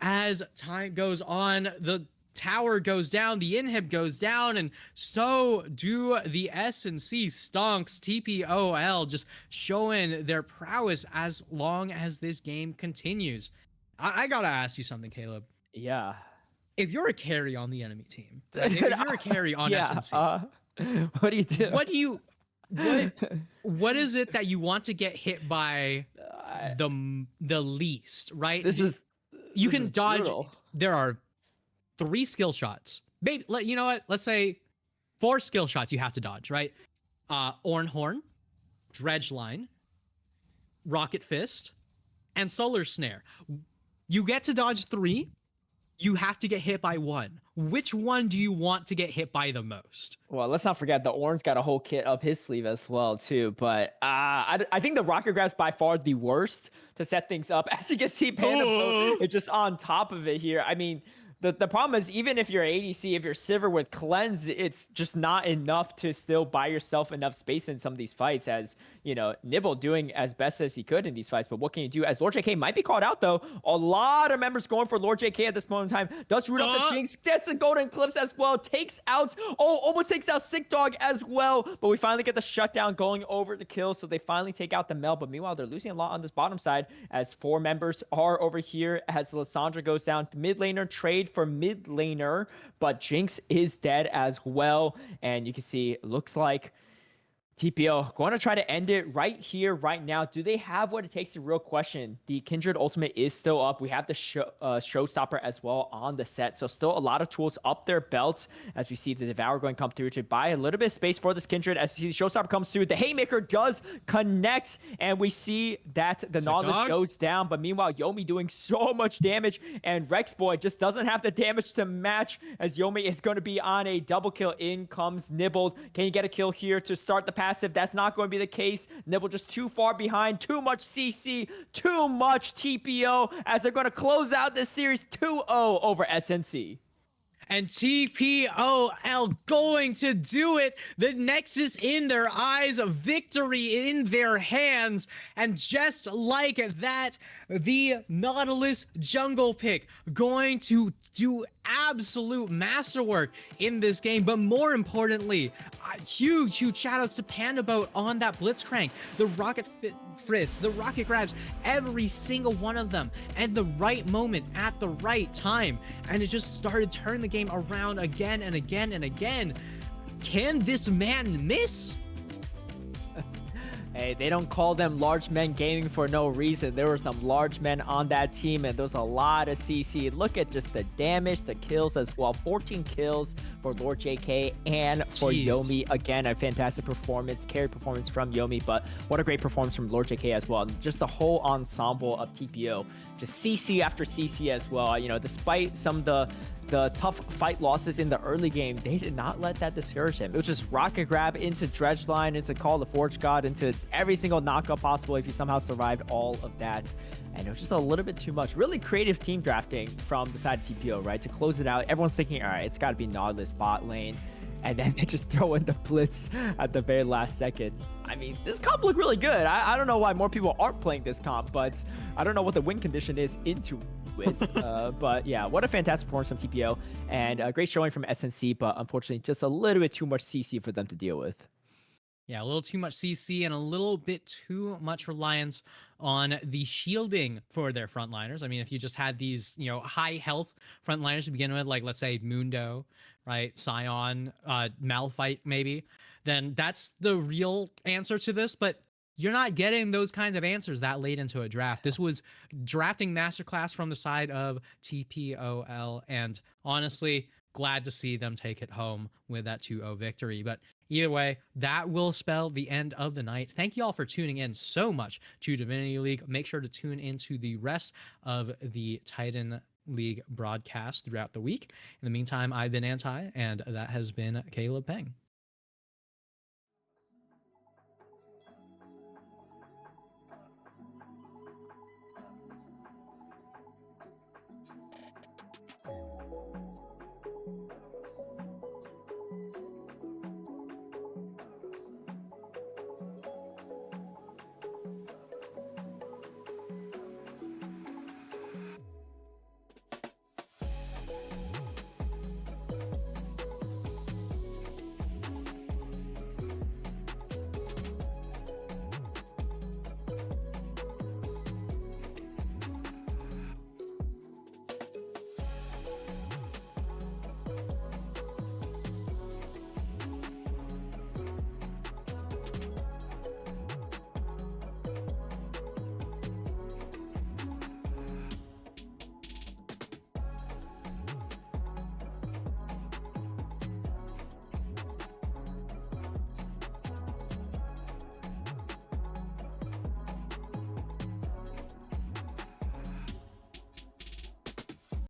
Speaker 2: as time goes on, the tower goes down, the inhib goes down, and so do the SNC stonks. TPOL just showing their prowess as long as this game continues. I gotta ask you something, Caleb.
Speaker 1: Yeah.
Speaker 2: If you're a carry on the enemy team, if you're a carry on SNC,
Speaker 1: what do you do?
Speaker 2: What is it that you want to get hit by the least, right? You can dodge. Brutal. There are 3 skill shots. Maybe, you know what? Let's say 4 skill shots you have to dodge, right? Orn Horn, Dredge Line, Rocket Fist, and Solar Snare. You get to dodge 3. You have to get hit by 1. Which one do you want to get hit by the most?
Speaker 1: Well, let's not forget the Orn's got a whole kit up his sleeve as well, too. But I think the Rocket Grab's by far the worst to set things up. As you can see, Panda is just on top of it here. I mean, the problem is, even if you're ADC, if you're Sivir with Cleanse, it's just not enough to still buy yourself enough space in some of these fights. As, you know, Nibble doing as best as he could in these fights. But what can you do? As Lord JK might be called out, though. A lot of members going for Lord JK at this moment in time. Does root up the Jinx. Gets the Golden Clips as well. Takes out, almost takes out Sick Dog as well. But we finally get the shutdown going over the kill. So they finally take out the Mel. But meanwhile, they're losing a lot on this bottom side, as 4 members are over here. As Lissandra goes down. Mid laner trade for mid laner, but Jinx is dead as well. And you can see, looks like TPO going to try to end it right here, right now. Do they have what it takes? The real question. The Kindred ultimate is still up. We have the showstopper as well on the set. So still a lot of tools up their belts, as we see the Devour going to come through to buy a little bit of space for this Kindred. As you see the showstopper comes through, the Haymaker does connect, and we see that the Nautilus goes down. But meanwhile, Yomi doing so much damage, and Rex Boy just doesn't have the damage to match, as Yomi is going to be on a double kill. In comes Nibbled. Can you get a kill here to start the passive? That's not going to be the case. Nibble just too far behind. Too much CC. Too much TPO, as they're going to close out this series 2-0 over SNC.
Speaker 2: And TPOL going to do it. The Nexus in their eyes, a victory in their hands. And just like that, the Nautilus jungle pick going to do absolute masterwork in this game. But more importantly, huge shout outs to Pandaboat on that Blitzcrank, the Rocket Frisk, the Rocket Grabs, every single one of them, and the right moment at the right time. And it just started turning the game around again and again and again. Can this man miss?
Speaker 1: Hey, they don't call them large men gaming for no reason. There were some large men on that team, and there's a lot of CC. Look at just the damage, the kills as well. 14 kills for Lord JK and for
Speaker 2: Jeez.
Speaker 1: Yomi. Again, a fantastic performance, carry performance from Yomi, but what a great performance from Lord JK as well. And just the whole ensemble of TPO, just CC after CC as well. You know, despite some of the tough fight losses in the early game, they did not let that discourage him. It was just rocket grab into Dredge Line, into Call the Forge God, into every single knockup possible if you somehow survived all of that. And it was just a little bit too much. Really creative team drafting from the side of TPO, right? To close it out, everyone's thinking, all right, it's got to be Nautilus bot lane. And then they just throw in the blitz at the very last second. I mean, this comp looked really good. I don't know why more people aren't playing this comp, but I don't know what the win condition is into it. But yeah, what a fantastic performance from TPO. And a great showing from SNC, but unfortunately just a little bit too much CC for them to deal with.
Speaker 2: Yeah, a little too much CC and a little bit too much reliance on the shielding for their frontliners. I mean, if you just had these, you know, high health frontliners to begin with, like let's say Mundo, right, Scion, Malphite maybe, then that's the real answer to this. But you're not getting those kinds of answers that late into a draft. This was drafting masterclass from the side of TPOL, and honestly, glad to see them take it home with that 2-0 victory. But either way, that will spell the end of the night. Thank you all for tuning in so much to Divinity League. Make sure to tune into the rest of the Titan League broadcast throughout the week. In the meantime, I've been Anti, and that has been Caleb Peng.